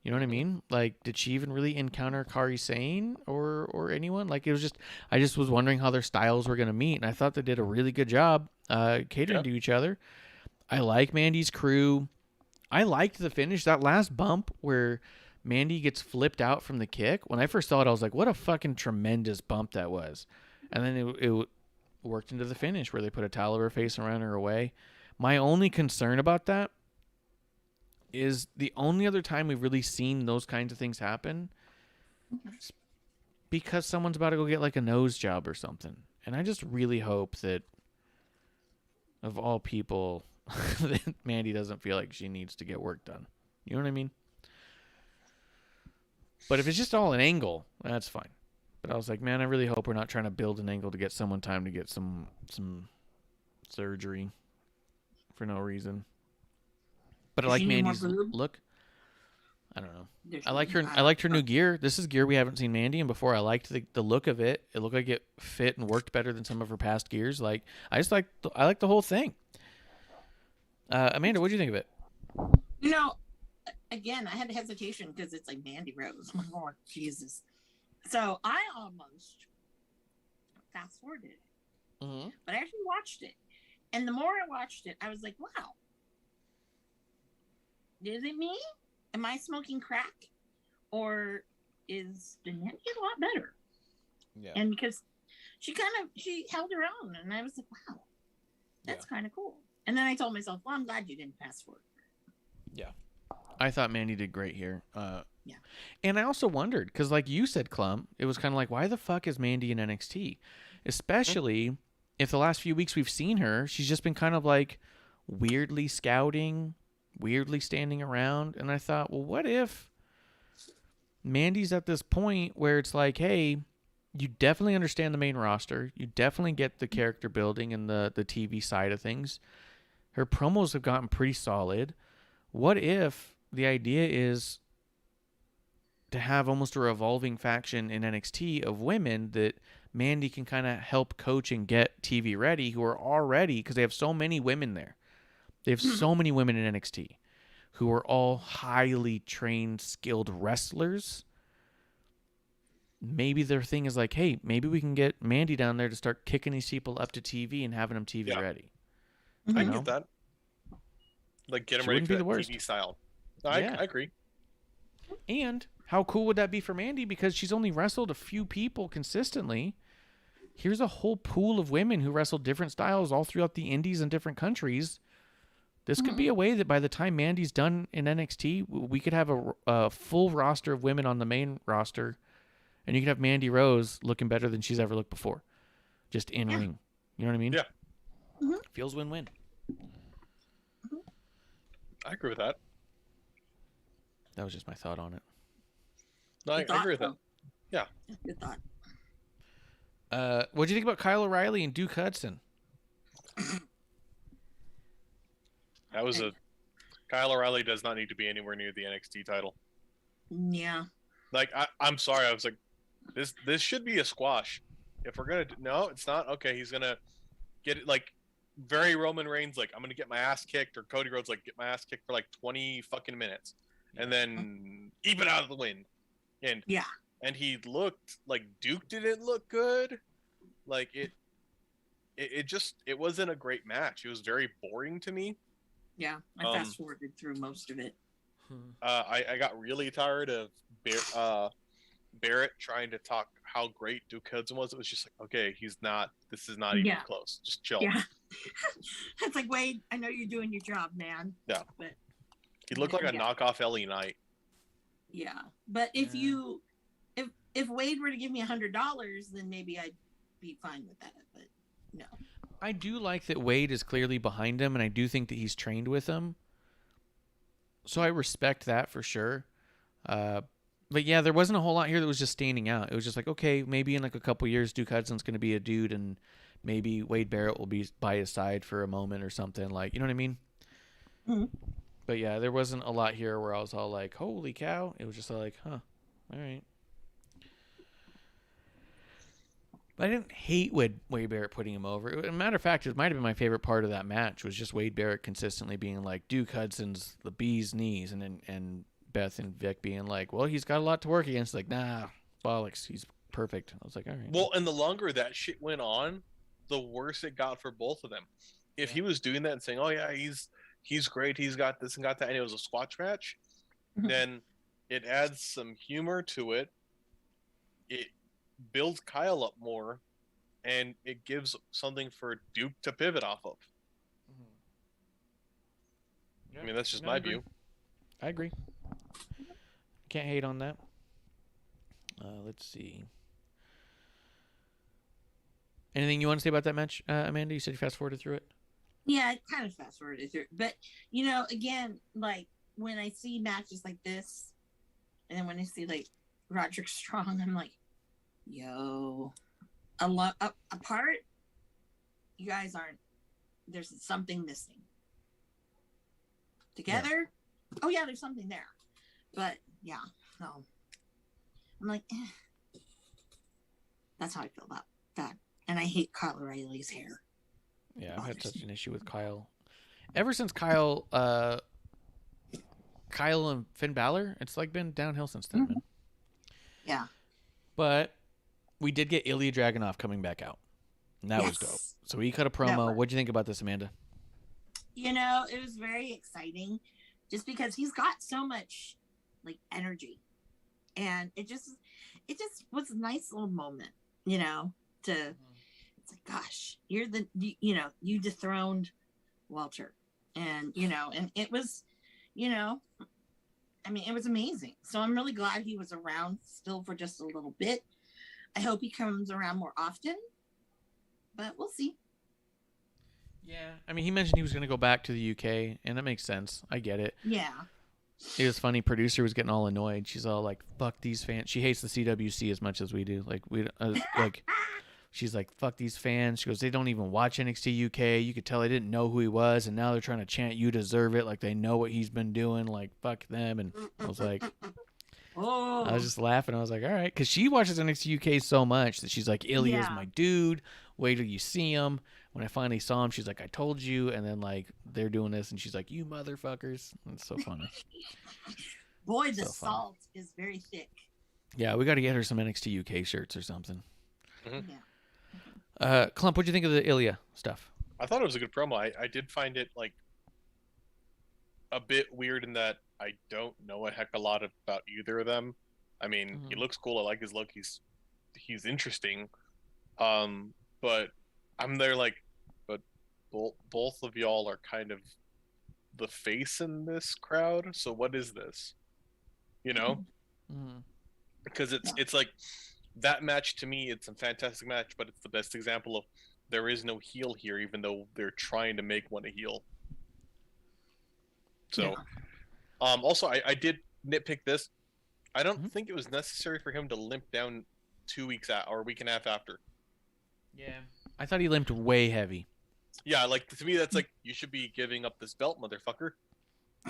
You know what I mean? Like, did she even really encounter Kairi Sane or anyone? Like, it was just, I just was wondering how their styles were going to meet, and I thought they did a really good job catering to each other. I like Mandy's crew. I liked the finish, that last bump where Mandy gets flipped out from the kick. When I first saw it, I was like, what a fucking tremendous bump that was. And then it worked into the finish where they put a towel over her face and ran her away. My only concern about that is the only other time we've really seen those kinds of things happen is because someone's about to go get like a nose job or something. And I just really hope that, of all people, that Mandy doesn't feel like she needs to get work done. You know what I mean? But if it's just all an angle, that's fine. But I was like, man, I really hope we're not trying to build an angle to get someone time to get some surgery for no reason. But I like Mandy's look. I don't know. I liked her new gear. This is gear we haven't seen Mandy in before. I liked the look of it. It looked like it fit and worked better than some of her past gears. Like, I like the whole thing. Amanda, what do you think of it? You know, again, I had hesitation because it's like Mandy Rose. I'm going, Jesus. So I almost fast forwarded it. But I actually watched it. And the more I watched it, I was like, wow. Is it me? Am I smoking crack? Or is Mandy a lot better? Yeah. And because she held her own. And I was like, wow, that's kind of cool. And then I told myself, well, I'm glad you didn't fast forward. Yeah. I thought Mandy did great here. Yeah. And I also wondered, because like you said, Klump, it was kind of like, why the fuck is Mandy in NXT? Especially if the last few weeks we've seen her, she's just been kind of like weirdly scouting, weirdly standing around. And I thought, well, what if Mandy's at this point where it's like, hey, you definitely understand the main roster. You definitely get the character building and the TV side of things. Her promos have gotten pretty solid. What if the idea is to have almost a revolving faction in NXT of women that Mandy can kind of help coach and get TV ready, who are already, because they have so many women there. They have so many women in NXT who are all highly trained, skilled wrestlers. Maybe their thing is like, hey, maybe we can get Mandy down there to start kicking these people up to TV and having them TV ready. I can get that. Like, get them ready for that TV style. I agree. And how cool would that be for Mandy? Because she's only wrestled a few people consistently. Here's a whole pool of women who wrestle different styles all throughout the indies and different countries. This could be a way that by the time Mandy's done in NXT, we could have a full roster of women on the main roster, and you could have Mandy Rose looking better than she's ever looked before, just in ring. You know what I mean? Yeah. Feels win-win. I agree with that. That was just my thought on it. No, I agree with that. Yeah. Good thought. What do you think about Kyle O'Reilly and Duke Hudson? That was Kyle O'Reilly does not need to be anywhere near the NXT title. Yeah. Like, I'm sorry. I was like, this should be a squash. If we're going to... No, it's not. Okay, he's going to get it, like, very Roman Reigns, like, I'm going to get my ass kicked, or Cody Rhodes, like, get my ass kicked for, like, 20 fucking minutes. And then keep it out of the wind. And he looked like Duke didn't look good. Like, it wasn't a great match. It was very boring to me. Yeah, I fast forwarded through most of it. I got really tired of Barrett trying to talk how great Duke Hudson was. It was just like, okay, this is not even close. Just chill. Yeah. It's like, Wade, I know you're doing your job, man. Yeah. But he looked like a knockoff Ellie Knight. Yeah. But if Wade were to give me $100, then maybe I'd be fine with that. But no. I do like that Wade is clearly behind him, and I do think that he's trained with him. So I respect that for sure. But yeah, there wasn't a whole lot here that was just standing out. It was just like, okay, maybe in like a couple years, Duke Hudson's going to be a dude, and maybe Wade Barrett will be by his side for a moment or something. Like, you know what I mean? Mm-hmm. But yeah, there wasn't a lot here where I was all like, holy cow. It was just like, huh, all right. But I didn't hate Wade Barrett putting him over. As a matter of fact, it might have been my favorite part of that match was just Wade Barrett consistently being like, Duke Hudson's the bee's knees, and Beth and Vic being like, well, he's got a lot to work against. Like, nah, bollocks, he's perfect. I was like, all right. Well, and the longer that shit went on, the worse it got for both of them. If he was doing that and saying, oh yeah, he's great, he's got this and got that, and it was a squash match, then it adds some humor to it. It builds Kyle up more, and it gives something for Duke to pivot off of. Yeah, I mean, that's just my view. I agree. Can't hate on that. Let's see. Anything you want to say about that match, Amanda? You said you fast forwarded through it. Yeah, I kind of fast forwarded through it. But, again, like, when I see matches like this, and then when I see, like, Roderick Strong, I'm like, yo, apart, you guys aren't, there's something missing. Together, oh, yeah, there's something there. But, yeah, no. I'm like, That's how I feel about that. And I hate Kyle O'Reilly's hair. Yeah, I've had such an issue with Kyle. Ever since Kyle and Finn Balor, it's like been downhill since then, man. Yeah. But we did get Ilya Dragunov coming back out. And that was dope. So he cut a promo. What'd you think about this, Amanda? It was very exciting just because he's got so much like energy. And it just was a nice little moment, it's like, gosh, you're you dethroned Walter. And, and it was, it was amazing. So I'm really glad he was around still for just a little bit. I hope he comes around more often, but we'll see. Yeah. He mentioned he was going to go back to the UK, and that makes sense. I get it. Yeah. It was funny. Producer was getting all annoyed. She's all like, "Fuck these fans." She hates the CWC as much as we do. She's like, "Fuck these fans." She goes, "They don't even watch NXT UK. You could tell they didn't know who he was, and now they're trying to chant you deserve it, like they know what he's been doing. Like fuck them." And I was like, I was just laughing. I was like, all right, because she watches NXT UK so much that she's like, Ilya's my dude. Wait till you see him. When I finally saw him, she's like, I told you. And then like they're doing this, and she's like, you motherfuckers. It's so funny. Boy, the salt is very thick. Yeah, we got to get her some NXT UK shirts or something. Mm-hmm. Yeah. Klump, what'd you think of the Ilya stuff? I thought it was a good promo. I did find it like a bit weird in that I don't know a heck a lot about either of them. I mean, he looks cool. I like his look. He's interesting. But I'm there like, but both of y'all are kind of the face in this crowd. So what is this? You know? Mm-hmm. Because it's like that match to me, it's a fantastic match, but it's the best example of there is no heel here, even though they're trying to make one a heel. So, also, I did nitpick this. I don't think it was necessary for him to limp down 2 weeks or a week and a half after. Yeah. I thought he limped way heavy. Yeah, like, to me, that's like, you should be giving up this belt, motherfucker.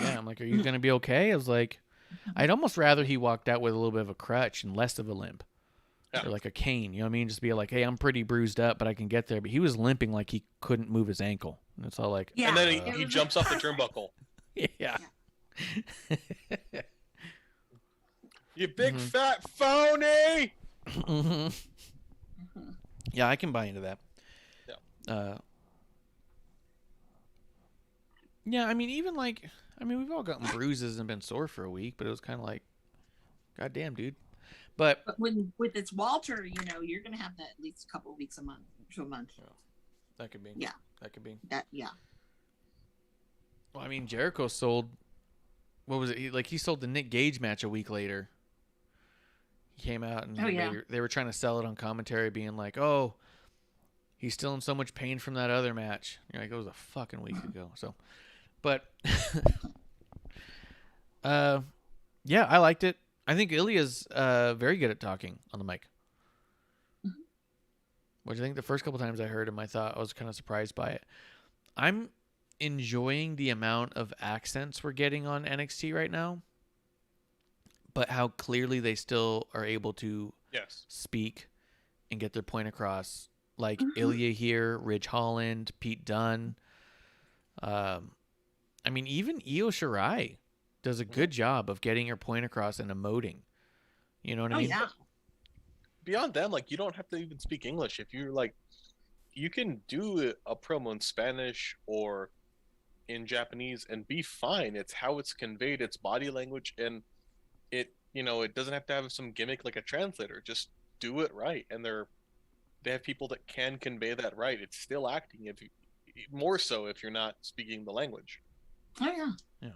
Yeah, I'm like, are you going to be okay? I was like, I'd almost rather he walked out with a little bit of a crutch and less of a limp. Yeah. Or like a cane, you know what I mean? Just be like, hey, I'm pretty bruised up, but I can get there. But he was limping like he couldn't move his ankle. And it's all like... Yeah, and then he jumps off the turnbuckle. Yeah. You big fat phony! Yeah, I can buy into that. Yeah. Yeah, I mean, even like... I mean, we've all gotten bruises and been sore for a week, but it was kind of like, goddamn, dude. But with it's Walter, you know, you're gonna have that at least a couple of weeks a month to a month. Yeah, that could be. Yeah, that could be. That yeah. Well, I mean, Jericho sold. What was it? He sold the Nick Gage match a week later. He came out and they were trying to sell it on commentary, being like, "Oh, he's still in so much pain from that other match." You're like, it was a fucking week ago. So, but yeah, I liked it. I think Ilya's very good at talking on the mic. What do you think? The first couple times I heard him, I thought I was kind of surprised by it. I'm enjoying the amount of accents we're getting on NXT right now, but how clearly they still are able to speak and get their point across. Like Ilya here, Ridge Holland, Pete Dunne. I mean, even Io Shirai does a good job of getting her point across and emoting. You know what I mean? Yeah. Beyond them, like, you don't have to even speak English. If you're like, you can do a promo in Spanish or in Japanese and be fine. It's how it's conveyed, it's body language, and it, you know, it doesn't have to have some gimmick like a translator. Just do it right. And they have people that can convey that right. It's still acting, if you, more so if you're not speaking the language. Oh yeah. Yeah.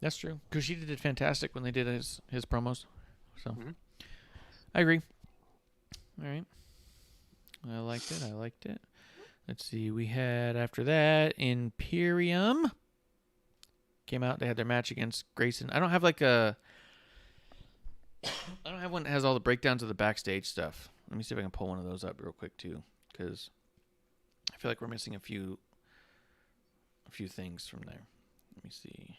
That's true. Kushida did fantastic when they did his promos. So I agree. All right. I liked it. Let's see. We had after that Imperium came out. They had their match against Grayson. I don't have one that has all the breakdowns of the backstage stuff. Let me see if I can pull one of those up real quick too, because I feel like we're missing a few things from there. Let me see.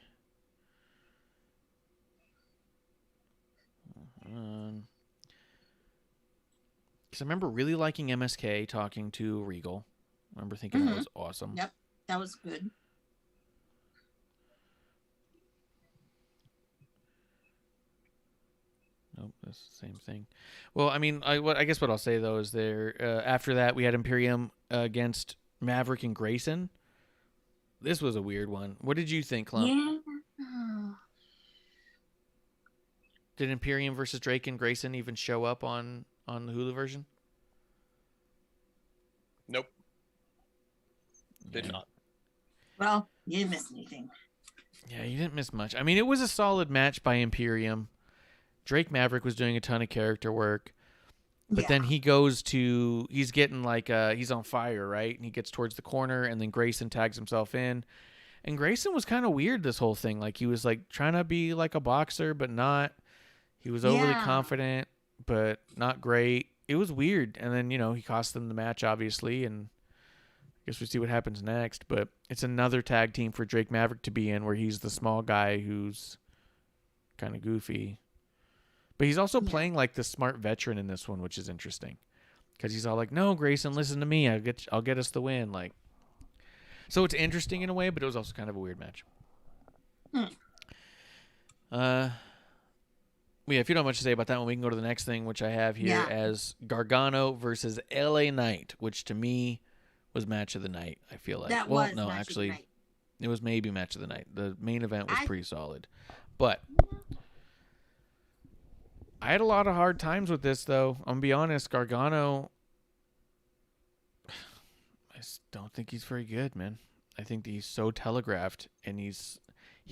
Because I remember really liking MSK talking to Regal. I remember thinking that was awesome. Yep, that was good. Nope, that's the same thing. Well, I mean, I guess what I'll say though is after that we had Imperium against Maverick and Grayson. This was a weird one. What did you think, Klump? Yeah. Did Imperium versus Drake and Grayson even show up on the Hulu version? Nope. Did not. Well, you didn't miss anything. Yeah, you didn't miss much. I mean, it was a solid match by Imperium. Drake Maverick was doing a ton of character work. But then he's getting like, he's on fire, right? And he gets towards the corner, and then Grayson tags himself in. And Grayson was kind of weird this whole thing. Like, he was like trying to be like a boxer, but not. He was overly confident, but not great. It was weird. And then, he cost them the match, obviously. And I guess we see what happens next. But it's another tag team for Drake Maverick to be in where he's the small guy who's kind of goofy. But he's also playing like the smart veteran in this one, which is interesting. Because he's all like, no, Grayson, listen to me. I'll get us the win. Like, so it's interesting in a way, but it was also kind of a weird match. Well, yeah, if you don't have much to say about that one, we can go to the next thing, which I have here as Gargano versus LA Knight, which to me was match of the night, I feel like. It was maybe match of the night. The main event was pretty solid. But I had a lot of hard times with this, though. I'm going to be honest, Gargano, I just don't think he's very good, man. I think he's so telegraphed, and he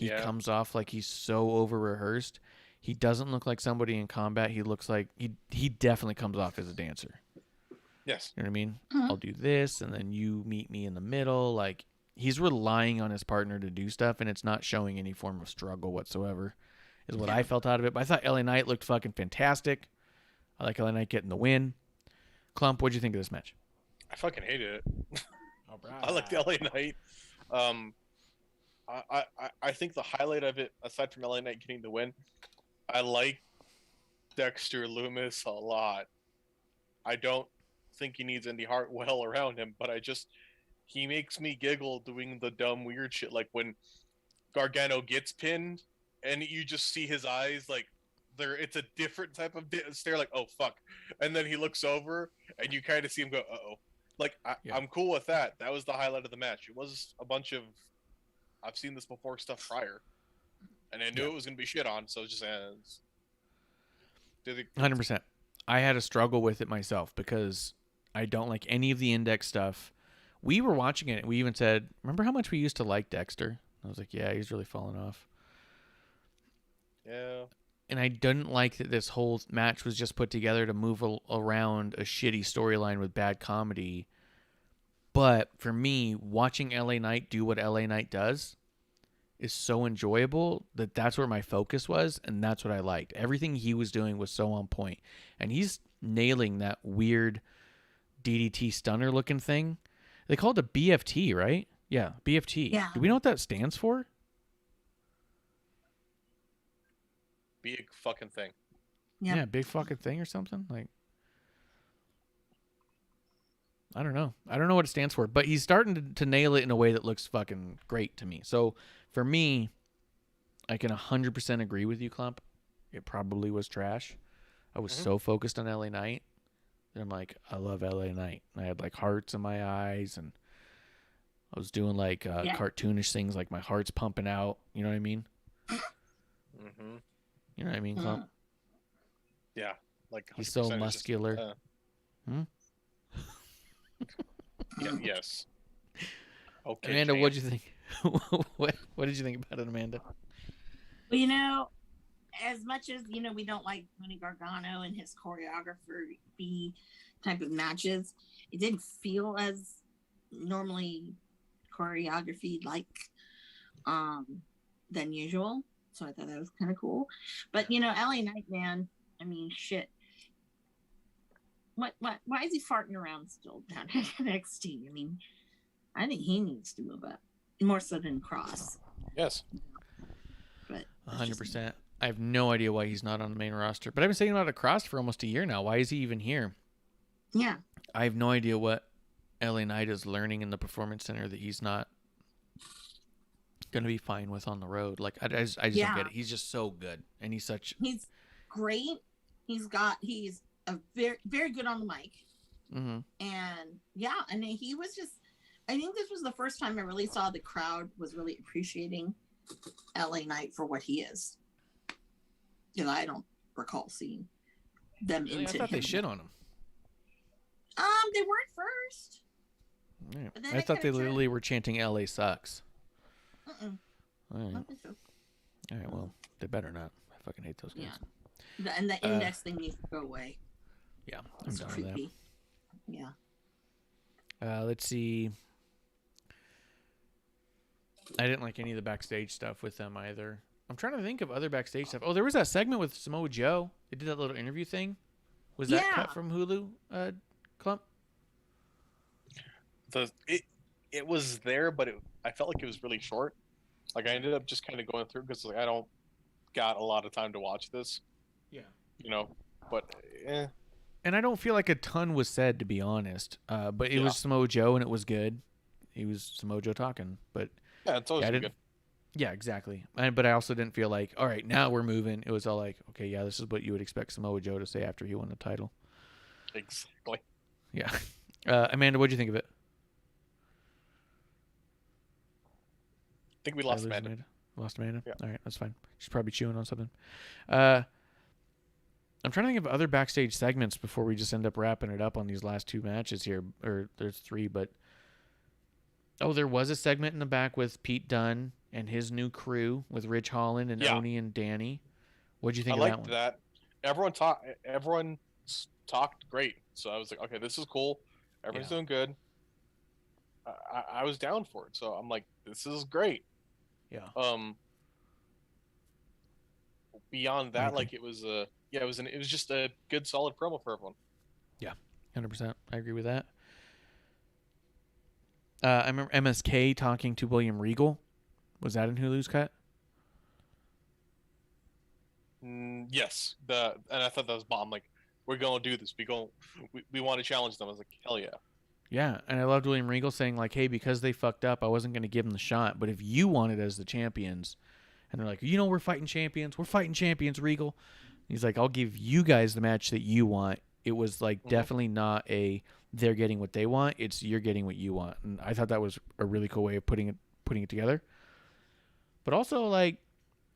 comes off like he's so over-rehearsed. He doesn't look like somebody in combat. He looks like he definitely comes off as a dancer. Yes. You know what I mean? I'll do this, and then you meet me in the middle. Like, he's relying on his partner to do stuff, and it's not showing any form of struggle whatsoever, is what I felt out of it. But I thought LA Knight looked fucking fantastic. I like LA Knight getting the win. Klump, what'd you think of this match? I fucking hated it. I like the LA Knight. I think the highlight of it, aside from LA Knight getting the win, I like Dexter Lumis a lot. I don't think he needs Indy Hartwell around him, but he makes me giggle doing the dumb weird shit, like when Gargano gets pinned and you just see his eyes like it's a different type of stare, like, oh fuck, and then he looks over and you kind of see him go, uh-oh. Like, I'm cool with that. That was the highlight of the match. It was a bunch of I've seen this before stuff prior, and I knew it was going to be shit on, so it just 100%. I had a struggle with it myself because I don't like any of the index stuff. We were watching it, and we even said, remember how much we used to like Dexter? I was like, yeah, he's really fallen off. Yeah. And I didn't like that this whole match was just put together to move around a shitty storyline with bad comedy. But for me, watching LA Knight do what LA Knight does is so enjoyable that's where my focus was, and that's what I liked. Everything he was doing was so on point. And he's nailing that weird DDT stunner looking thing. They call it a BFT, right? Yeah, BFT. Yeah. Do we know what that stands for? Big fucking thing. Yeah, big fucking thing or something? Like, I don't know. I don't know what it stands for, but he's starting to nail it in a way that looks fucking great to me. So for me, I can 100% agree with you, Klump. It probably was trash. I was so focused on LA Knight that I'm like, I love LA Knight. And I had like hearts in my eyes, and I was doing like cartoonish things, like my heart's pumping out. You know what I mean? Mm-hmm. You know what I mean, Klump? Yeah. Like, he's so muscular. Yes. Okay. Amanda, what'd you think? what did you think about it, Amanda? Well, as much as, we don't like Tony Gargano and his choreography type of matches, it didn't feel as normally choreography like than usual. So I thought that was kind of cool. But, LA Knight, man, I mean, shit. Why is he farting around still down at NXT? I mean, I think he needs to move up more so than Cross. Yes. But 100%. I have no idea why he's not on the main roster. But I've been saying about a Cross for almost a year now. Why is he even here? Yeah. I have no idea what LA Knight is learning in the Performance Center that he's not going to be fine with on the road. Like, I just don't get it. He's just so good. And he's great. He's a very, very good on the mic. Mm-hmm. And he was just, I think this was the first time I really saw the crowd was really appreciating LA Knight for what he is. I don't recall seeing them really? into I thought him. they shit on him. They weren't first. Yeah. I thought they literally were chanting LA sucks. Uh-uh. All right. I don't think so. All right, well, they better not. I fucking hate those guys. Yeah. And the index thing needs to go away. Yeah, I'm It's done creepy. with that. Let's see. I didn't like any of the backstage stuff with them either. I'm trying to think of other backstage stuff. Oh, there was that segment with Samoa Joe. They did that little interview thing. Was that cut from Hulu, Klump? It was there, but I felt like it was really short. Like I ended up just kind of going through because like I don't got a lot of time to watch this. Yeah. You know, but And I don't feel like a ton was said, to be honest. But it was Samoa Joe, and it was good. He was Samoa Joe talking, but it's always good. Yeah, exactly. But I also didn't feel like, all right, now we're moving. It was all like, okay, yeah, this is what you would expect Samoa Joe to say after he won the title. Exactly. Yeah. Amanda, what'd you think of it? I think we lost Amanda. Lost Amanda? Yeah. All right, that's fine. She's probably chewing on something. I'm trying to think of other backstage segments before we just end up wrapping it up on these last two matches here. Or there's three, but... Oh, there was a segment in the back with Pete Dunne and his new crew with Rich Holland and Oni and Danny. What'd you think of that one? I liked that. Everyone talked great. So I was like, okay, this is cool. Everyone's doing good. I was down for it. So I'm like, this is great. Yeah. Beyond that, like it was it was just a good solid promo for everyone. Yeah, 100%. I agree with that. I remember MSK talking to William Regal. Was that in Hulu's cut? Yes. And I thought that was bomb. Like, we're gonna do this. We want to challenge them. I was like, hell yeah. Yeah, and I loved William Regal saying like, hey, because they fucked up, I wasn't gonna give them the shot. But if you want it as the champions, and they're like, we're fighting champions. We're fighting champions, Regal. He's like, I'll give you guys the match that you want. It was like definitely not they're getting what they want. It's you're getting what you want. And I thought that was a really cool way of putting it together. But also, like,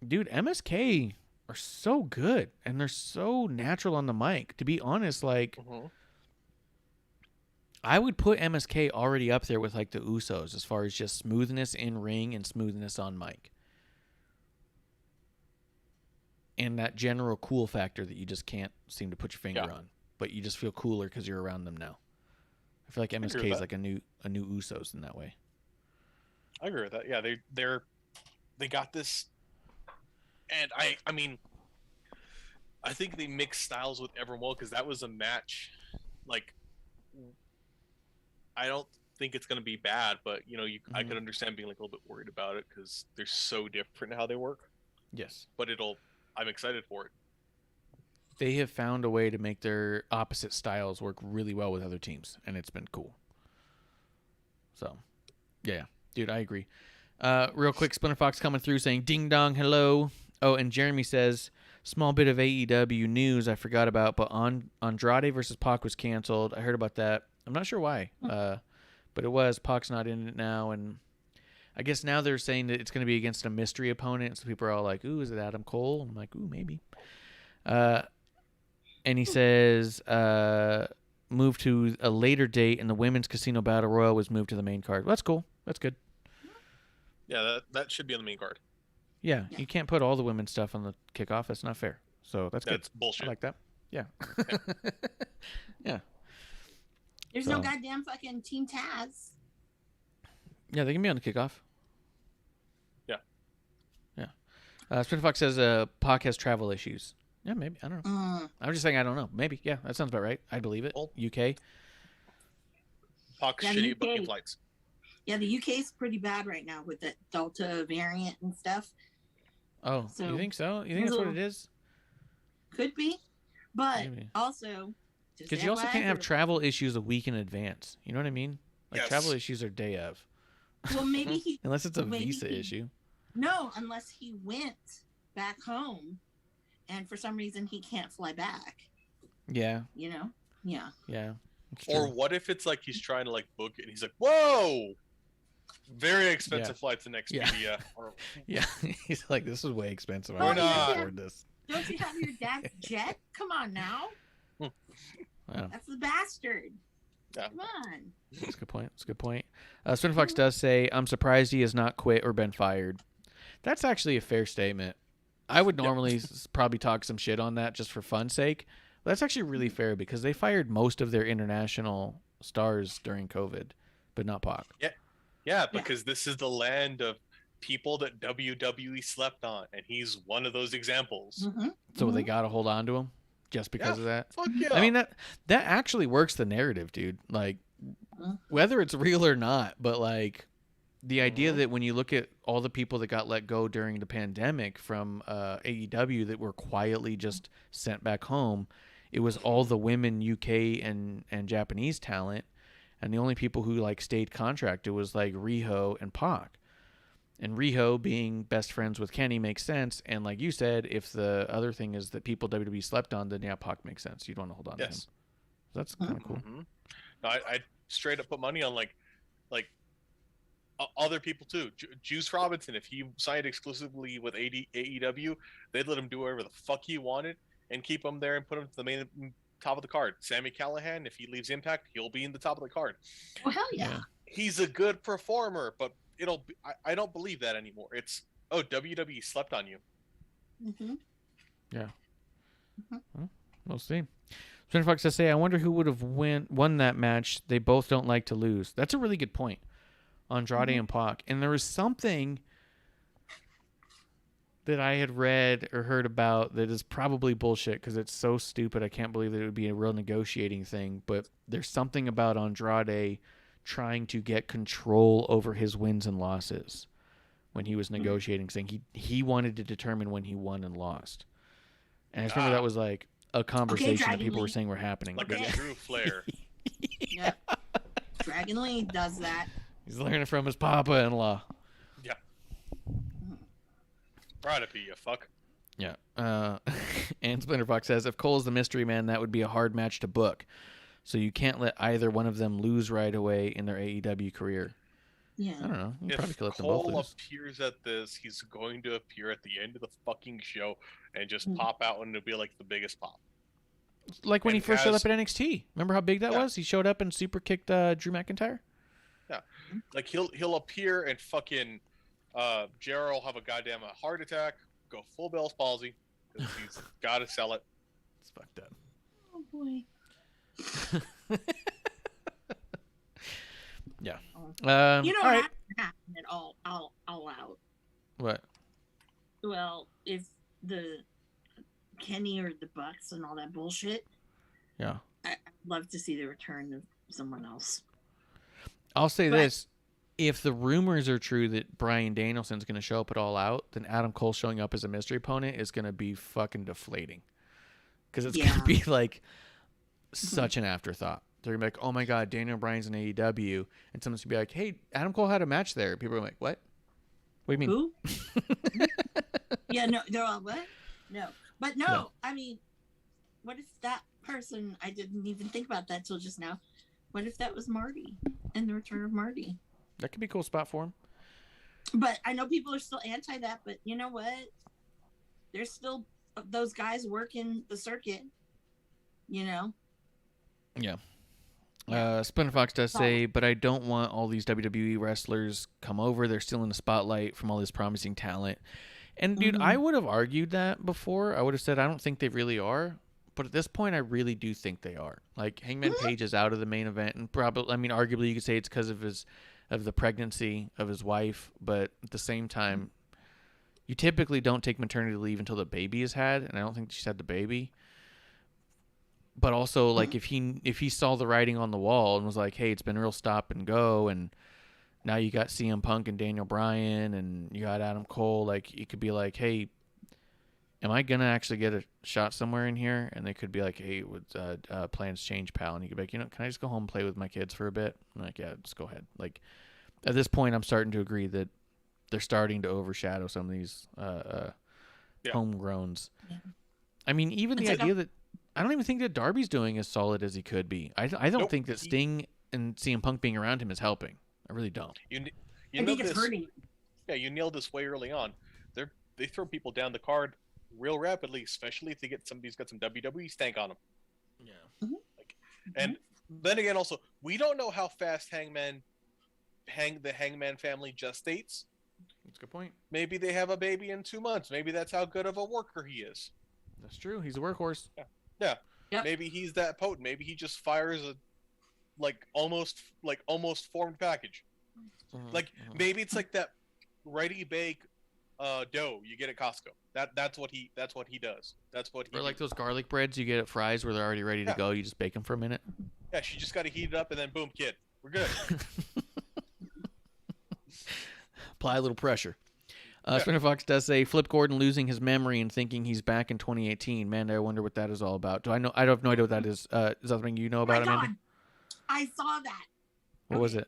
dude, MSK are so good and they're so natural on the mic. To be honest, like, I would put MSK already up there with like the Usos as far as just smoothness in ring and smoothness on mic. And that general cool factor that you just can't seem to put your finger on, but you just feel cooler because you're around them now. I feel like MSK is like a new Usos in that way. I agree with that. Yeah, they got this, and I mean, I think they mix styles with everyone well because that was a match. Like, I don't think it's gonna be bad, but you know, I could understand being like a little bit worried about it because they're so different how they work. Yes, but I'm excited for it. They have found a way to make their opposite styles work really well with other teams, and it's been cool. So, yeah, dude, I agree. Real quick, Splinter Fox coming through saying, ding dong, hello. Oh, and Jeremy says, small bit of AEW news I forgot about, but Andrade versus Pac was canceled. I heard about that. I'm not sure why, but it was. Pac's not in it now, and I guess now they're saying that it's going to be against a mystery opponent, so people are all like, ooh, is it Adam Cole? And I'm like, ooh, maybe. And he says, move to a later date, and the Women's Casino Battle Royal was moved to the main card. Well, that's cool. That's good. Yeah, that should be on the main card. Yeah, you can't put all the women's stuff on the kickoff. That's not fair. So that's good. That's bullshit. I like that. Yeah. Yeah. There's no goddamn fucking Team Taz. Yeah, they can be on the kickoff. Yeah. Yeah. Spin Fox says Pac has travel issues. Yeah, maybe. I don't know. I'm just saying I don't know. Maybe. Yeah, that sounds about right. I believe it. UK. Pac's shitty booking flights. Yeah, the UK is pretty bad right now with that Delta variant and stuff. Oh, so, you think so? You think that's what it is? Could be. But also... Because you also can't have travel issues a week in advance. You know what I mean? Like, travel issues are day of. Well, maybe he... unless it's a visa issue. No, unless he went back home, and for some reason he can't fly back. Yeah. You know? Yeah. Yeah. Or what if it's like he's trying to like book it and he's like, whoa! Very expensive flights in Expedia. Yeah. He's like, this is way expensive. I not afford this. Don't you have your dad's jet? Come on now. Wow. That's the bastard. Yeah. Come on. That's a good point. That's a good point. Spin Fox does say, I'm surprised he has not quit or been fired. That's actually a fair statement. I would normally probably talk some shit on that just for fun's sake. But that's actually really fair because they fired most of their international stars during COVID, but not Pac. Yeah, because this is the land of people that WWE slept on, and he's one of those examples. So they got to hold on to him just because of that. Fuck yeah. I mean, that actually works the narrative, dude. Like, whether it's real or not, but like the idea that when you look at all the people that got let go during the pandemic from AEW that were quietly just sent back home, it was all the women UK and Japanese talent, and the only people who like stayed contracted was like Riho and Pac. And Riho being best friends with Kenny makes sense. And like you said, if the other thing is that people WWE slept on, then yeah, Pac makes sense. You'd want to hold on to him. So that's kind of cool. No, I straight up put money on like other people too. Juice Robinson, if he signed exclusively with AEW, they'd let him do whatever the fuck he wanted and keep him there and put him to the main top of the card. Sammy Callahan, if he leaves Impact, he'll be in the top of the card. Oh hell yeah. He's a good performer, but I don't believe that anymore. It's WWE slept on you. Yeah. Well, we'll see. Spinner Fox says, I wonder who would have won that match. They both don't like to lose. That's a really good point. Andrade and Pac. And there was something that I had read or heard about that is probably bullshit because it's so stupid. I can't believe that it would be a real negotiating thing. But there's something about Andrade trying to get control over his wins and losses when he was negotiating, saying he wanted to determine when he won and lost. And I just remember that was like a conversation that people were saying were happening. Like a Drew Flair. Yeah. Dragon Lee does that. He's learning from his papa-in-law. Yeah. Proud of you, fuck. Yeah. And Splinter Fox says, if Cole's the mystery man, that would be a hard match to book. So you can't let either one of them lose right away in their AEW career. Yeah. I don't know. You If probably could let them both Cole lose. appears at this, he's going to appear at the end of the fucking show and just pop out and it'll be like the biggest pop. Like when he And first showed up at NXT. Remember how big that was? He showed up and super kicked Drew McIntyre? Yeah. Like he'll appear and fucking Jarrell will have a goddamn heart attack, go full Bell's palsy. He's got to sell it. It's fucked up. Oh boy. Yeah. You know all right. what happened at all out. What? Well, if the Kenny or the Bucks and all that bullshit, Yeah. I'd love to see the return of someone else. I'll say this. If the rumors are true that Bryan Danielson's going to show up at All Out, then Adam Cole showing up as a mystery opponent is going to be fucking deflating. Because it's going to be like such an afterthought. They're going to be like, oh my God, Daniel Bryan's in AEW. And someone's going to be like, hey, Adam Cole had a match there. People are like, what? What do you mean? Who? Yeah, no, they're all, what? No. But no, I mean, what if that person, I didn't even think about that till just now. What if that was Marty and the return of Marty? That could be a cool spot for him. But I know people are still anti that, but you know what? There's still those guys working the circuit, you know? Yeah. Splinter Fox does say, but I don't want all these WWE wrestlers come over. They're still in the spotlight from all this promising talent. And, dude, I would have argued that before. I would have said I don't think they really are. But at this point, I really do think they are. Like, Hangman Page is out of the main event. And probably, I mean, arguably you could say it's because of the pregnancy of his wife. But at the same time, you typically don't take maternity leave until the baby is had. And I don't think she's had the baby. But also, like, if he saw the writing on the wall and was like, hey, it's been real stop and go, and now you got CM Punk and Daniel Bryan, and you got Adam Cole, like, you could be like, hey, am I going to actually get a shot somewhere in here? And they could be like, hey, would plans change, pal? And you could be like, can I just go home and play with my kids for a bit? I'm like, yeah, just go ahead. Like, at this point, I'm starting to agree that they're starting to overshadow some of these homegrowns. Yeah. I mean, even the idea that I don't even think that Darby's doing as solid as he could be. I don't think that Sting and CM Punk being around him is helping. I really don't. I think it's hurting. Yeah, you nailed this way early on. They throw people down the card real rapidly, especially if they get somebody's got some WWE stank on them. Yeah. And then again, also, we don't know how fast the Hangman family gestates. That's a good point. Maybe they have a baby in 2 months. Maybe that's how good of a worker he is. That's true. He's a workhorse. Yeah. Yep. Maybe he's that potent. Maybe he just fires a almost formed package. Maybe it's like that ready bake dough you get at Costco. That's what he does. That's what he. Or like those garlic breads you get at Fry's where they're already ready to go. You just bake them for a minute. Yeah, she just got to heat it up and then boom, kid, we're good. Apply a little pressure. Spinner Fox does say Flip Gordon losing his memory and thinking he's back in 2018. Amanda, I wonder what that is all about. I don't have no idea what that is. Is that something you know about, Amanda? I saw that. What was it?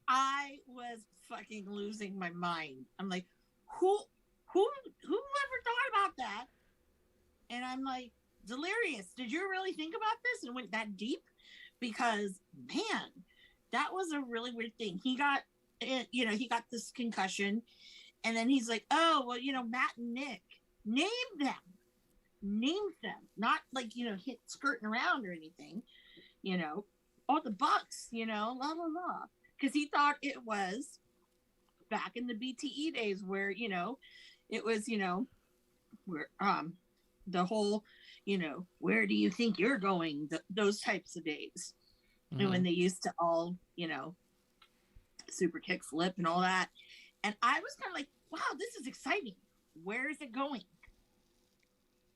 I was fucking losing my mind. I'm like, who ever thought about that? And I'm like, delirious. Did you really think about this and went that deep? Because man, that was a really weird thing. He got this concussion. And then he's like, oh, well, Matt and Nick, name them, not like, hit skirting around or anything, oh, the Bucks, blah, blah, blah. Because he thought it was back in the BTE days where, it was, where, the whole, where do you think you're going? Those types of days. Mm-hmm. And when they used to all, super kick flip and all that. And I was kind of like, wow, this is exciting. Where is it going?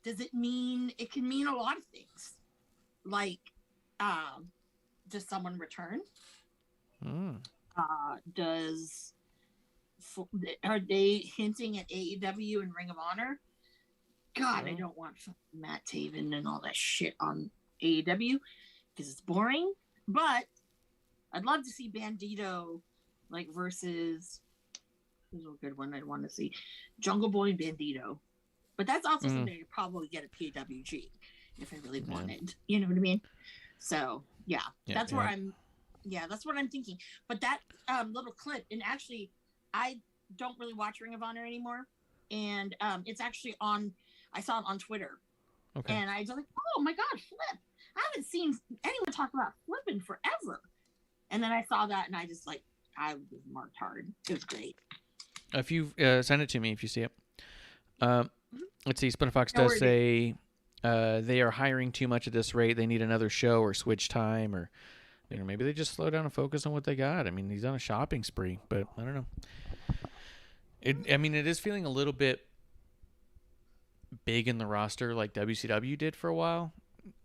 Does it mean, it can mean a lot of things. Like, does someone return? Are they hinting at AEW and Ring of Honor? God, I don't want Matt Taven and all that shit on AEW because it's boring. But I'd love to see Bandito versus, this is a good one I'd want to see, Jungle Boy and Bandito. But that's also something I'd probably get at PWG if I really wanted. You know what I mean? So that's where I'm. Yeah, that's what I'm thinking. But that little clip, and actually, I don't really watch Ring of Honor anymore, and it's actually on. I saw it on Twitter, and I was like, "Oh my God, Flip! I haven't seen anyone talk about Flip in forever." And then I saw that, and I just I was marked hard. It was great. If you send it to me, if you see it. Let's see. Spinner Fox does say they are hiring too much at this rate. They need another show or switch time, or maybe they just slow down and focus on what they got. I mean, he's on a shopping spree, but I don't know. It is feeling a little bit big in the roster like WCW did for a while.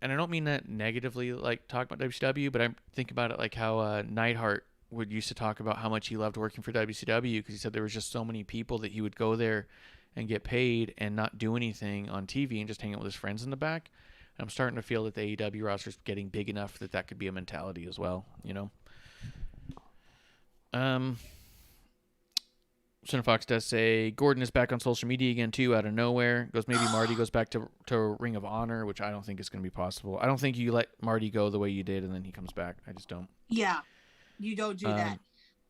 And I don't mean that negatively, talk about WCW, but I think about it like how Neidhart would used to talk about how much he loved working for WCW because he said there was just so many people that he would go there and get paid and not do anything on TV and just hang out with his friends in the back. And I'm starting to feel that the AEW roster is getting big enough that could be a mentality as well, Cinefox does say Gordon is back on social media again too, out of nowhere. Goes maybe Marty goes back to Ring of Honor, which I don't think is going to be possible. I don't think you let Marty go the way you did and then he comes back. I just don't. Yeah, you don't do that.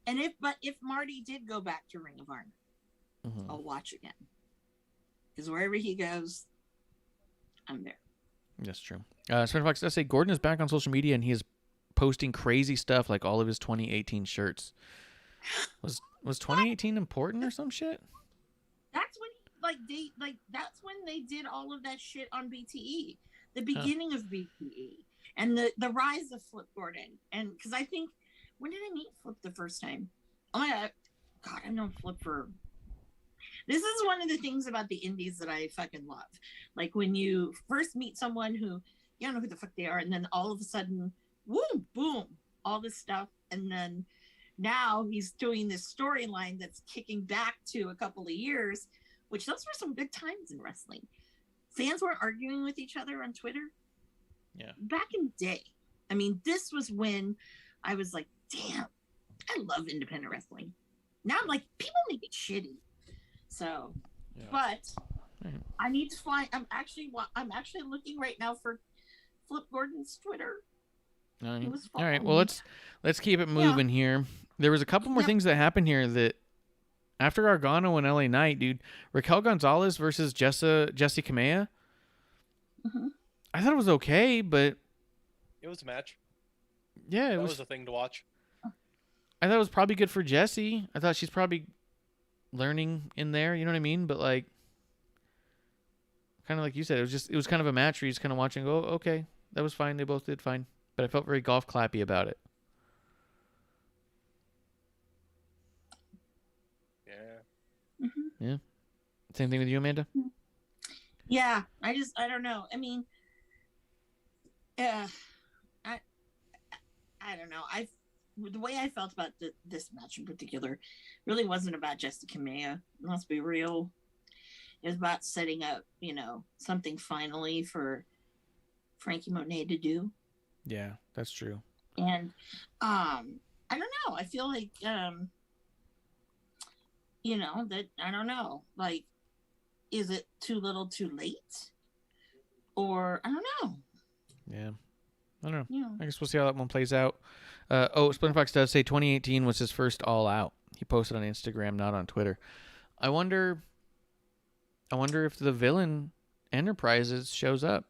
And if Marty did go back to Ring of Honor, I'll watch again. Because wherever he goes, I'm there. That's true. Cinefox does say Gordon is back on social media and he is posting crazy stuff like all of his 2018 shirts. Was 2018 important or some shit? That's when that's when they did all of that shit on BTE, the beginning of BTE, and the rise of Flip Gordon. And because I think, when did I meet Flip the first time? Oh my God, I've known Flip for. This is one of the things about the indies that I fucking love. Like when you first meet someone who you don't know who the fuck they are, and then all of a sudden, boom, all this stuff, and then. Now he's doing this storyline that's kicking back to a couple of years, which those were some good times in wrestling. Fans weren't arguing with each other on Twitter. Yeah. Back in the day. I mean, this was when I was like, damn, I love independent wrestling. Now I'm like, people make it shitty. So, but I need to find, I'm actually looking right now for Flip Gordon's Twitter. All right. Well, let's keep it moving here. There was a couple more things that happened here that after Gargano and LA Knight, dude, Raquel Gonzalez versus Jessie Kamea. I thought it was okay, but it was a match. Yeah, it was a thing to watch. I thought it was probably good for Jessie. I thought she's probably learning in there. You know what I mean? But kind of like you said, it was kind of a match where you're just kind of watching. And go, okay, that was fine. They both did fine. But I felt very golf clappy about it. Yeah. Same thing with you, Amanda? Yeah, I don't know. I mean, I don't know. The way I felt about this match in particular really wasn't about Jessica Maya. Let's be real. It was about setting up, something finally for Frankie Monet to do. Yeah, that's true. And I don't know. I feel like that I don't know. Like, is it too little too late? Or I don't know. Yeah. I don't know. Yeah. I guess we'll see how that one plays out. Splinter Fox does say 2018 was his first All Out. He posted on Instagram, not on Twitter. I wonder if the Villain Enterprises shows up.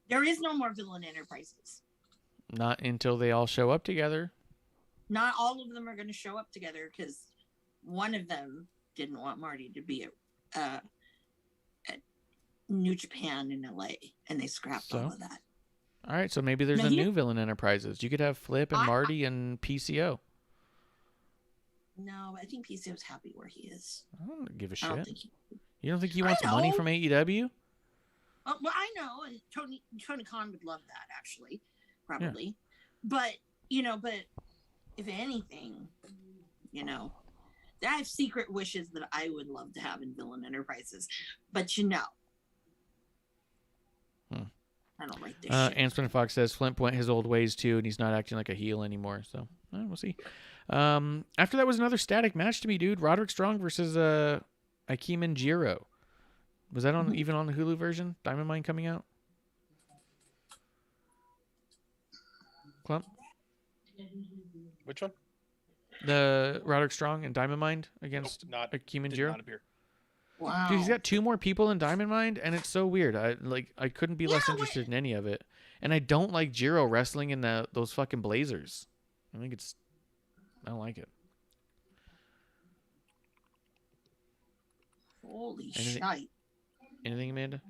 There is no more Villain Enterprises. Not until they all show up together. Not all of them are going to show up together because one of them didn't want Marty to be at New Japan in LA, and they scrapped all of that. All right, so maybe there's a new Villain Enterprises. You could have Flip and Marty and PCO. No, I think PCO's happy where he is. I don't give a shit. You don't think he wants money from AEW? Well, I know, and Tony Khan would love that, actually, probably. Yeah. But if anything, I have secret wishes that I would love to have in Villain Enterprises. But I don't like this shit. And Splinter Fox says Flint went his old ways too, and he's not acting like a heel anymore. So we'll see. After that was another static match to me, dude. Roderick Strong versus Akeem and Jiro. Was that even on the Hulu version? Diamond Mine coming out? Klump? Which one? The Roderick Strong and Diamond Mine against Akeem and Jiro. Wow. Dude, he's got 2 more people in Diamond Mine, and it's so weird. I couldn't be less interested in any of it. And I don't like Jiro wrestling in those fucking blazers. I don't like it. Holy shit. Anything, Amanda?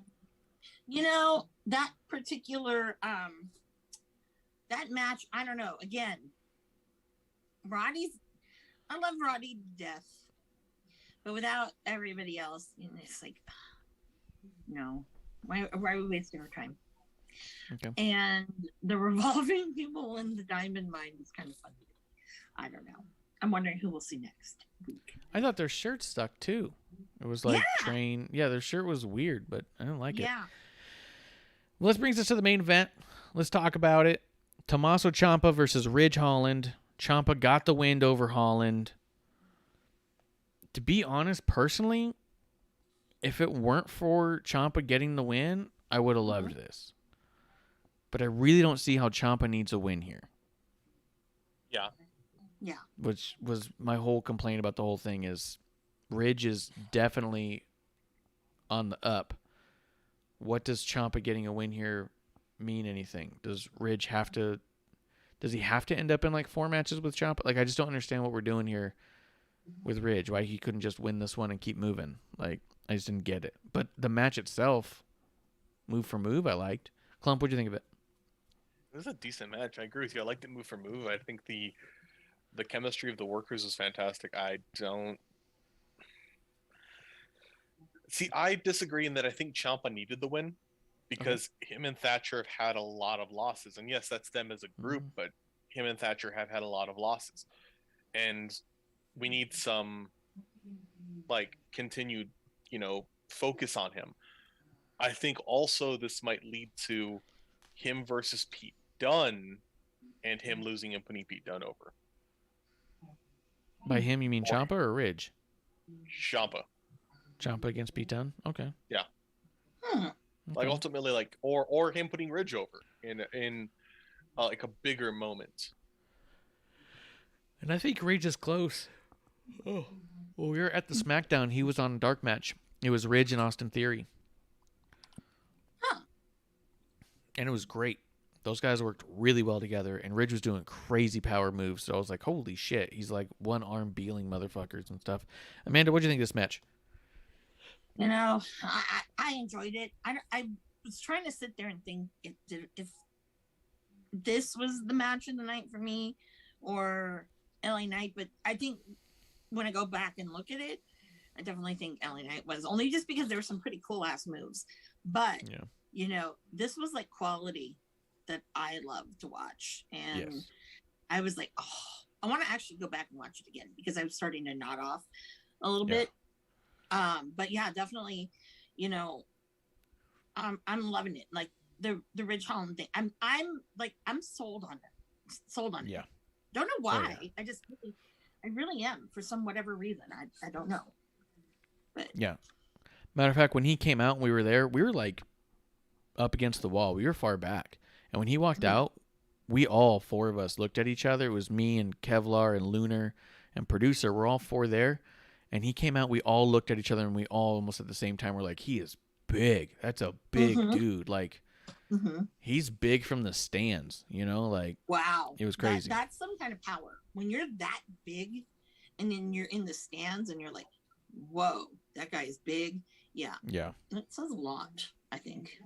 That particular that match, I don't know. Again, I love Roddy to death. But without everybody else, it's like, no. Why are we wasting our time? Okay. And the revolving people in the Diamond Mine is kind of funny. I don't know. I'm wondering who we'll see next week. I thought their shirt stuck too. It was like train. Yeah, their shirt was weird, but I don't like it. Yeah. Well, this brings us to the main event. Let's talk about it. Tommaso Ciampa versus Ridge Holland. Ciampa got the win over Holland. To be honest, personally, if it weren't for Ciampa getting the win, I would have loved this. But I really don't see how Ciampa needs a win here. Yeah. Yeah. Which was my whole complaint about the whole thing is Ridge is definitely on the up. What does Ciampa getting a win here mean anything? Does he have to end up in like 4 matches with Ciampa? Like, I just don't understand what we're doing here with Ridge, why he couldn't just win this one and keep moving. Like, I just didn't get it. But the match itself, move for move, I liked. Klump, what'd you think of it? It was a decent match. I agree with you. I liked it move for move. I think the chemistry of the workers was fantastic. I disagree in that I think Ciampa needed the win because him and Thatcher have had a lot of losses. And yes, that's them as a group, but him and Thatcher have had a lot of losses. And we need some continued, focus on him. I think also this might lead to him versus Pete Dunne and him losing and putting Pete Dunne over. By him, you mean Ciampa or Ridge? Ciampa. Ciampa against Pete Dunne? Okay. Yeah. Okay. Like ultimately, or him putting Ridge over in a bigger moment. And I think Ridge is close. Oh. Well, we were at the SmackDown. He was on a dark match. It was Ridge and Austin Theory. Huh. And it was great. Those guys worked really well together, and Ridge was doing crazy power moves. So I was like, holy shit. He's like one-arm beeling motherfuckers and stuff. Amanda, what do you think of this match? I enjoyed it. I was trying to sit there and think if this was the match of the night for me or LA Knight, but I think when I go back and look at it, I definitely think LA Knight was, only just because there were some pretty cool ass moves. But you know, this was like quality that I love to watch, and I was like, oh, I want to actually go back and watch it again because I was starting to nod off a little bit. But yeah, definitely, you know, I'm loving it. Like the Ridge Holland thing. I'm sold on it. Sold on it. Yeah. Don't know why. I really am for some whatever reason. I don't know. But yeah. Matter of fact, when he came out and we were there, we were like up against the wall. We were far back. And when he walked out, we all four of us looked at each other. It was me and Kevlar and Lunar and producer. We're all four there. And he came out, we all looked at each other, and we all almost at the same time were like, he is big. That's a big dude. Like, he's big from the stands, you know? Like, wow. It was crazy. That's some kind of power. When you're that big and then you're in the stands and you're like, whoa, that guy is big. Yeah. Yeah. That says a lot, I think.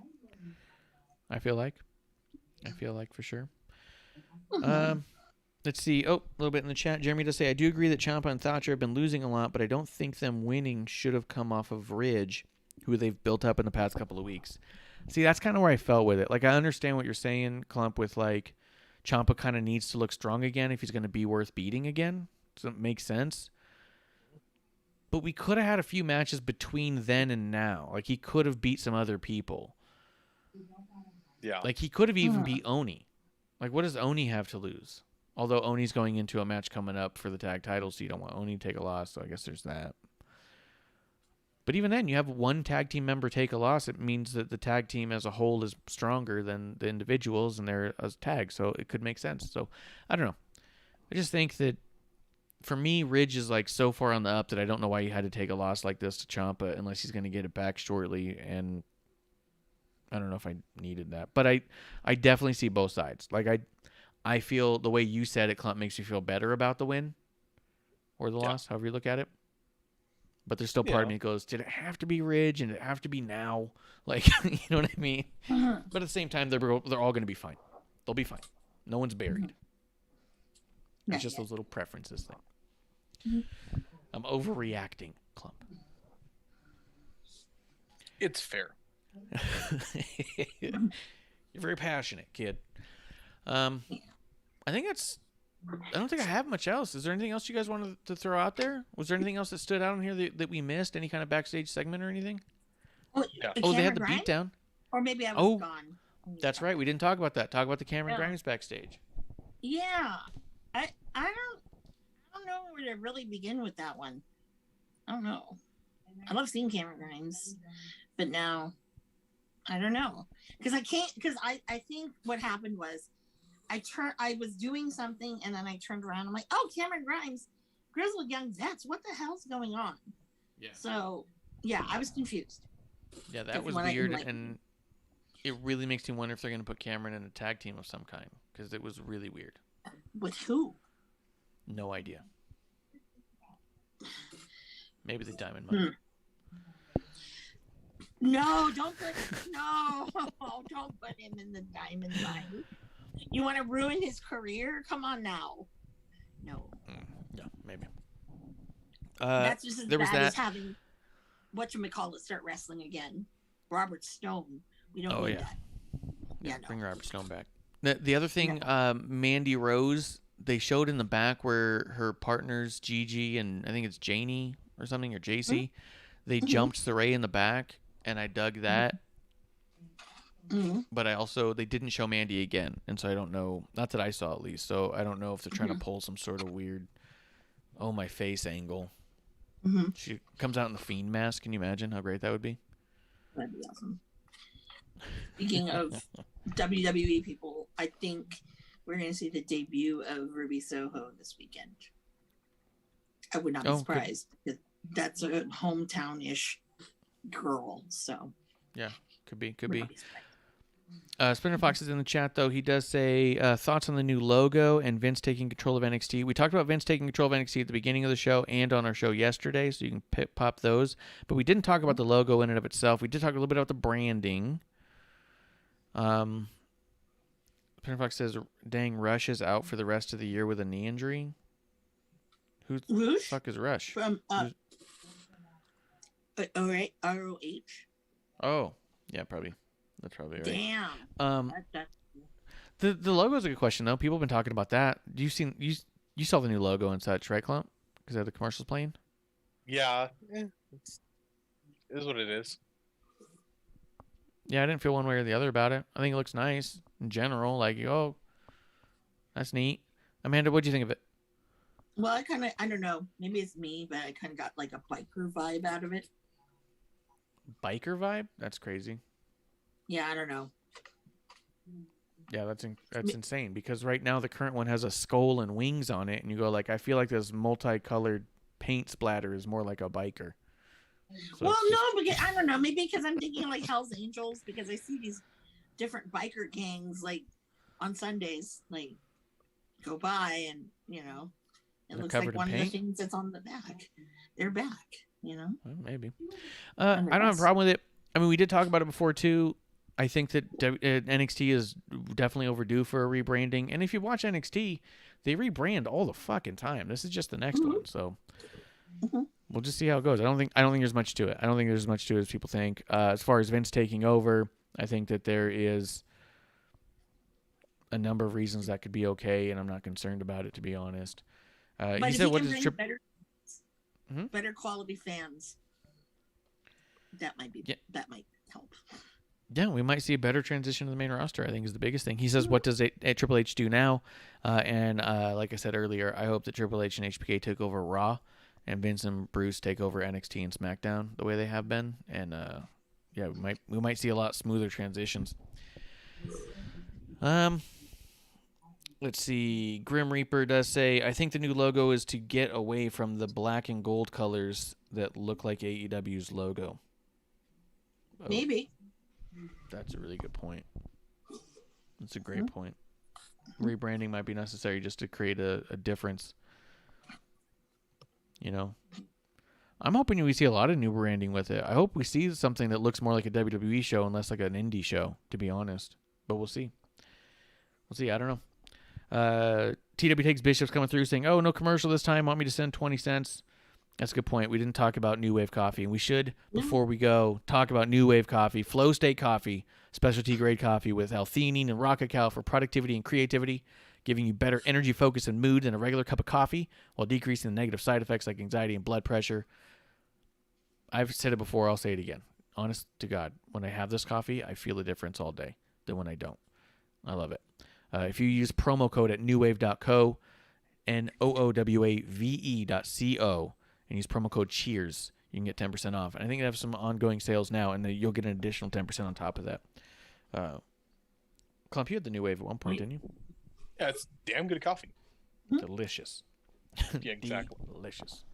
I feel like for sure. Let's see. Oh, a little bit in the chat. Jeremy does say, I do agree that Champa and Thatcher have been losing a lot, but I don't think them winning should have come off of Ridge, who they've built up in the past couple of weeks. See, that's kind of where I felt with it. Like, I understand what you're saying, Klump, with like Champa kind of needs to look strong again if he's going to be worth beating again. Does it make sense? But we could have had a few matches between then and now. Like, he could have beat some other people. Yeah. Like, he could have even beat Oni. Like, what does Oni have to lose? Although Oni's going into a match coming up for the tag title, so you don't want Oni to take a loss, so I guess there's that. But even then, you have one tag team member take a loss. It means that the tag team as a whole is stronger than the individuals, and they're as tags, so it could make sense. So, I don't know. I just think that, for me, Ridge is like so far on the up that I don't know why he had to take a loss like this to Champa unless he's going to get it back shortly, and I don't know if I needed that. But I definitely see both sides. Like, I feel the way you said it, Klump, makes you feel better about the win or the loss, however you look at it. But there's still part of me that goes, did it have to be Ridge and did it have to be now? Like, you know what I mean? But at the same time, they're all going to be fine. They'll be fine. No one's buried. It's just those little preferences thing. I'm overreacting, Klump. It's fair. You're very passionate, kid. I don't think I have much else. Is there anything else you guys wanted to throw out there? Was there anything else that stood out in here that we missed? Any kind of backstage segment or anything? Well, they had the beatdown. Or maybe I was gone. That's right. We didn't talk about that. Talk about the Cameron Grimes backstage. Yeah. I don't know where to really begin with that one. I don't know. I love seeing Cameron Grimes, but now I don't know. Because I think what happened was I was doing something and then I turned around. I'm like, oh, Cameron Grimes, Grizzled Young Vets. What the hell's going on? Yeah. So, yeah, I was confused. Yeah, that was weird. And it really makes me wonder if they're going to put Cameron in a tag team of some kind. Because it was really weird. With who? No idea. Maybe the Diamond Mine. No, don't put him in the Diamond Mine. You want to ruin his career? Come on now. No. Yeah, maybe. That's just as bad as having whatchamacallit start wrestling again. Robert Stone. We don't need that. Yeah, no. Bring Robert Stone back. The other thing, Mandy Rose, they showed in the back where her partners, Gigi and I think it's Janie or something, or JC, they jumped Saray in the back, and I dug that. But they didn't show Mandy again, and so I don't know, not that I saw at least, so I don't know if they're trying to pull some sort of weird my face angle. She comes out in the Fiend mask. Can you imagine how great that would be? That'd be awesome. Speaking of WWE people, I think we're going to see the debut of Ruby Soho this weekend. I would not be surprised, because that's a hometown-ish girl, so. Yeah, could be. Spinner Fox is in the chat, though. He does say, thoughts on the new logo and Vince taking control of NXT. We talked about Vince taking control of NXT at the beginning of the show and on our show yesterday, so you can pop those. But we didn't talk about the logo in and of itself. We did talk a little bit about the branding. Spinner Fox says, dang, Rush is out for the rest of the year with a knee injury. Who the fuck is Rush? All right, ROH. Oh, yeah, probably. That's probably right. Damn. The logo is a good question though. People have been talking about that. You saw the new logo and such, right, Klump? Because the commercials playing. Yeah, it is what it is. Yeah, I didn't feel one way or the other about it. I think it looks nice in general. Like, oh, that's neat. Amanda, what'd you think of it? Well, I don't know. Maybe it's me, but I kind of got like a biker vibe out of it. Biker vibe? That's crazy. Yeah, I don't know. Yeah, that's insane because right now the current one has a skull and wings on it, and you go like, I feel like this multicolored paint splatter is more like a biker. So Well, no, because I don't know. Maybe because I'm thinking like Hell's Angels, because I see these different biker gangs like on Sundays, like go by, and it looks like one of the things that's on the back. They're back, Well, maybe. I don't have a problem with it. I mean, we did talk about it before too. I think that NXT is definitely overdue for a rebranding. And if you watch NXT, they rebrand all the fucking time. This is just the next one, so we'll just see how it goes. I don't think there's much to it. I don't think there's as much to it as people think. As far as Vince taking over, I think that there is a number of reasons that could be okay, and I'm not concerned about it, to be honest. But he said, "What is better quality fans?" That might help. Yeah, we might see a better transition to the main roster, I think, is the biggest thing. He says, what does Triple H do now? And like I said earlier, I hope that Triple H and HBK take over Raw and Vince and Bruce take over NXT and SmackDown the way they have been. And, yeah, we might see a lot smoother transitions. Let's see. Grim Reaper does say, I think the new logo is to get away from the black and gold colors that look like AEW's logo. Oh. Maybe. That's a really good point. That's a great point. Rebranding might be necessary just to create a difference. I'm hoping we see a lot of new branding with it. I hope we see something that looks more like a WWE show and less like an indie show, to be honest. But we'll see. I don't know. TW Takes Bishop's coming through saying, oh, no commercial this time. Want me to send 20 cents? That's a good point. We didn't talk about New Wave Coffee, and we should, before we go, talk about New Wave Coffee, Flow State Coffee, specialty grade coffee with L-theanine and rocket cacao for productivity and creativity, giving you better energy, focus, and mood than a regular cup of coffee, while decreasing the negative side effects like anxiety and blood pressure. I've said it before, I'll say it again. Honest to God, when I have this coffee, I feel a difference all day than when I don't. I love it. If you use promo code at newwave.co, NOOWAVE.co, and use promo code CHEERS, you can get 10% off. And I think they have some ongoing sales now, and you'll get an additional 10% on top of that. Klump, you had the New Wave at one point, didn't you? Yeah, it's damn good coffee. Delicious. Yeah, exactly. Delicious.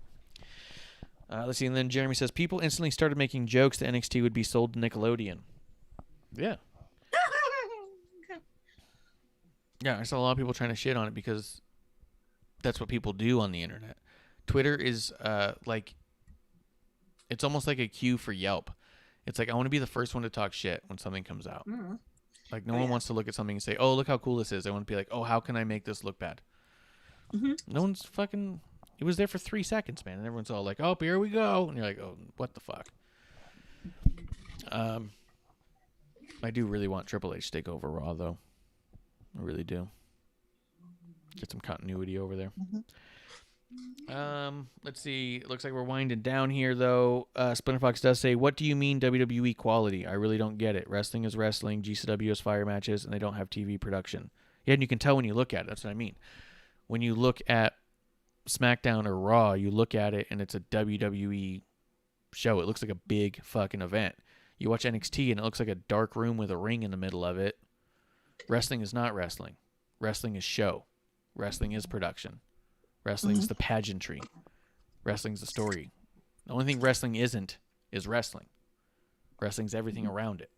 Let's see, and then Jeremy says, people instantly started making jokes that NXT would be sold to Nickelodeon. Yeah. Yeah, I saw a lot of people trying to shit on it because that's what people do on the internet. Twitter is it's almost like a queue for Yelp. It's like, I want to be the first one to talk shit when something comes out. Mm-hmm. Like, no one wants to look at something and say, oh, look how cool this is. They want to be like, oh, how can I make this look bad? Mm-hmm. No one's fucking... It was there for 3 seconds, man. And everyone's all like, oh, here we go. And you're like, oh, what the fuck? I do really want Triple H to take over Raw, though. I really do. Get some continuity over there. Let's see. It looks like we're winding down here, though. Splinter Fox does say, what do you mean WWE quality? I really don't get it. Wrestling is wrestling. GCW is fire matches, and they don't have TV production. Yeah, and you can tell when you look at it. That's what I mean. When you look at SmackDown or Raw, you look at it, and it's a WWE show. It looks like a big fucking event. You watch NXT, and it looks like a dark room with a ring in the middle of it. Wrestling is not wrestling. Wrestling is show. Wrestling is production. Wrestling's the pageantry. Wrestling's the story. The only thing wrestling isn't is wrestling. Wrestling's everything around it.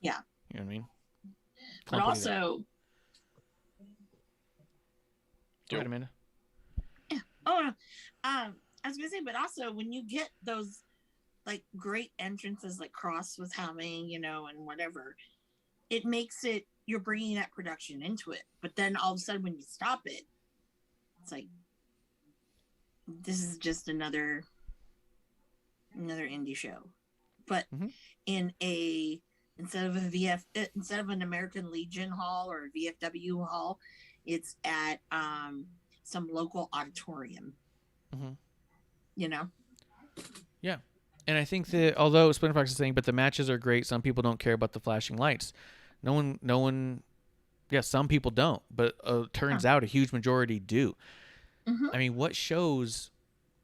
Yeah. You know what I mean? But also... Go ahead, Amanda. Yeah. Oh, I was going to say, but also when you get those like great entrances like Cross was having, and whatever, it makes it, you're bringing that production into it. But then all of a sudden when you stop it, it's like, this is just another another indie show, but Mhm. instead of an American Legion hall or a VFW hall, it's at some local auditorium. Mhm. You know. Yeah. And I think that although Splinter Fox is saying, but the matches are great, some people don't care about the flashing lights. No one. Yeah, some people don't, but turns out a huge majority do. Mm-hmm. I mean, what shows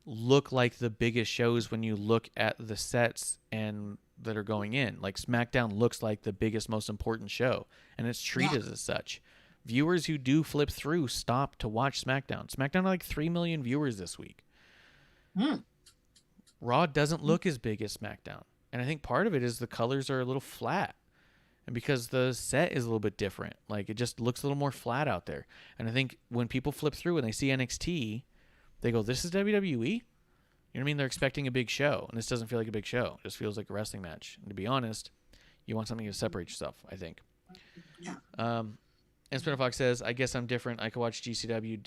look like the biggest shows when you look at the sets and that are going in? Like SmackDown looks like the biggest, most important show, and it's treated as such. Viewers who do flip through stop to watch SmackDown. SmackDown had like 3 million viewers this week. Raw doesn't look as big as SmackDown, and I think part of it is the colors are a little flat. And because the set is a little bit different, like it just looks a little more flat out there. And I think when people flip through and they see NXT, they go, "This is WWE." You know what I mean? They're expecting a big show, and this doesn't feel like a big show. It just feels like a wrestling match. And to be honest, you want something to separate yourself, I think. Yeah. And Spinner Fox says, "I guess I'm different. I could watch GCW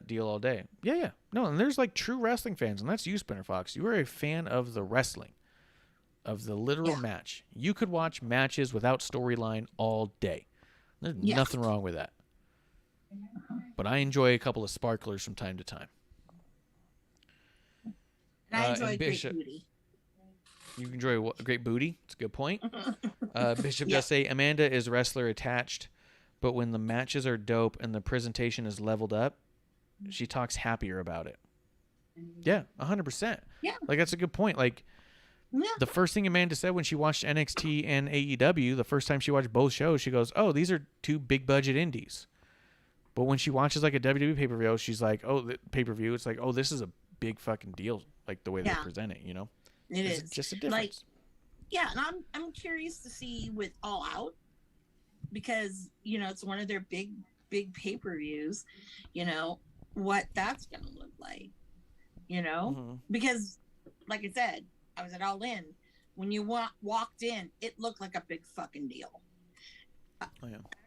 deal all day." Yeah. No, and there's like true wrestling fans, and that's you, Spinner Fox. You are a fan of the wrestling. Of the literal match. You could watch matches without storyline all day. There's nothing wrong with that. But I enjoy a couple of sparklers from time to time. And I enjoy Bishop, great booty. You enjoy what? Great booty? That's a good point. Bishop does say Amanda is wrestler attached, but when the matches are dope and the presentation is leveled up, she talks happier about it. Yeah, 100%. Yeah. Like, that's a good point. Like, the first thing Amanda said when she watched NXT and AEW, the first time she watched both shows, she goes, "Oh, these are two big budget indies." But when she watches like a WWE pay-per-view, she's like, "Oh, the pay-per-view, it's like, oh, this is a big fucking deal." Like the way they present it, you know? It's just a difference. Like, and I'm curious to see with All Out, because, you know, it's one of their big pay-per-views, you know, what that's going to look like, you know? Because, like I said, I was at All In. When you walked in, it looked like a big fucking deal. I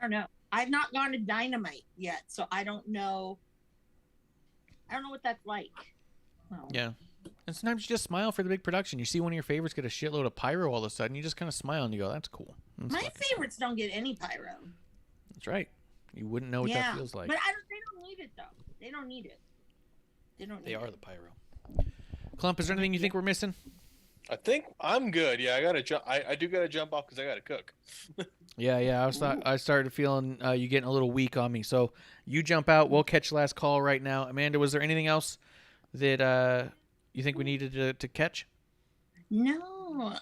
don't know. I've not gone to Dynamite yet, so I don't know. I don't know what that's like. Well, yeah. And sometimes you just smile for the big production. You see one of your favorites get a shitload of pyro all of a sudden, you just kind of smile and you go, "That's cool." My favorites don't get any pyro. That's right. You wouldn't know what that feels like. But they don't need it, though. They don't need it. They are the pyro. Klump, is there anything you think we're missing? I think I'm good. Yeah, I gotta jump. I do gotta jump off because I gotta cook. Yeah. I started feeling you getting a little weak on me. So you jump out. We'll catch last call right now. Amanda, was there anything else that you think we needed to catch? No.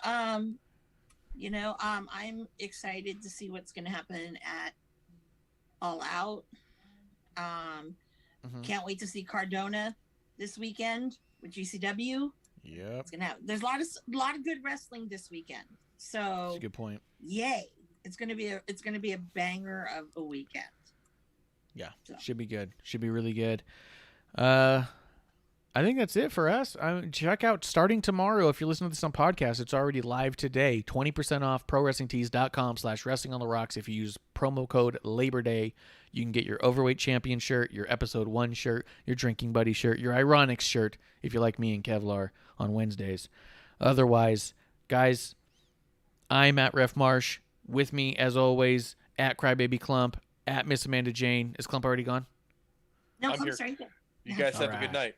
You know, I'm excited to see what's going to happen at All Out. Can't wait to see Cardona this weekend with GCW. Yep. There's a lot of good wrestling this weekend. So that's a good point. Yay. It's gonna be a banger of a weekend. Yeah. So. Should be good. Should be really good. I think that's it for us. Check out starting tomorrow. If you're listening to this on podcast, it's already live today. 20% off ProWrestlingTees.com/WrestlingOnTheRocks. If you use promo code Labor Day, you can get your Overweight Champion shirt, your Episode 1 shirt, your Drinking Buddy shirt, your Ironics shirt, if you like me and Kevlar on Wednesdays. Otherwise, guys, I'm at Ref Marsh. With me, as always, at Crybaby Klump, at Miss Amanda Jane. Is Klump already gone? No, I'm here. sorry. You guys have a good night.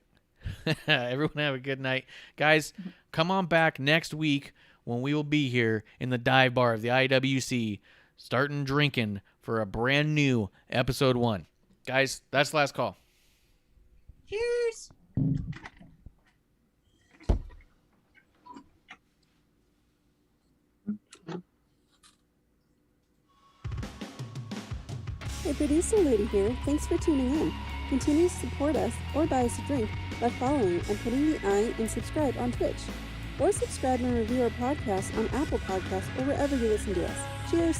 Everyone have a good night. Guys, come on back next week when we will be here in the dive bar of the IWC starting drinking for a brand new Episode 1. Guys, that's last call. Cheers. Hey, producer lady here. Thanks for tuning in. Continue to support us or buy us a drink by following and putting the I in subscribe on Twitch. Or subscribe and review our podcast on Apple Podcasts or wherever you listen to us. Cheers!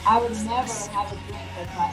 I would never have a drink with my